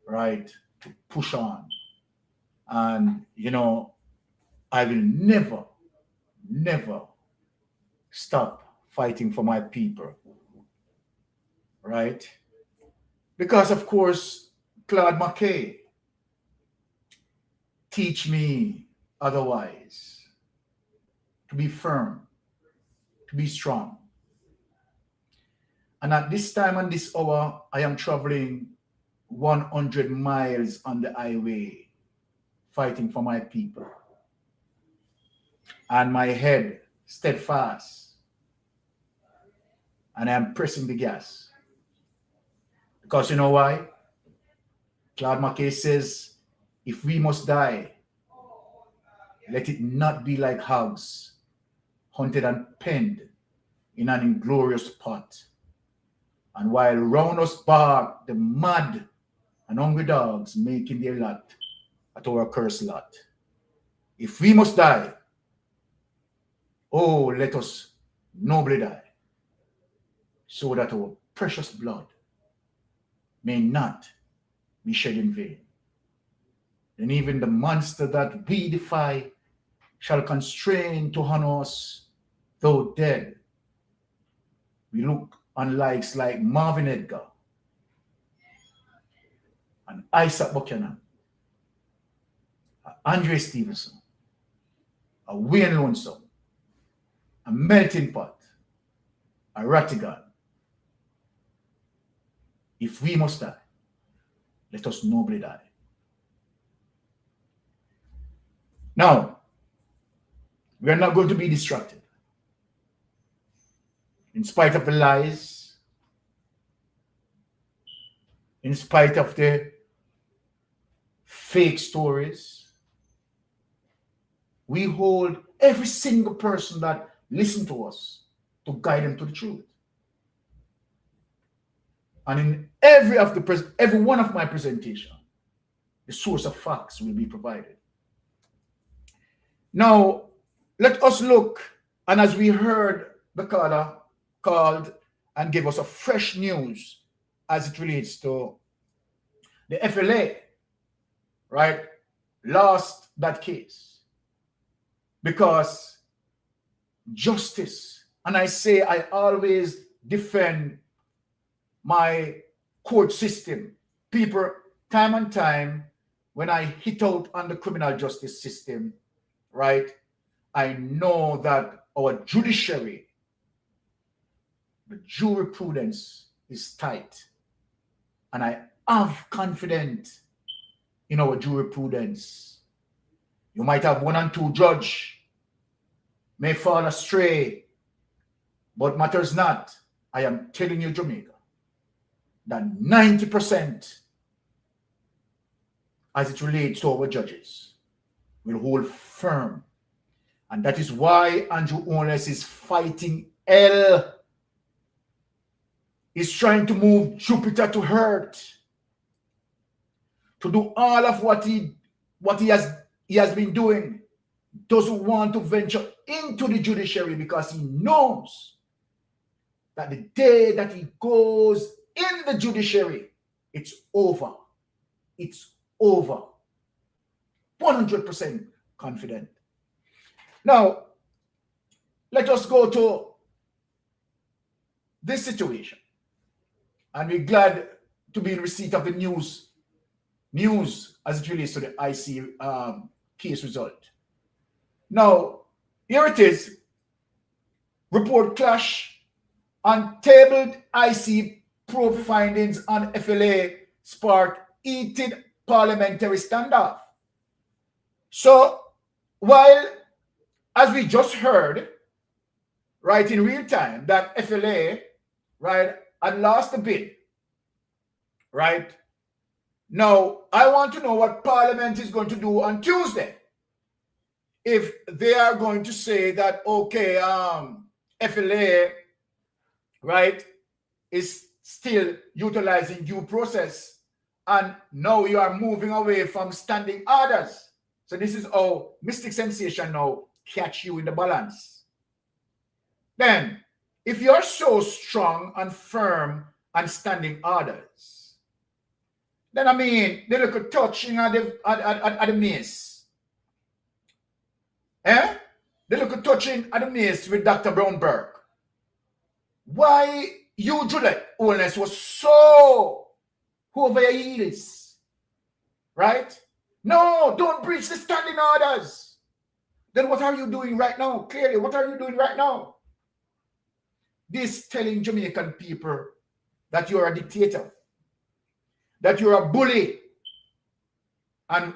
right, to push on. And, you know, I will never, never stop fighting for my people, right? Because, of course, Claude McKay teach me otherwise, to be firm, to be strong. And at this time and this hour, I am traveling 100 miles on the highway, fighting for my people. And my head steadfast. And I am pressing the gas. Because you know why? Claude McKay says, if we must die, let it not be like hogs, hunted and penned in an inglorious pot. And while round us bark the mad and hungry dogs making their lot at our cursed lot. If we must die, oh, let us nobly die, so that our precious blood may not be shed in vain. And even the monster that we defy shall constrain to honor us, though dead. We look on likes like Marvin Edgar and Isaac Buchanan, Andre Stevenson, a Wayne Lonesome, a Melting Pot, a Rattigan. If we must die, let us nobly die. Now, we are not going to be distracted. In spite of the lies, in spite of the fake stories, we hold every single person that listens to us to guide them to the truth. And in every one of my presentation, the source of facts will be provided. Now, let us look, and as we heard the caller called and gave us a fresh news as it relates to the FLA, right, lost that case because justice, and I say I always defend my court system. People, time and time, when I hit out on the criminal justice system, right, I know that our judiciary, the jurisprudence is tight. And I have confidence in our jurisprudence. You might have 1 and 2 judge may fall astray, but matters not. I am telling you, Jamaica, that 90% as it relates to our judges will hold firm. And that is why Andrew Holness is fighting hell. He's trying to move Jupiter to Earth, to do all of what he has been doing. Doesn't want to venture into the judiciary because he knows that the day that he goes in the judiciary, it's over. It's over. 100% confident. Now, let us go to this situation. And we're glad to be in receipt of the news as it relates to the IC case result. Now, here it is. Report clash on tabled IC probe findings on FLA spark heated parliamentary standoff. So, while, as we just heard, right, in real time, that FLA, right, had lost the bid right? Now, I want to know what Parliament is going to do on Tuesday. If they are going to say that, okay, FLA, right, is still utilizing due process, and now you are moving away from standing orders. So this is how Mystic Sensation now catch you in the balance. Then, if you're so strong and firm and standing orders, then I mean, the little touching at the mace. Eh? The little touching at the mace with Dr. Brownberg. Why usually Holness was so over your heels? Right? No, don't breach the standing orders. Then what are you doing right now? Clearly, what are you doing right now? This telling Jamaican people that you're a dictator, that you're a bully. And,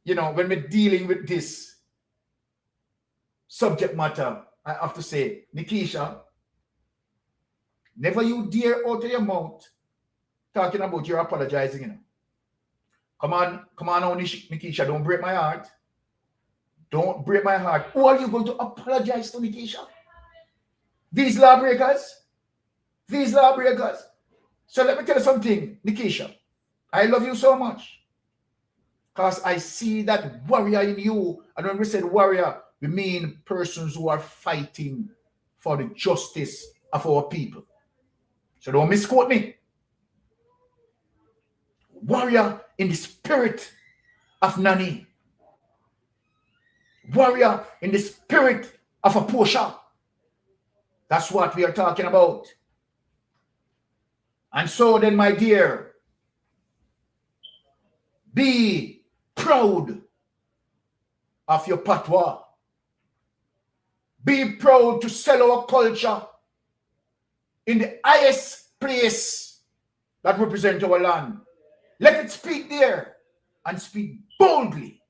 you know, when we're dealing with this subject matter, I have to say, Nikisha, never you dare out of your mouth talking about you're apologizing. You know. Come on now, Nikisha, don't break my heart. Don't break my heart. Who are you going to apologize to, Nikisha? These lawbreakers? These lawbreakers. So let me tell you something, Nikisha. I love you so much. Because I see that warrior in you. And when we said warrior, we mean persons who are fighting for the justice of our people. So don't misquote me. Warrior in the spirit of Nani. Warrior in the spirit of a Portia. That's what we are talking about. And so then, my dear, be proud of your patois. Be proud to sell our culture in the highest place that represents our land. Let it speak there and speak boldly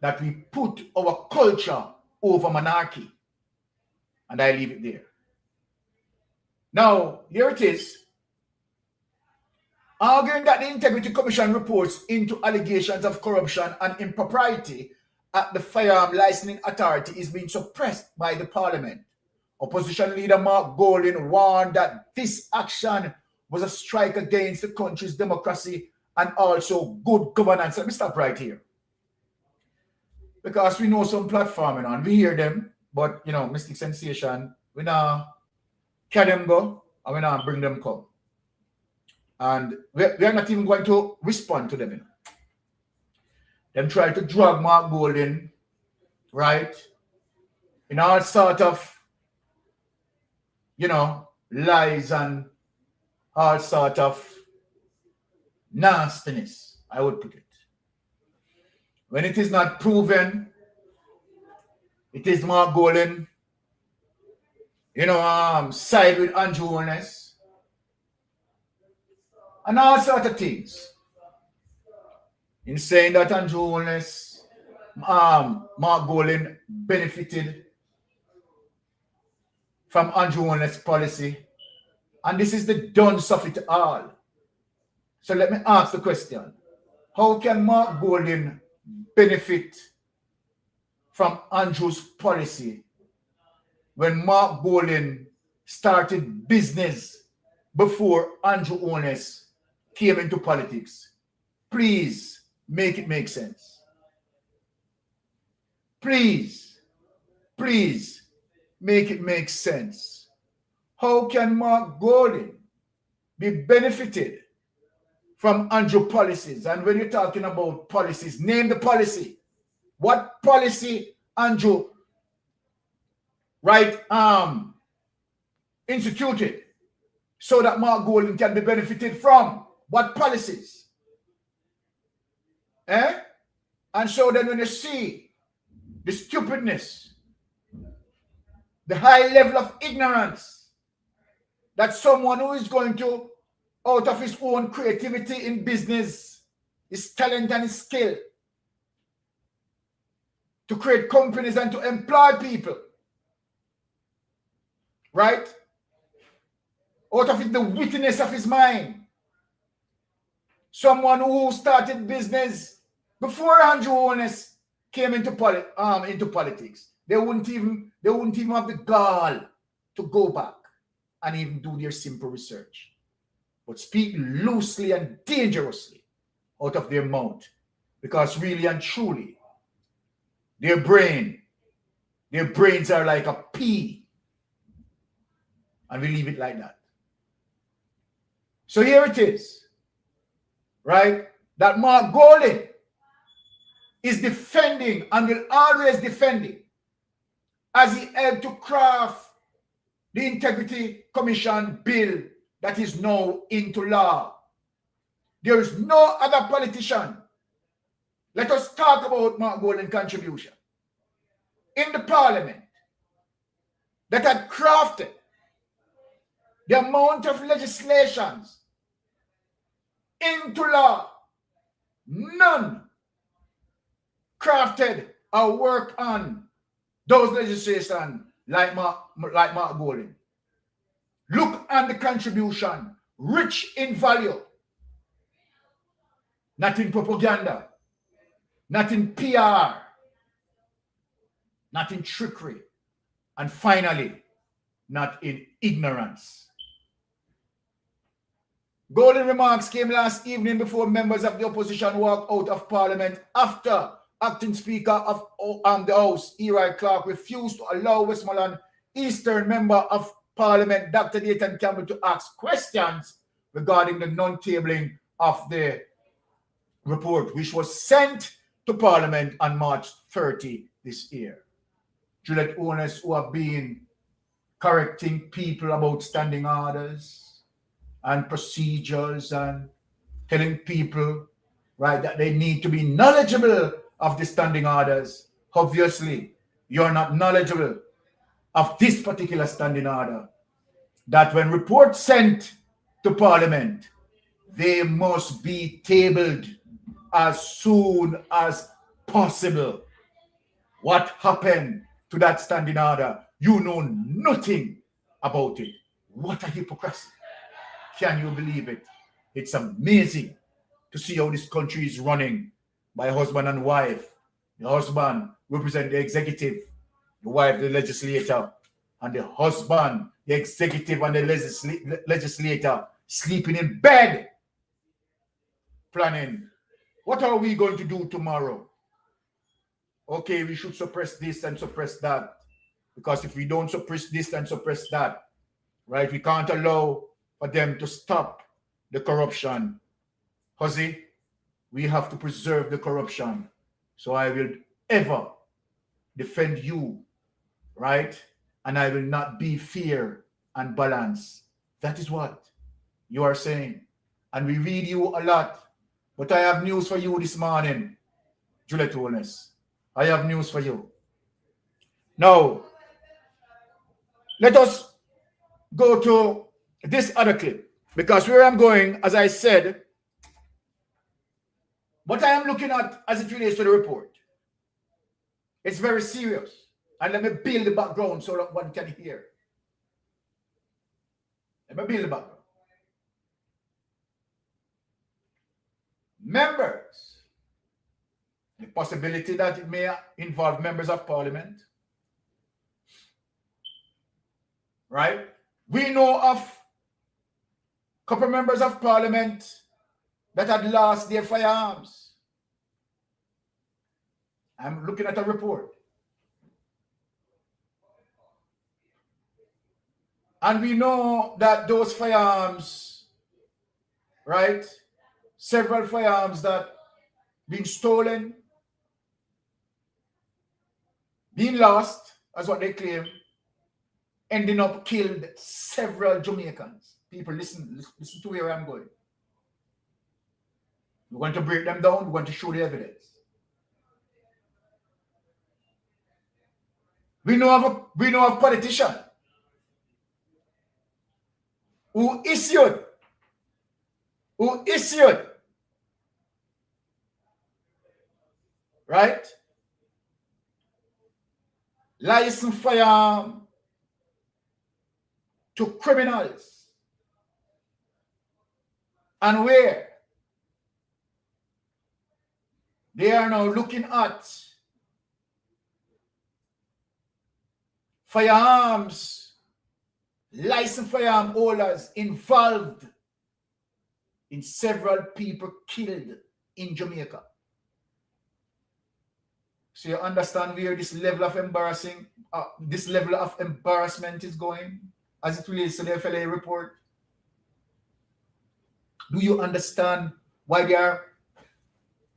that we put our culture over monarchy. And I leave it there. Now, here it is. Arguing that the Integrity Commission reports into allegations of corruption and impropriety at the Firearm Licensing Authority is being suppressed by the Parliament. Opposition leader Mark Golding warned that this action was a strike against the country's democracy and also good governance. Let me stop right here. Because we know some platform and we hear them, but you know, Mystic Sensation, we now carry them go and we now bring them come. And we are not even going to respond to them. You know. Them try to drag Mark Golding, right? In all sort of, you know, lies and all sort of nastiness, I would put it. When it is not proven, it is Mark Golding, you know, side with Andrew Holness, and all sort of things. In saying that Andrew Holness, Mark Golding benefited from Andrew Holness' policy. And this is the dunce of it all. So let me ask the question. How can Mark Golding benefit from Andrew's policy when Mark Golding started business before Andrew Holness came into politics? Please make it make sense. Please make it make sense. How can Mark Golding be benefited from Andrew policies? And when you're talking about policies, name the policy. What policy Andrew, right, instituted so that Mark Golding can be benefited from? What policies? And so then when you see the stupidness, the high level of ignorance that someone who is going to, out of his own creativity in business, his talent and his skill, to create companies and to employ people, right? out of the wittiness of his mind. Someone who started business before Andrew Holness came into politics. They wouldn't even have the gall to go back and even do their simple research, but speak loosely and dangerously out of their mouth, because really and truly, their brains are like a pea, and we leave it like that. So here it is, right? That Mark Golding is defending and will always defending, as he helped to craft the Integrity Commission bill that is now into law. There is no other politician. Let us talk about Mark Golding's contribution in the parliament that had crafted the amount of legislations into law. None crafted or worked on those legislation like Mark Golding. Look at the contribution, rich in value, not in propaganda, not in PR, not in trickery, and finally, not in ignorance. Golding remarks came last evening before members of the opposition walked out of Parliament after Acting Speaker of the House, Eli Clark, refused to allow Westmoreland Eastern Member of Parliament, Dr. Nathan Campbell, to ask questions regarding the non-tabling of the report, which was sent to Parliament on March 30 this year. Juliet owners who have been correcting people about standing orders and procedures and telling people, right, that they need to be knowledgeable of the standing orders. Obviously, you're not knowledgeable of this particular standing order, that when reports sent to Parliament, they must be tabled as soon as possible. What happened to that standing order? You know nothing about it. What a hypocrisy. Can you believe it? It's amazing to see how this country is running by husband and wife. The husband represents the executive, the wife the legislator, and the husband, the executive, and the legislator sleeping in bed, planning, what are we going to do tomorrow? Okay, we should suppress this and suppress that, because if we don't suppress this and suppress that, right, we can't allow for them to stop the corruption. Huzzy, we have to preserve the corruption. So I will ever defend you, right? And I will not be fair and balanced. That is what you are saying. And we read you a lot. But I have news for you this morning, Juliet Holness. I have news for you. Now, let us go to this other clip, because where I'm going, as I said, what I am looking at as it relates to the report, it's very serious. And let me build the background so that one can hear. Let me build the background. Members, the possibility that it may involve members of Parliament, right? We know of a couple members of Parliament that had lost their firearms. I'm looking at a report. And we know that those firearms, right? Several firearms that been stolen, being lost, as what they claim, ending up killed several Jamaicans. People, listen to where I'm going. We're going to break them down. We're going to show the evidence. We know of a politician who issued right, licensed firearm to criminals and where they are now looking at firearms, licensed firearm holders involved in several people killed in Jamaica. So you understand where this level of embarrassment is going as it relates to the FLA report? Do you understand why they are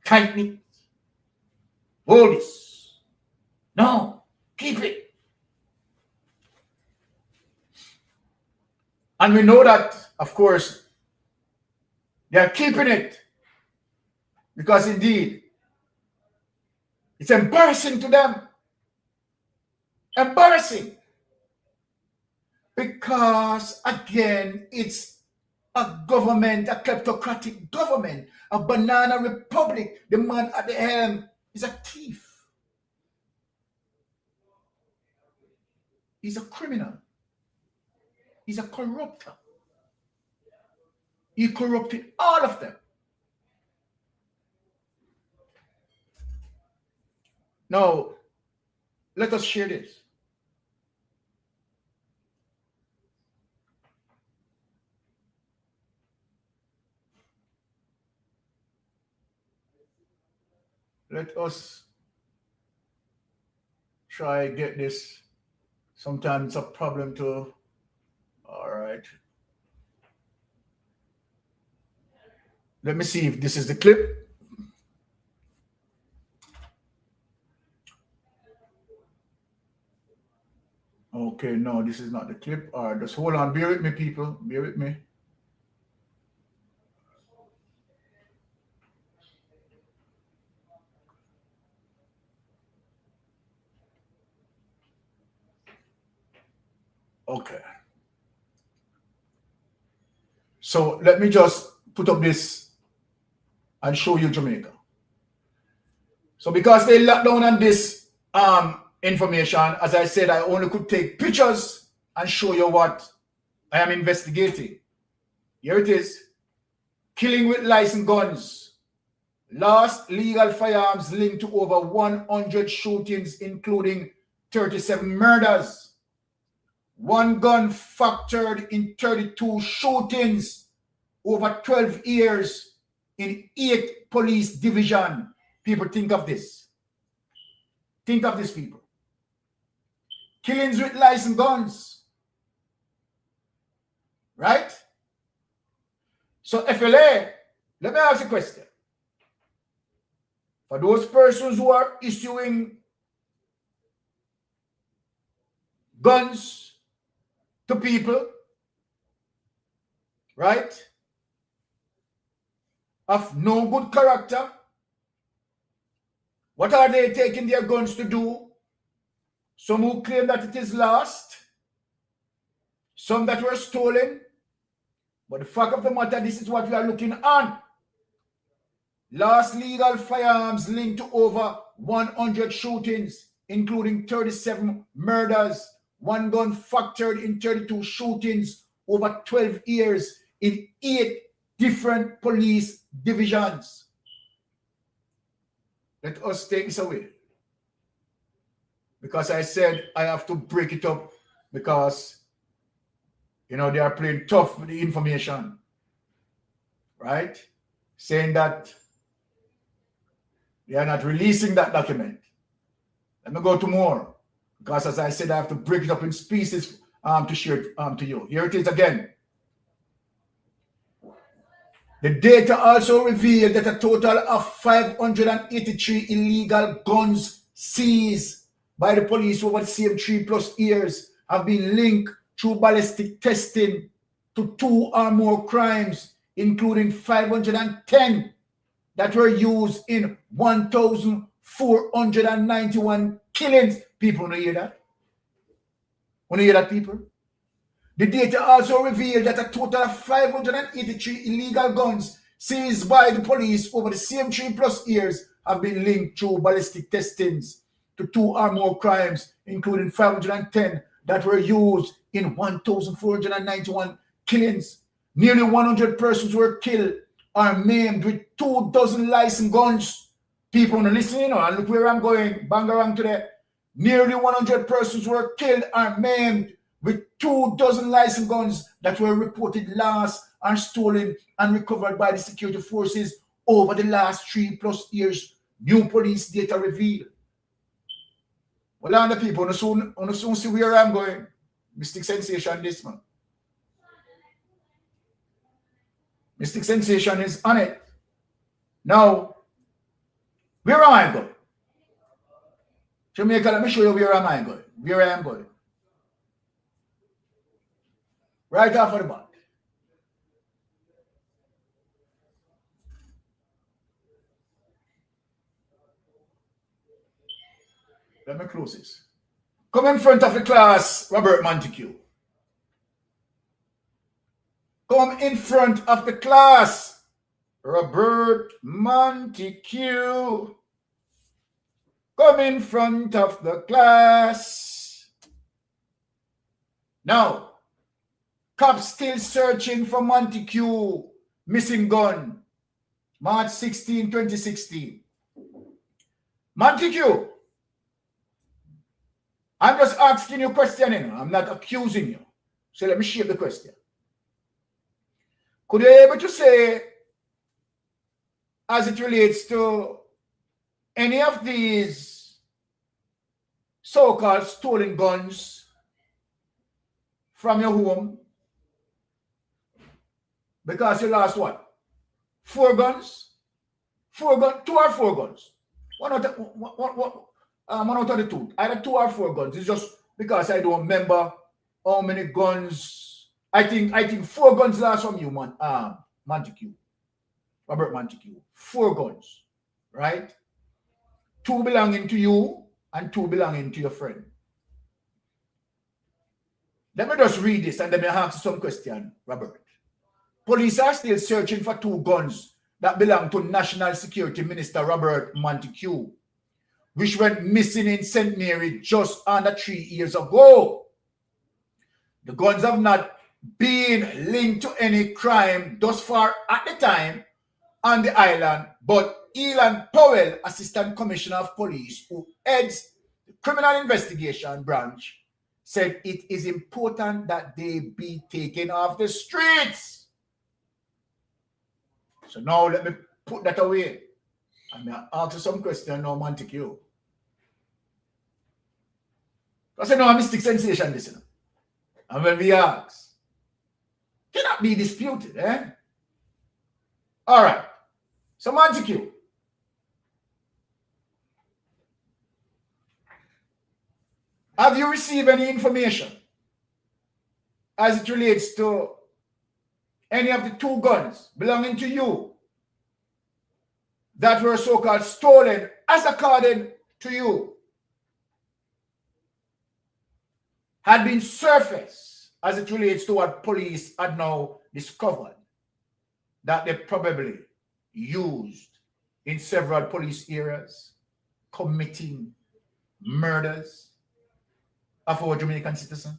tightening? Hold this. No, keep it. And we know that, of course, they are keeping it because indeed it's embarrassing to them. Embarrassing. Because again, it's a government, a kleptocratic government, a banana republic. The man at the helm is a thief. He's a criminal. He's a corrupter. He corrupted all of them. Now, let us share this. Let us try get this. Sometimes it's a problem to, all right. Let me see if this is the clip. Okay, no, this is not the clip. All right, just hold on. Bear with me, people. Bear with me. Okay. So let me just put up this and show you Jamaica. So because they locked down on this information, as I said, I only could take pictures and show you what I am investigating. Here it is. Killing with licensed guns. Lost legal firearms linked to over 100 shootings, including 37 murders. One gun factored in 32 shootings over 12 years in 8 police divisions. People, think of this. Think of this, people. Killings with licensed guns. Right? So FLA, let me ask you a question. For those persons who are issuing guns to people, right, of no good character, what are they taking their guns to do? Some who claim that it is lost, some that were stolen. But the fact of the matter, this is what we are looking on. Lost legal firearms linked to over 100 shootings, including 37 murders. One gun factored in 32 shootings over 12 years in 8 different police divisions. Let us take this away. Because I said I have to break it up because, you know, they are playing tough with the information. Right? Saying that they are not releasing that document. Let me go to more. Because as I said, I have to break it up in pieces to share it to you. Here it is again. The data also revealed that a total of 583 illegal guns seized by the police over the same 3+ years have been linked through ballistic testing to 2 or more crimes, including 510 that were used in 1,491 killings. People, want to hear that? Want to hear that, people? The data also revealed that a total of 583 illegal guns seized by the police over the same 3+ years have been linked through ballistic testings to 2 or more crimes, including 510 that were used in 1,491 killings. Nearly 100 persons were killed or maimed with 24 licensed guns. People want to listen, you know, and look where I'm going, Bangarang today. Nearly 100 persons were killed or maimed with 24 licensed guns that were reported lost and stolen and recovered by the security forces over the last 3+ years. New police data reveal. Well, on the people, on the soon see where I'm going. Mystic Sensation this man. Mystic Sensation is on it. Now, where am I going? Jamaica, let me show you where am I going. Where I am going. Right off of the bat. Let me close this. Come in front of the class, Robert Montague. Come in front of the class, Robert Montague. Come in front of the class. Now, cops still searching for Montague, missing gun, March 16, 2016. Montague, I'm just asking you a question, you know? I'm not accusing you. So let me shape the question. Could you be able to say, as it relates to any of these so-called stolen guns from your home, because you lost what? 4 guns? 4 guns? 2 or 4 guns? One out of the 2. Either 2 or 4 guns. It's just because I don't remember how many guns. I think 4 guns last from you, Montague. Robert Montague. 4 guns, right? 2 belonging to you and 2 belonging to your friend. Let me just read this and then I ask some question, Robert. Police are still searching for 2 guns that belong to National Security Minister Robert Montague, which went missing in St. Mary just under 3 years ago. The guns have not been linked to any crime thus far at the time on the island, but Elan Powell, Assistant Commissioner of Police, who heads the Criminal Investigation Branch, said it is important that they be taken off the streets. So now let me put that away. I'm going to ask you some question now, Montague. Because I know a Mystic Sensation listener. And when we ask, cannot be disputed, eh? All right. So Montague, have you received any information as it relates to any of the 2 guns belonging to you that were so-called stolen as according to you had been surfaced as it relates to what police had now discovered that they probably used in several police areas committing murders of our Jamaican citizen?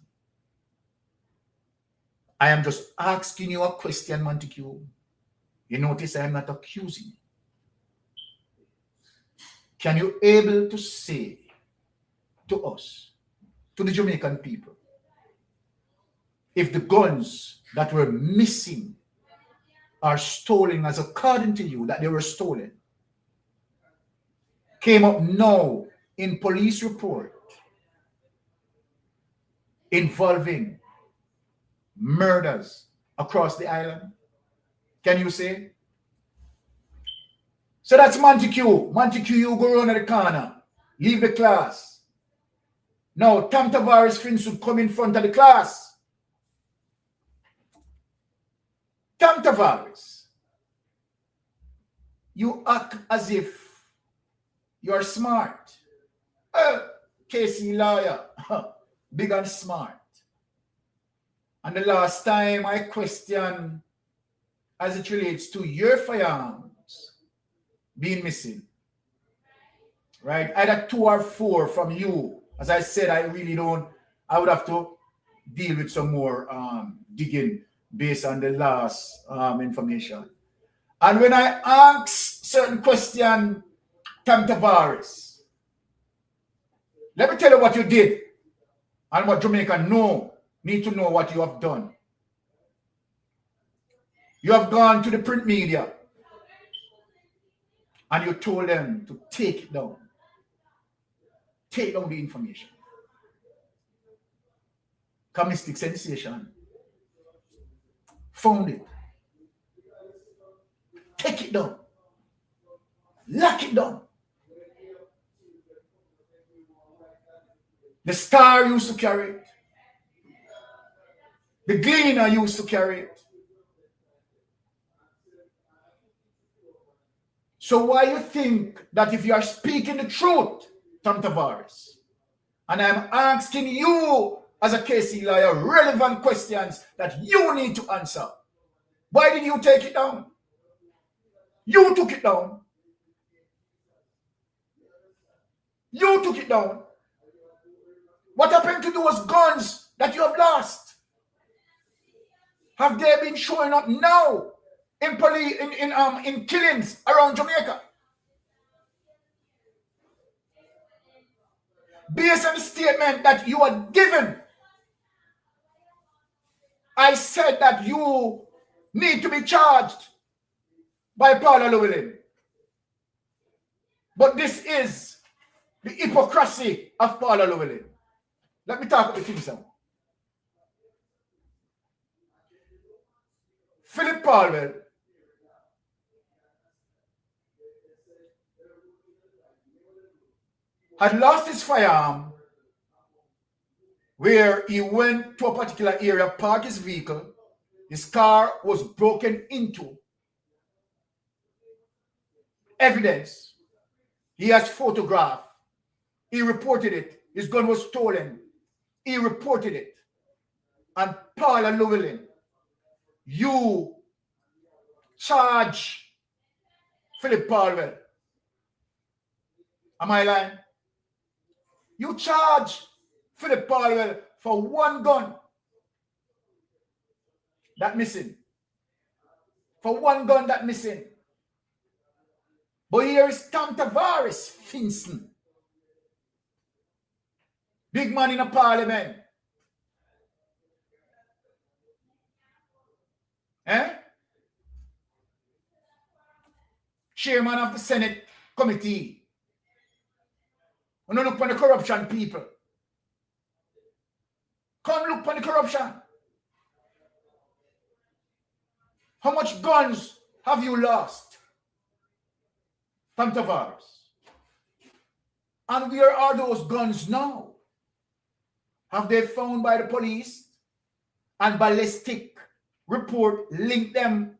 I am just asking you a question, Montague. You notice I am not accusing you. Can you able to say to us, to the Jamaican people, if the guns that were missing are stolen as according to you that they were stolen, came up now in police report involving murders across the island? Can you say? So that's Montague. Montague, you go around the corner, leave the class. Now, Tom Tavares Finsu come in front of the class. Tom Tavares, you act as if you're smart. Casey lawyer, big and smart. And the last time I questioned as it relates to your firearms being missing, right? Either 2 or 4 from you. As I said, I really don't, I would have to deal with some more digging. based on the last information. And when I ask certain question, Tam Tavares, let me tell you what you did and what Jamaica need to know what you have done. You have gone to the print media and you told them to take it down. Take down the information. Mystic Sensation found it. Take it down. Lock it down. The Star used to carry it. The Gleaner used to carry it. So why you think that if you are speaking the truth, Tom Tavares, and I'm asking you as a KC lawyer relevant questions that you need to answer, why did you take it down? You took it down. You took it down. What happened to those guns that you have lost? Have they been showing up now in killings around Jamaica? Based on the statement that you are given, I said that you need to be charged by Paula Llewellyn. But this is the hypocrisy of Paula Llewellyn. Let me talk about the things now. Philip Palwell had lost his firearm where he went to a particular area, parked his vehicle, his car was broken into. Evidence. He has photographed. He reported it. His gun was stolen. He reported it. And Paula Llewellyn, you charge Philip Palwell. Am I lying? You charge Philip Palwell for one gun that missing. For one gun that missing. But here is Tom Tavares Finson. Big man in a parliament. Chairman of the Senate committee. We don't look for the corruption, people. Come look for the corruption. How much guns have you lost? Tom Tavares. And where are those guns now? Have they found by the police and ballistic report link them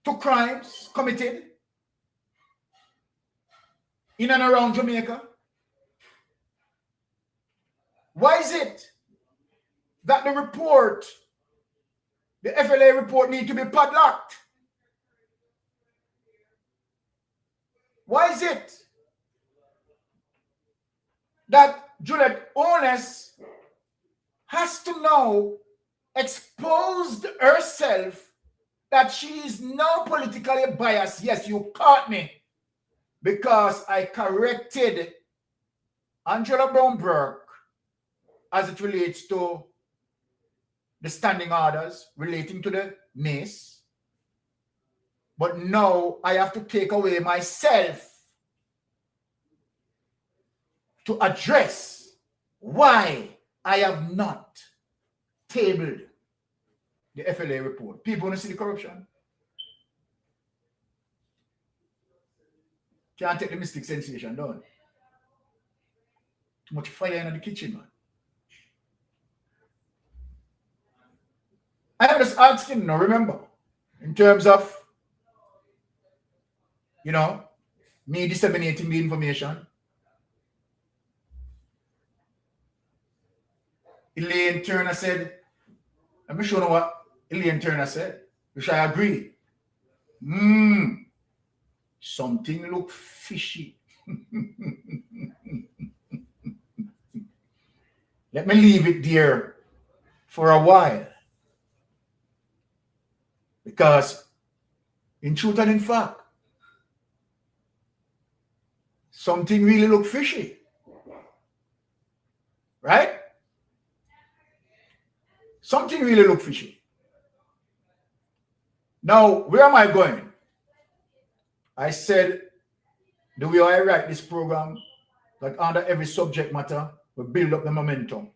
to crimes committed in and around Jamaica? Why is it that the report, the FLA report, need to be padlocked? Why is it that Juliet Onus has to now expose herself that she is now politically biased? Yes, you caught me because I corrected Angela Brown-Burke as it relates to the standing orders relating to the mace. But now I have to take away myself to address why I have not tabled the FLA report. People want to see the corruption. Can't take the Mystic Sensation down. Too much fire in the kitchen, man. I am just asking now, remember, in terms of, you know, me disseminating the information. Elaine Turner said, let me show you what Elaine Turner said, which I agree. Something look fishy. Let me leave it there for a while. Because in truth and in fact, something really look fishy. Right? Something really look fishy. Now, where am I going? I said the way I write this program, that under every subject matter, we build up the momentum.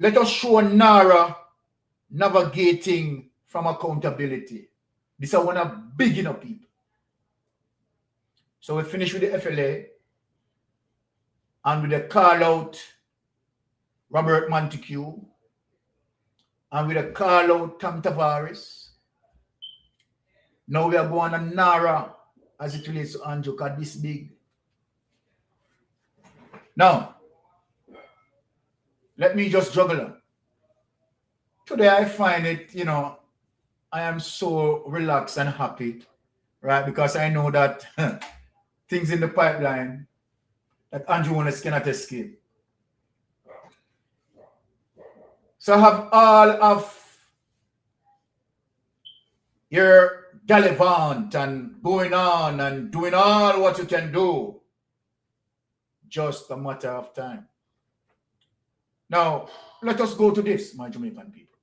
Let us show NARA navigating from accountability. This is one of big enough people. So we finish with the FLA and with the call out Robert Montague and with the call out Tom Tavares. Now we are going on NARA as it relates to Andrew, because this big. Now, let me just juggle on. Today I find it, I am so relaxed and happy, right? Because I know that things in the pipeline that Andrew Wallace cannot escape. So I have all of your gallivant and going on and doing all what you can do. Just a matter of time. Now, let us go to this, my Jamaican people.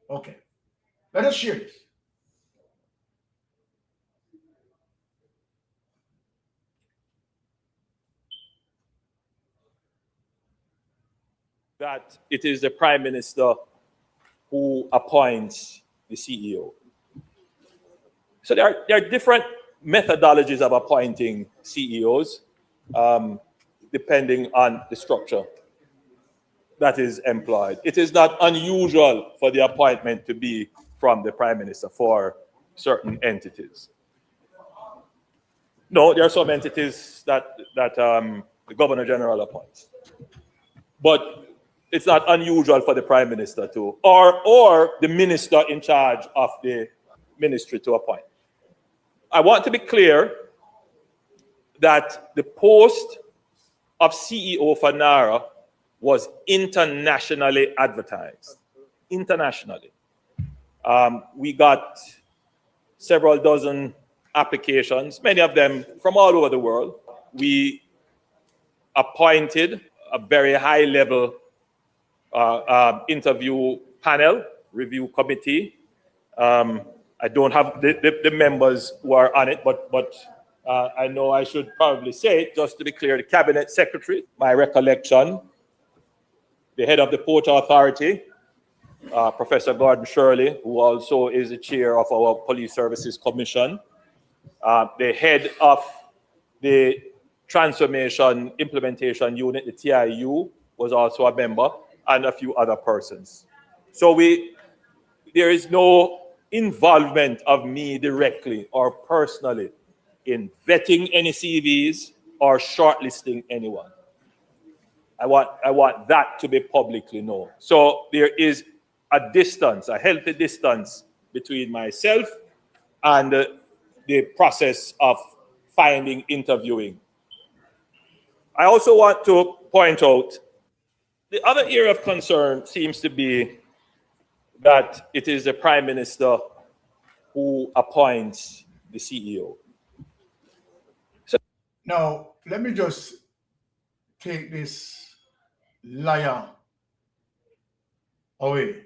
Okay, let us share this. That it is the Prime Minister who appoints the CEO. So there are different methodologies of appointing CEOs, depending on the structure that is employed. It is not unusual for the appointment to be from the Prime Minister for certain entities. No, there are some entities that the Governor General appoints. But it's not unusual for the Prime Minister to, or the minister in charge of the ministry to appoint. I want to be clear that the post of CEO for NARA was internationally advertised. Internationally. We got several dozen applications, many of them from all over the world. We appointed a very high level interview panel, review committee. I don't have the members who are on it, but I know I should probably say it, just to be clear, the Cabinet Secretary, my recollection, the head of the Port Authority, Professor Gordon Shirley, who also is the chair of our Police Services Commission, the head of the Transformation Implementation Unit, the TIU, was also a member, and a few other persons. So there is no involvement of me directly or personally in vetting any CVs or shortlisting anyone. I want that to be publicly known. So there is a distance, a healthy distance between myself and the process of finding, interviewing. I also want to point out the other area of concern seems to be that it is the Prime Minister who appoints the CEO. So now, let me just take this liar away.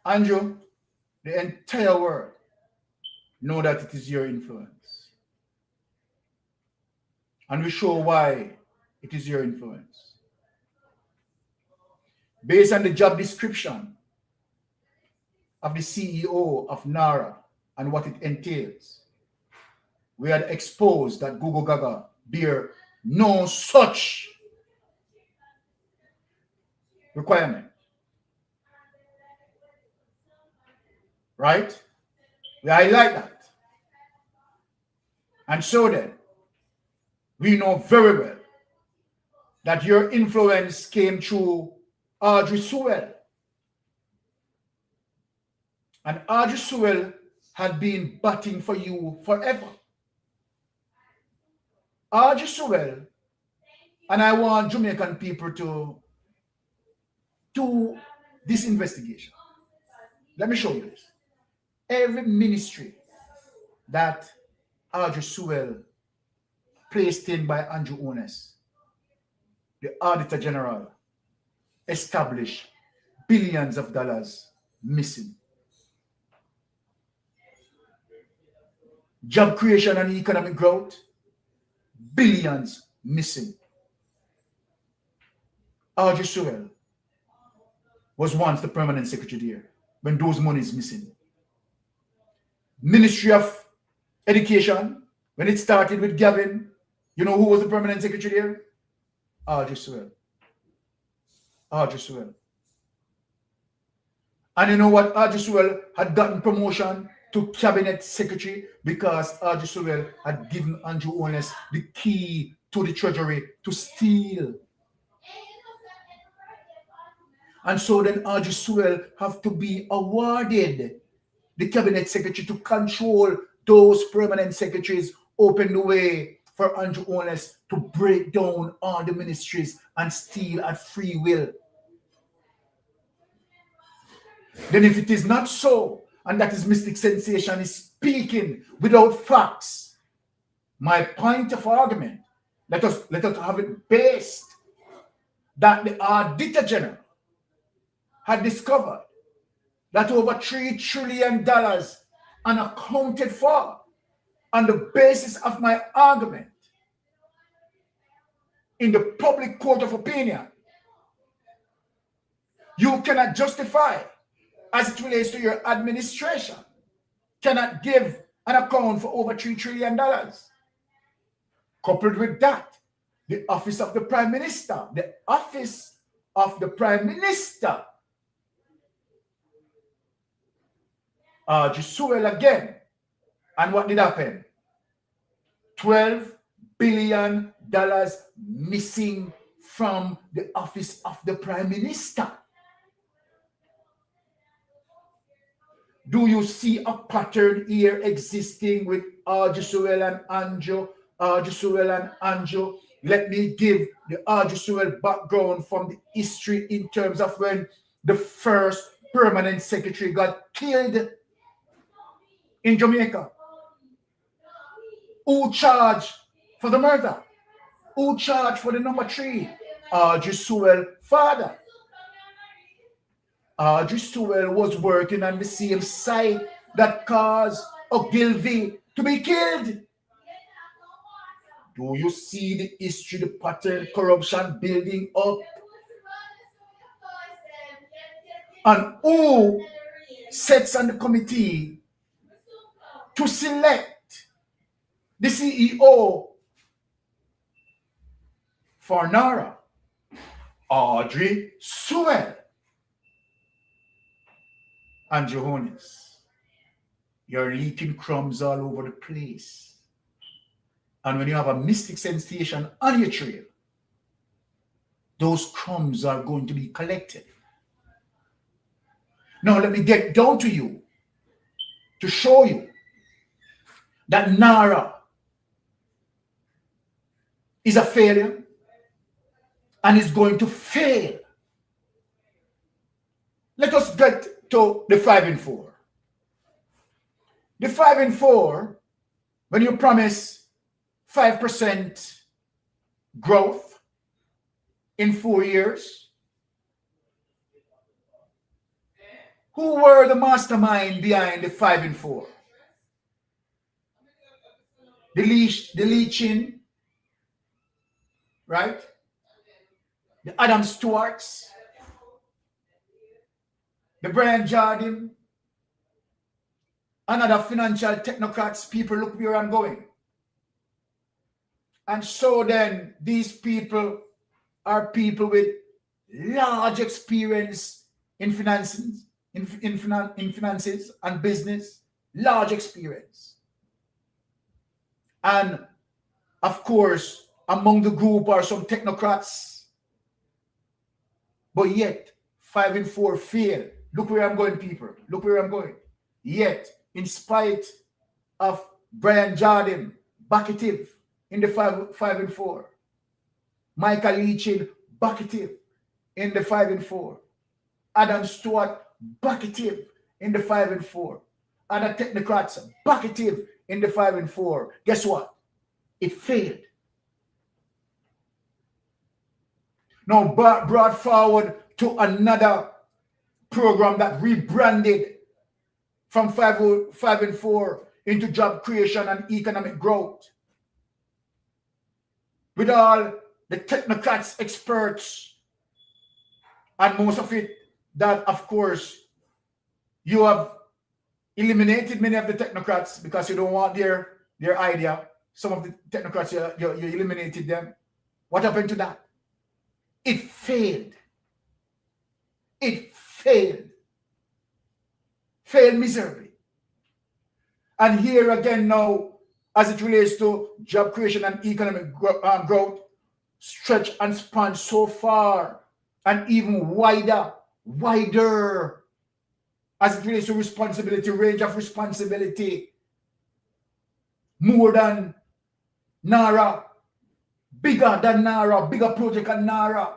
Andrew, the entire world know that it is your influence. And we show why it is your influence. Based on the job description of the CEO of NARA and what it entails, we had exposed that Google Gaga bear no such requirement. Right? We highlight that. And so then, we know very well that your influence came through Audrey Sewell. And Audrey Sewell had been batting for you forever. Argy Sewell, and I want Jamaican people to do this investigation. Let me show you this. Every ministry that Argy Sewell placed in by Andrew Ones, the Auditor General, established billions of dollars missing. Job creation and economic growth, billions missing. Argy Sewell was once the permanent secretary there when those monies missing. Ministry of Education, when it started with Gavin, you know who was the permanent secretary there? Argy Sewell. Argy Sewell. And you know what? Argy Sewell had gotten promotion to cabinet secretary because Argy Sewell had given Andrew Ones the key to the treasury to steal. And so then Argy Sewell have to be awarded the cabinet secretary to control those permanent secretaries, open the way for Andrew Ones to break down all the ministries and steal at free will. Then if it is not so, and that is Mystic Sensation is speaking without facts, my point of argument, let us have it based that the Auditor General had discovered that over $3 trillion unaccounted for on the basis of my argument in the public court of opinion. You cannot justify, as it relates to your administration, cannot give an account for over $3 trillion. Coupled with that, the office of the Prime Minister, Argy Sewell again. And what did happen? $12 billion missing from the office of the Prime Minister. Do you see a pattern here existing with Argy Sewell and Andrew? Argy Sewell and Andrew. Let me give the Argy Sewell background from the history in terms of when the first permanent secretary got killed in Jamaica. Who charged for the murder? Who charged for the number 3? Argy Sewell father. Argy Sewell was working on the same site that caused Ogilvy to be killed. Do you see the history, the pattern, corruption building up? And who sits on the committee to select the CEO for NARA? Argy Sewell. And Johannes, you're leaking crumbs all over the place. And when you have a Mystic Sensation on your trail, those crumbs are going to be collected. Now let me get down to you to show you that NARA is a failure and is going to fail. Let us get to the 5 and 4. The 5 and 4, when you promise 5% growth in 4 years, who were the mastermind behind the 5 and 4? The Leachin, right? The Adam Stewarts, the Brian Jardine, and other financial technocrats. People, look where I'm going. And so then these people are people with large experience in finances, in finances and business, large experience. And of course, among the group are some technocrats. But yet, 5 and 4 fail. Look where I'm going, people. Look where I'm going. Yet, in spite of Brian Jardine, Bucketive, in the 5 and 4. Michael Leachin, bucketive in the 5 and 4. Adam Stewart, bucketive in the 5 and 4. Other technocrats, bucketive in the 5 and 4. Guess what? It failed. Now brought forward to another program that rebranded from 5 and 4 into job creation and economic growth. With all the technocrats, experts, and most of it that, of course, you have eliminated many of the technocrats because you don't want their idea. Some of the technocrats, you eliminated them. What happened to that? It failed. It failed. Failed miserably. And here again now, as it relates to job creation and economic growth, stretch and span so far and even wider as it relates to responsibility, range of responsibility, more than NARA, bigger than NARA, bigger project than NARA.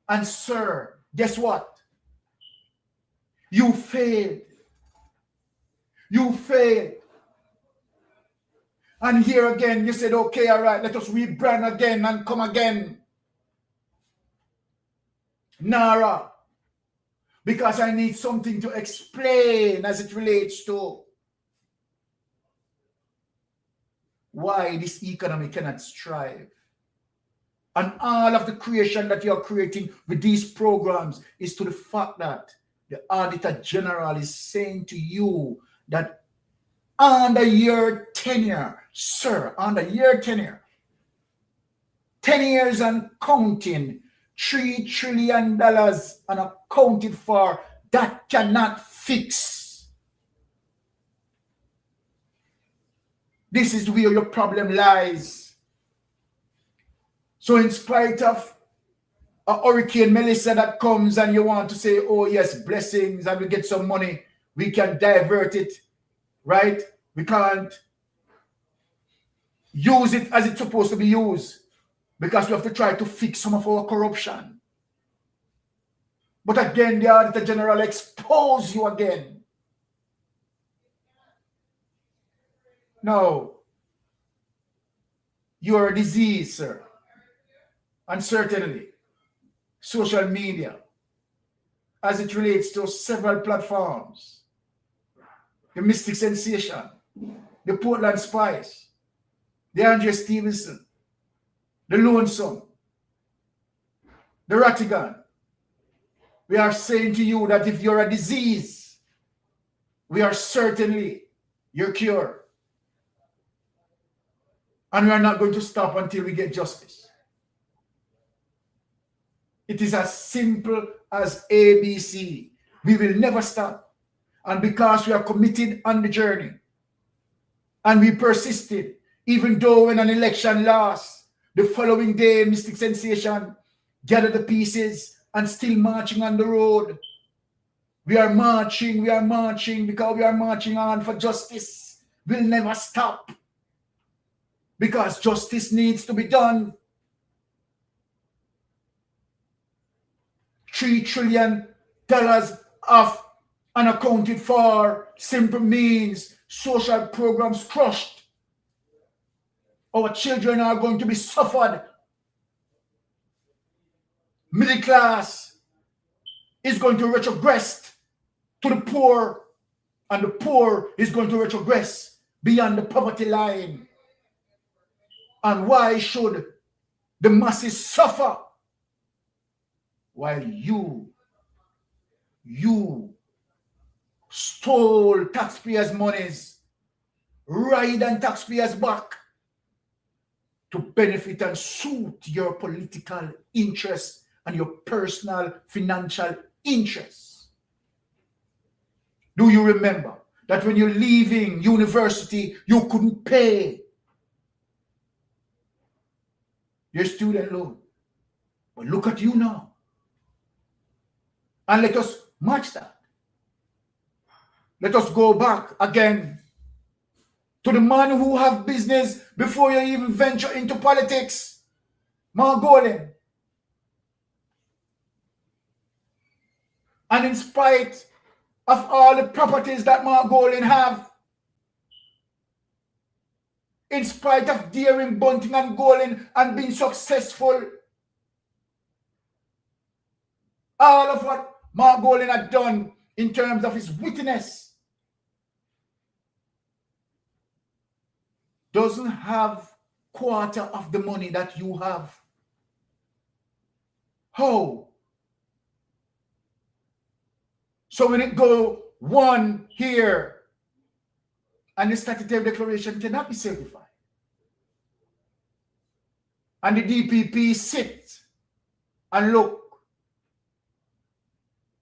And sir, guess what? You failed. You failed. And here again, you said, okay, all right, let us rebrand again and come again. NARA, because I need something to explain as it relates to why this economy cannot strive. And all of the creation that you're creating with these programs is to the fact that the Auditor General is saying to you that under your tenure, sir, under your tenure, 10 years and counting, $3 trillion unaccounted for, that cannot fix. This is where your problem lies. So in spite of a Hurricane Melissa that comes and you want to say, oh yes, blessings, and we get some money, we can divert it, right? We can't use it as it's supposed to be used because we have to try to fix some of our corruption. But again, the Auditor General expose you again. No, you are a disease, sir. And certainly, social media, as it relates to several platforms, the Mystic Sensation, the Portland Spice, the Andre Stevenson, the Lonesome, the Rattigan. We are saying to you that if you're a disease, we are certainly your cure. And we are not going to stop until we get justice. It is as simple as ABC. We will never stop. And because we are committed on the journey, and we persisted, even though when an election lost, the following day, Mystic Sensation gathered the pieces and still marching on the road. We are marching because we are marching on for justice. We'll never stop because justice needs to be done. $3 trillion of unaccounted for simple means social programs crushed. Our children are going to be suffered. Middle class is going to retrogress to the poor, and the poor is going to retrogress beyond the poverty line. And why should the masses suffer while you stole taxpayers' monies, ride on taxpayers' back to benefit and suit your political interests and your personal financial interests? Do you remember that when you're leaving university, you couldn't pay your student loan? But look at you now. And let us match that. Let us go back again to the man who have business before you even venture into politics, Mark Golden. And in spite of all the properties that Mark Golden have, in spite of daring, bunting and Golden and being successful, all of what Mark Golden had done in terms of his wittiness doesn't have quarter of the money that you have. How? So when it go one here and the statutory declaration cannot be certified, and the DPP sit and look,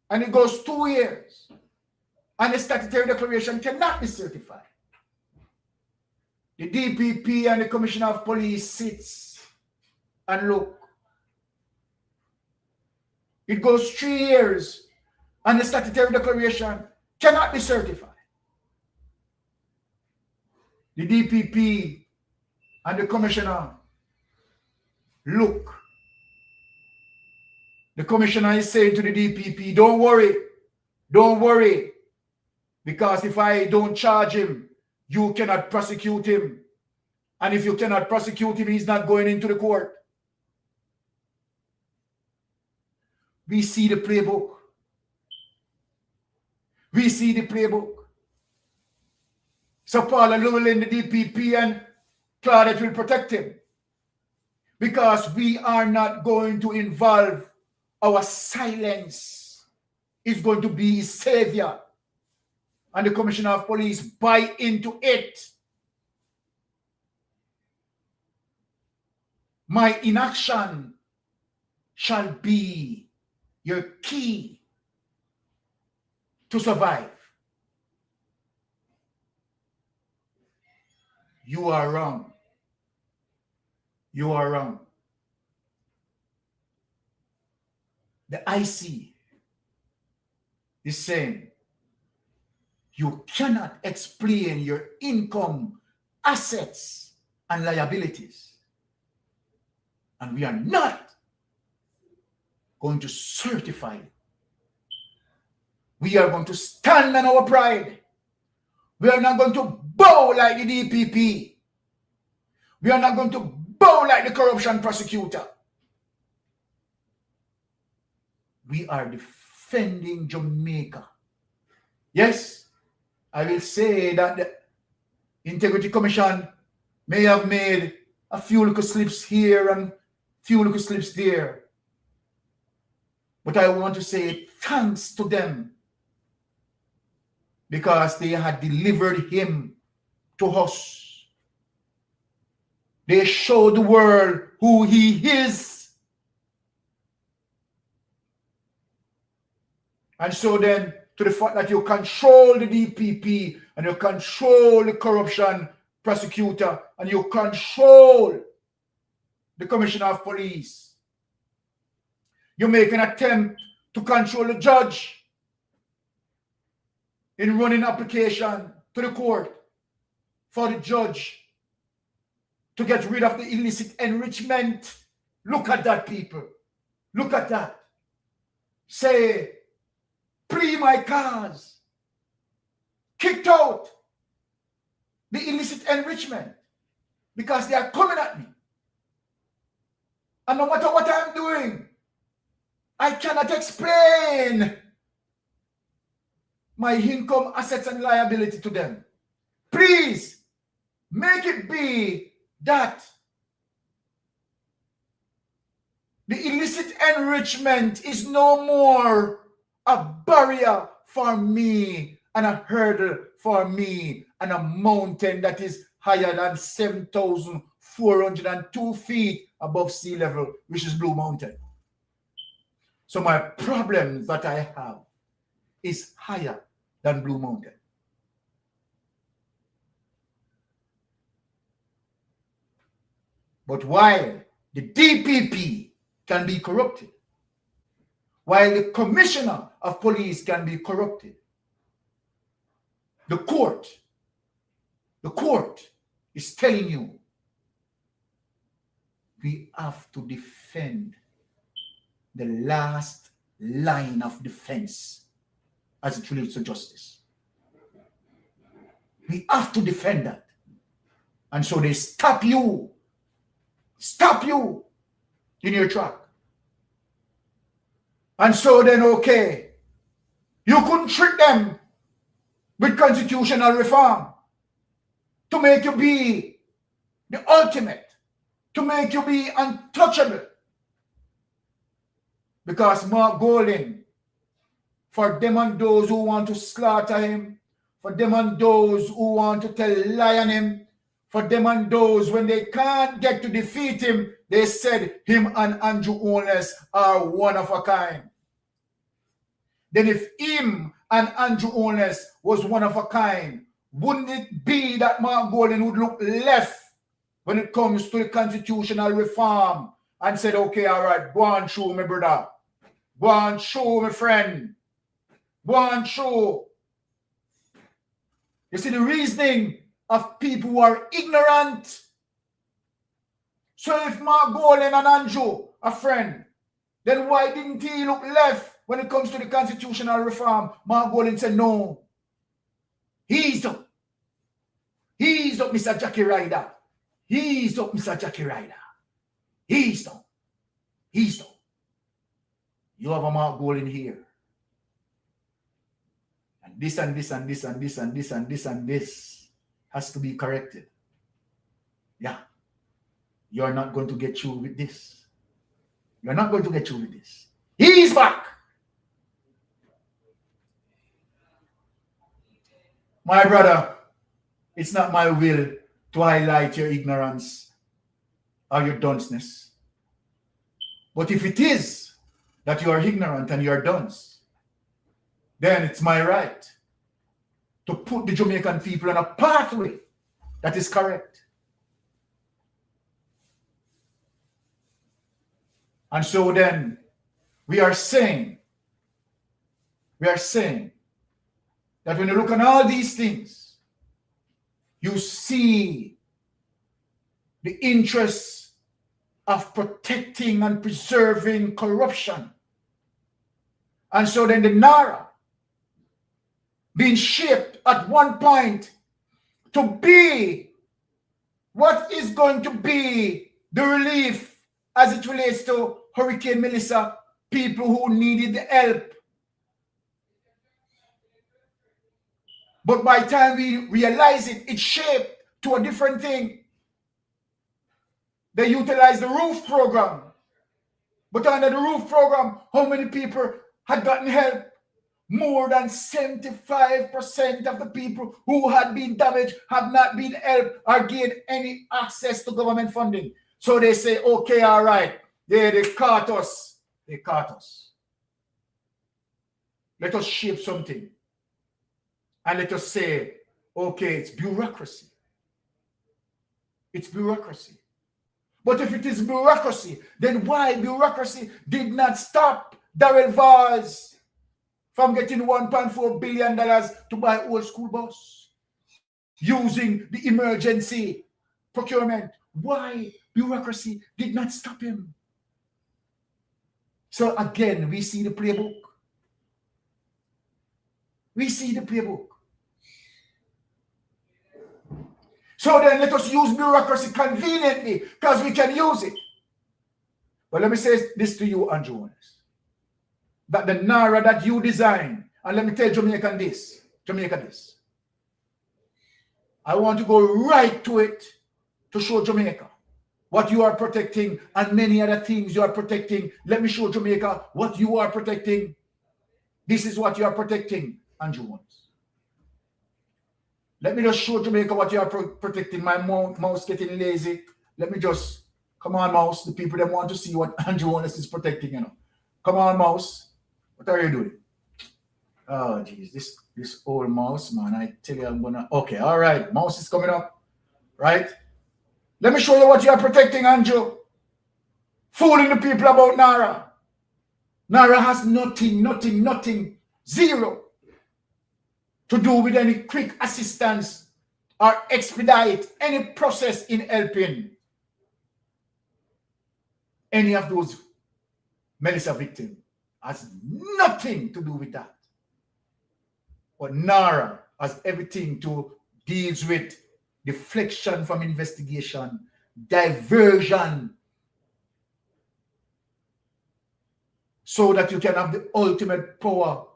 and it goes 2 years and the statutory declaration cannot be certified, the DPP and the Commissioner of Police sits and look, it goes 3 years and the statutory declaration cannot be certified. The DPP and the Commissioner look. The Commissioner is saying to the DPP, don't worry, because if I don't charge him, you cannot prosecute him. And if you cannot prosecute him, he's not going into the court. We see the playbook. We see the playbook. So Paula Llewellyn, the DPP, and Claudette will protect him, because we are not going to involve our silence. Is going to be his savior. And the Commissioner of Police buy into it. My inaction shall be your key to survive. You are wrong. You are wrong. The IC is saying you cannot explain your income, assets, and liabilities. And we are not going to certify it. We are going to stand on our pride. We are not going to bow like the DPP. We are not going to bow like the corruption prosecutor. We are defending Jamaica. Yes, I will say that the Integrity Commission may have made a few little slips here and few little slips there. But I want to say thanks to them, because they had delivered him to us. They showed the world who he is. And so then, to the fact that you control the DPP and you control the corruption prosecutor and you control the Commissioner of Police, you make an attempt to control the judge in running application to the court for the judge to get rid of the illicit enrichment. Look at that, people. Look at that. Say, plea my cause. Kicked out the illicit enrichment because they are coming at me. And no matter what I'm doing, I cannot explain my income, assets, and liability to them. Please make it be that the illicit enrichment is no more a barrier for me and a hurdle for me and a mountain that is higher than 7,402 feet above sea level, which is Blue Mountain. So my problems that I have is higher than Blue Mountain. But while the DPP can be corrupted, while the Commissioner of Police can be corrupted, the court, The court is telling you we have to defend the last line of defense as it relates to justice. We have to defend that. And so they stop you in your track. And so then, okay, you couldn't trick them with constitutional reform to make you be the ultimate, to make you be untouchable. Because Mark Golding, for them and those who want to slaughter him, for them and those who want to tell lie on him, for them and those when they can't get to defeat him, they said him and Andrew Holness are one of a kind. Then if him and Andrew Holness was one of a kind, wouldn't it be that Mark Golding would look left when it comes to the constitutional reform and said, okay, all right, go on, show me, brother. Go on, show me, friend. Go on, show. You see the reasoning of people who are ignorant. So if Mark Golding and Andrew are friend, then why didn't he look left when it comes to the constitutional reform? Mark Golding said, no. He's up. He's up, Mr. Jackie Ryder. He's up, Mr. Jackie Ryder. He's down. He's down. You have a Mark Golding here. And this and this and this and this and this and this and this has to be corrected. Yeah. You're not going to get through with this. You're not going to get through with this. He's back. My brother, it's not my will to highlight your ignorance or your dunceness. But if it is that you are ignorant and you are dunce, then it's my right to put the Jamaican people on a pathway that is correct. And so then we are saying that when you look at all these things, you see the interests of protecting and preserving corruption. And so then the Naira being shaped at one point to be what is going to be the relief as it relates to Hurricane Melissa, people who needed the help. But by the time we realize it, it's shaped to a different thing. They utilize the roof program. But under the roof program, how many people had gotten help? More than 75% of the people who had been damaged have not been helped or gained any access to government funding. So they say, okay, all right. Yeah, they caught us. They caught us. Let us shape something. And let us say, okay, it's bureaucracy. It's bureaucracy. But if it is bureaucracy, then why bureaucracy did not stop Darrell Vaz from getting $1.4 billion to buy an old school bus using the emergency procurement? Why bureaucracy did not stop him? So again, we see the playbook. We see the playbook. So then let us use bureaucracy conveniently because we can use it. But let me say this to you, Andrew Holness, that the Naira that you design, and let me tell Jamaica this, I want to go right to it to show Jamaica what you are protecting and many other things you are protecting. Let me show Jamaica what you are protecting. This is what you are protecting, Andrew Holness. Let me just show Jamaica what you are protecting. My mouse getting lazy. Let me just, come on, mouse. The people that want to see what Andrew Holness is protecting, you know. Come on, mouse. What are you doing? Oh, geez, this old mouse, man. I tell you, I'm gonna. Okay, all right. Mouse is coming up, right? Let me show you what you are protecting, Andrew. Fooling the people about Naira. Naira has nothing, zero to do with any quick assistance or expedite any process in helping any of those Melissa victims. Has nothing to do with that. But NARA has everything to deal with deflection from investigation, diversion, so that you can have the ultimate power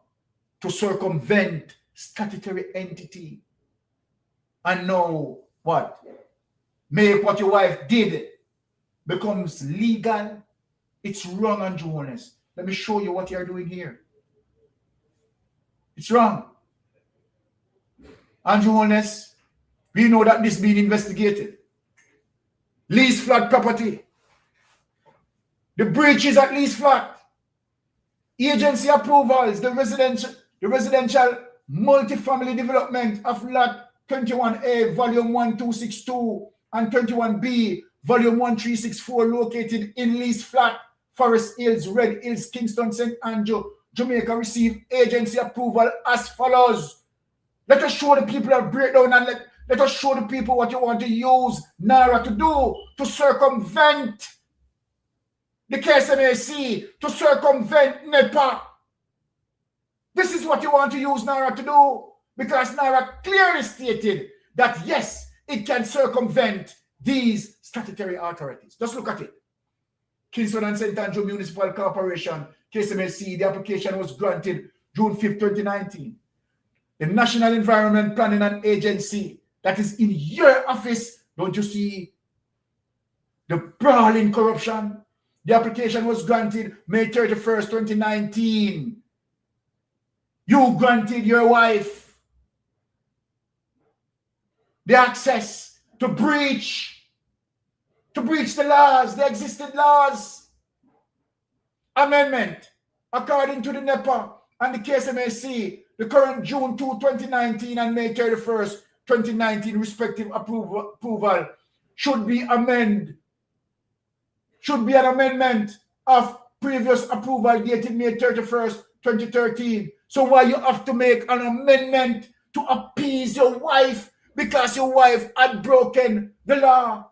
to circumvent statutory entity. And now what? Make what your wife did becomes legal. It's wrong, and honest. Let me show you what you're doing here. It's wrong. Andrew Honest, we know that this being investigated. Lease flat property. The breach is at least flat. Agency approvals, the residential multifamily development of lot 21A, volume 1262 and 21B, volume 1364, located in lease flat, Forest Hills, Red Hills, Kingston, St. Andrew, Jamaica, received agency approval as follows. Let us show the people a breakdown, and let us show the people what you want to use NARA to do to circumvent the KSMAC, to circumvent NEPA. This is what you want to use NARA to do, because NARA clearly stated that yes, it can circumvent these statutory authorities. Just look at it. Kingston and St. Andrew Municipal Corporation, KSMAC, the application was granted June 5th, 2019. The National Environment Planning and Agency, that is in your office, don't you see the brawling corruption? The application was granted May 31st, 2019. You granted your wife the access to breach the laws, the existing laws. Amendment, according to the NEPA and the KSMAC, the current June 2, 2019 and May 31st, 2019 respective approval should be an amendment of previous approval dated May 31st, 2013. So why you have to make an amendment to appease your wife because your wife had broken the law?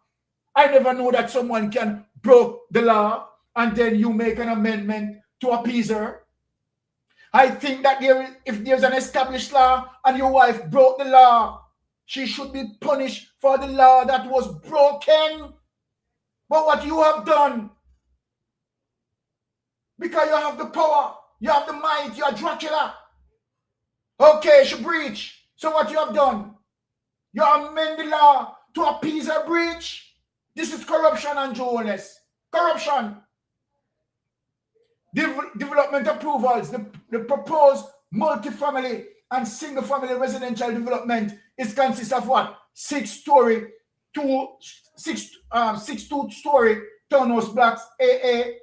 I never know that someone can break the law and then you make an amendment to appease her. I think that if there's an established law and your wife broke the law, she should be punished for the law that was broken. But what you have done, because you have the power, you have the might, you are Dracula. Okay, she breach. So what you have done? You amend the law to appease her breach. This is corruption and Jones. Corruption. Development approvals. The proposed multifamily and single-family residential development consists of what? 6-story, 2-story townhouse blocks A,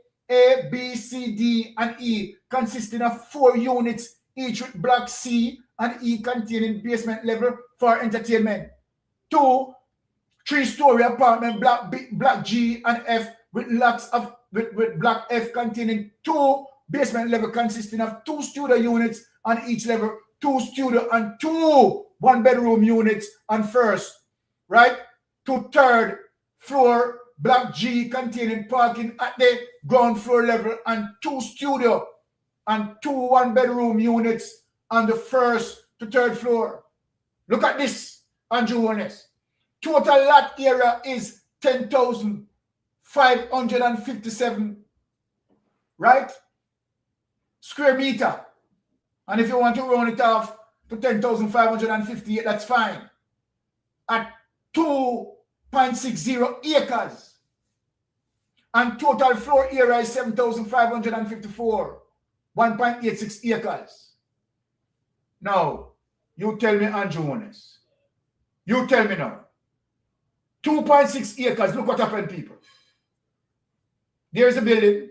B, C, D, and E, consisting of 4 units, each with block C and E containing basement level for entertainment. 2 3-story apartment block B, block G and F with lots of with block F containing 2 basement level consisting of 2 studio units on each level, 2 studio and 2 one-bedroom units on first, right? To 3rd floor block G containing parking at the ground floor level and 2 studio and 2 one-bedroom units on the 1st to 3rd floor. Look at this, Andrew Honest. Total lot area is 10,557, right? Square meter. And if you want to round it off to 10,558, that's fine. At 2.60 acres. And total floor area is 7,554, 1.86 acres. Now, you tell me, Andrew Honest. You tell me now. 2.6 acres. Look what happened, people. There's a building.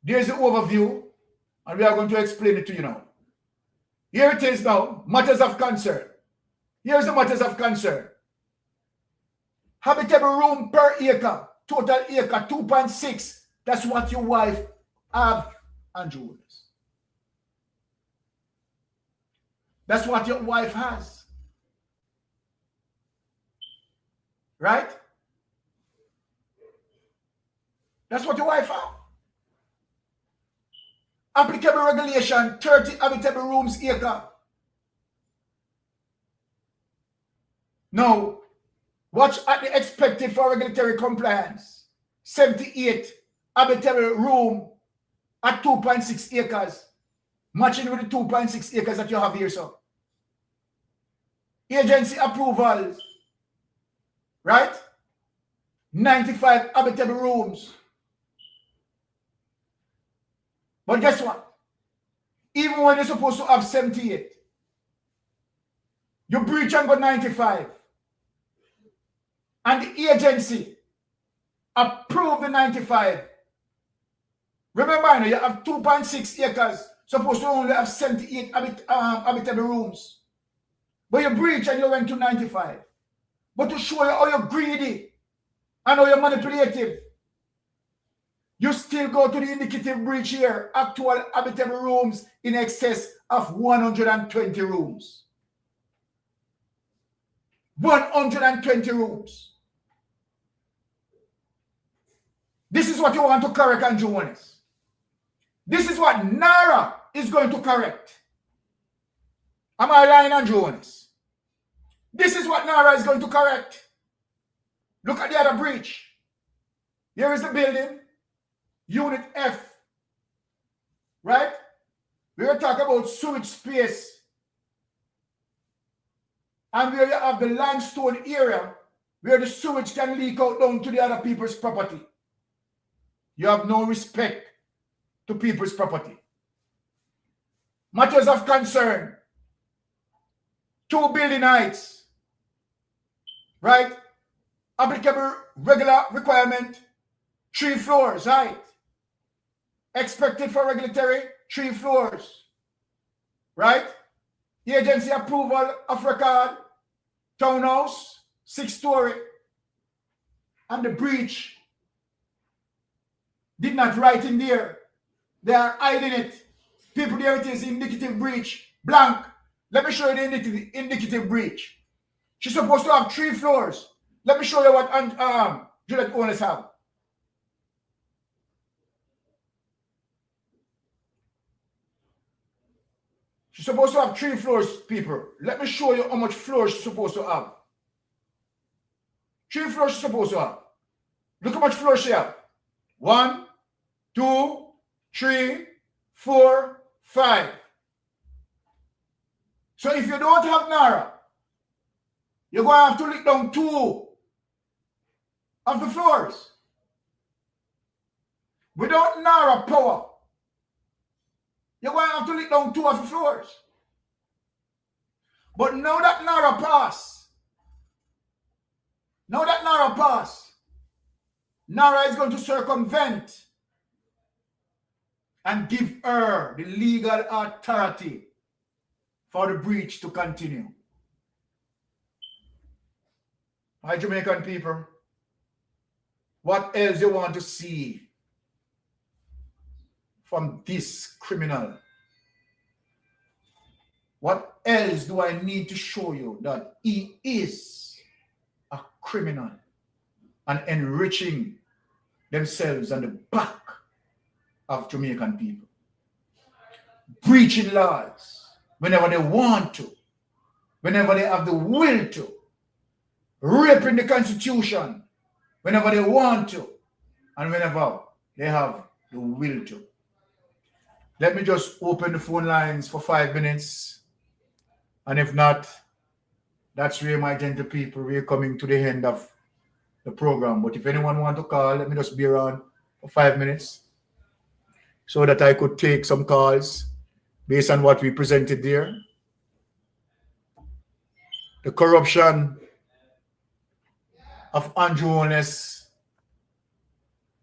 There's the overview. And we are going to explain it to you now. Here it is now. Matters of concern. Here's the matters of concern. Habitable room per acre. Total acre 2.6. That's what your wife have, Andrew. That's what your wife has. Right? That's what your wife have. Applicable regulation, 30 habitable rooms acre. Now, watch at the expected for regulatory compliance. 78 habitable room at 2.6 acres. Matching with the 2.6 acres that you have here, sir. Agency approvals. Right? 95 habitable rooms. But guess what? Even when you're supposed to have 78, you breach and go 95. And the agency approved the 95. Remember, you have 2.6 acres, supposed to only have 78 habitable rooms. But you breach and you went to 95. But to show you how you're greedy and how you're manipulative, you still go to the indicative breach here. Actual habitable rooms in excess of 120 rooms. 120 rooms. This is what you want to correct, and Jonas. This is what NARA is going to correct. Am I lying, on Jonas? This is what NARA is going to correct. Look at the other breach. Here is the building. Unit F, right? We were talking about sewage space. And where you have the limestone area where the sewage can leak out down to the other people's property. You have no respect to people's property. Matters of concern. 2 building heights, right? Applicable regular requirement, 3 floors, right? Expected for regulatory, 3 floors, right? Agency approval of record, townhouse, 6-story. And the breach did not write in there. They are hiding it. People, there it is, indicative breach, blank. Let me show you the indicative breach. She's supposed to have 3 floors. Let me show you what Juliet owners have. She's supposed to have 3 floors, people. Let me show you how much floors she's supposed to have. 3 floors she's supposed to have. Look how much floors she have. 1, 2, 3, 4, 5. So if you don't have NARA, you're going to have to lick down 2 of the floors. Without NARA power, you're going to have to lick down 2 of the floors. But now that NARA pass, NARA is going to circumvent and give her the legal authority for the breach to continue. Hi, Jamaican people. What else you want to see from this criminal? What else do I need to show you that he is a criminal and enriching themselves on the back of Jamaican people? Breaching laws whenever they want to, whenever they have the will to, raping the Constitution whenever they want to, and whenever they have the will to. Let me just open the phone lines for 5 minutes. And if not, that's where, my gentle people, we're coming to the end of the program. But if anyone want to call, let me just be around for 5 minutes so that I could take some calls based on what we presented there. The corruption of Andrew Holness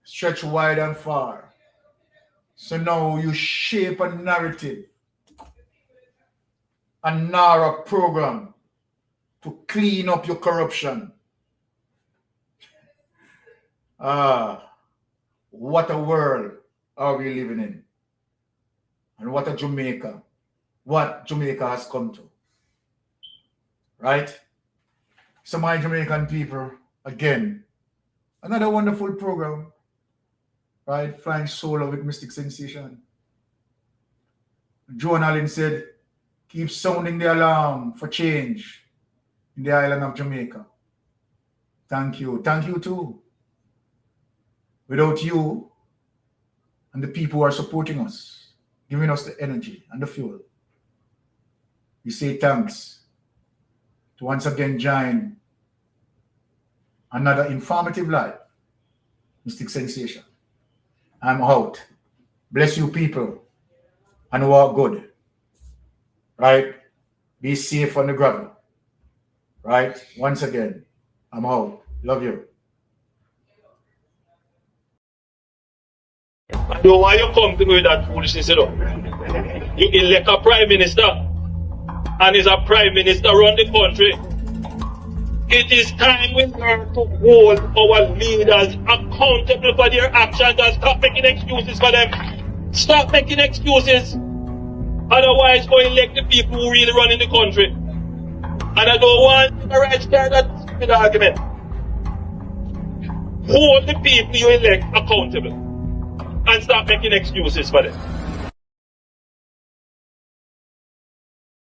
stretch wide and far. So now you shape a narrative, a NARA program to clean up your corruption. What a world are we living in? And what Jamaica has come to. Right? So my Jamaican people, again, another wonderful program, right? Flying Solo with Mystic Sensation. Joan Allen said, keep sounding the alarm for change in the island of Jamaica. Thank you. Thank you too. Without you and the people who are supporting us, giving us the energy and the fuel, we say thanks to once again join another informative live, Mystic Sensation. I'm out. Bless you people and walk good. Right? Be safe on the gravel. Right? Once again, I'm out. Love you. I know why you come to me with that foolishness, you know. You elect a prime minister, and is a prime minister run the country. It is time we learn to hold our leaders accountable for their actions and stop making excuses for them. Stop making excuses. Otherwise, go elect the people who really run in the country. And I don't want the right start that stupid argument. Hold the people you elect accountable and stop making excuses for them.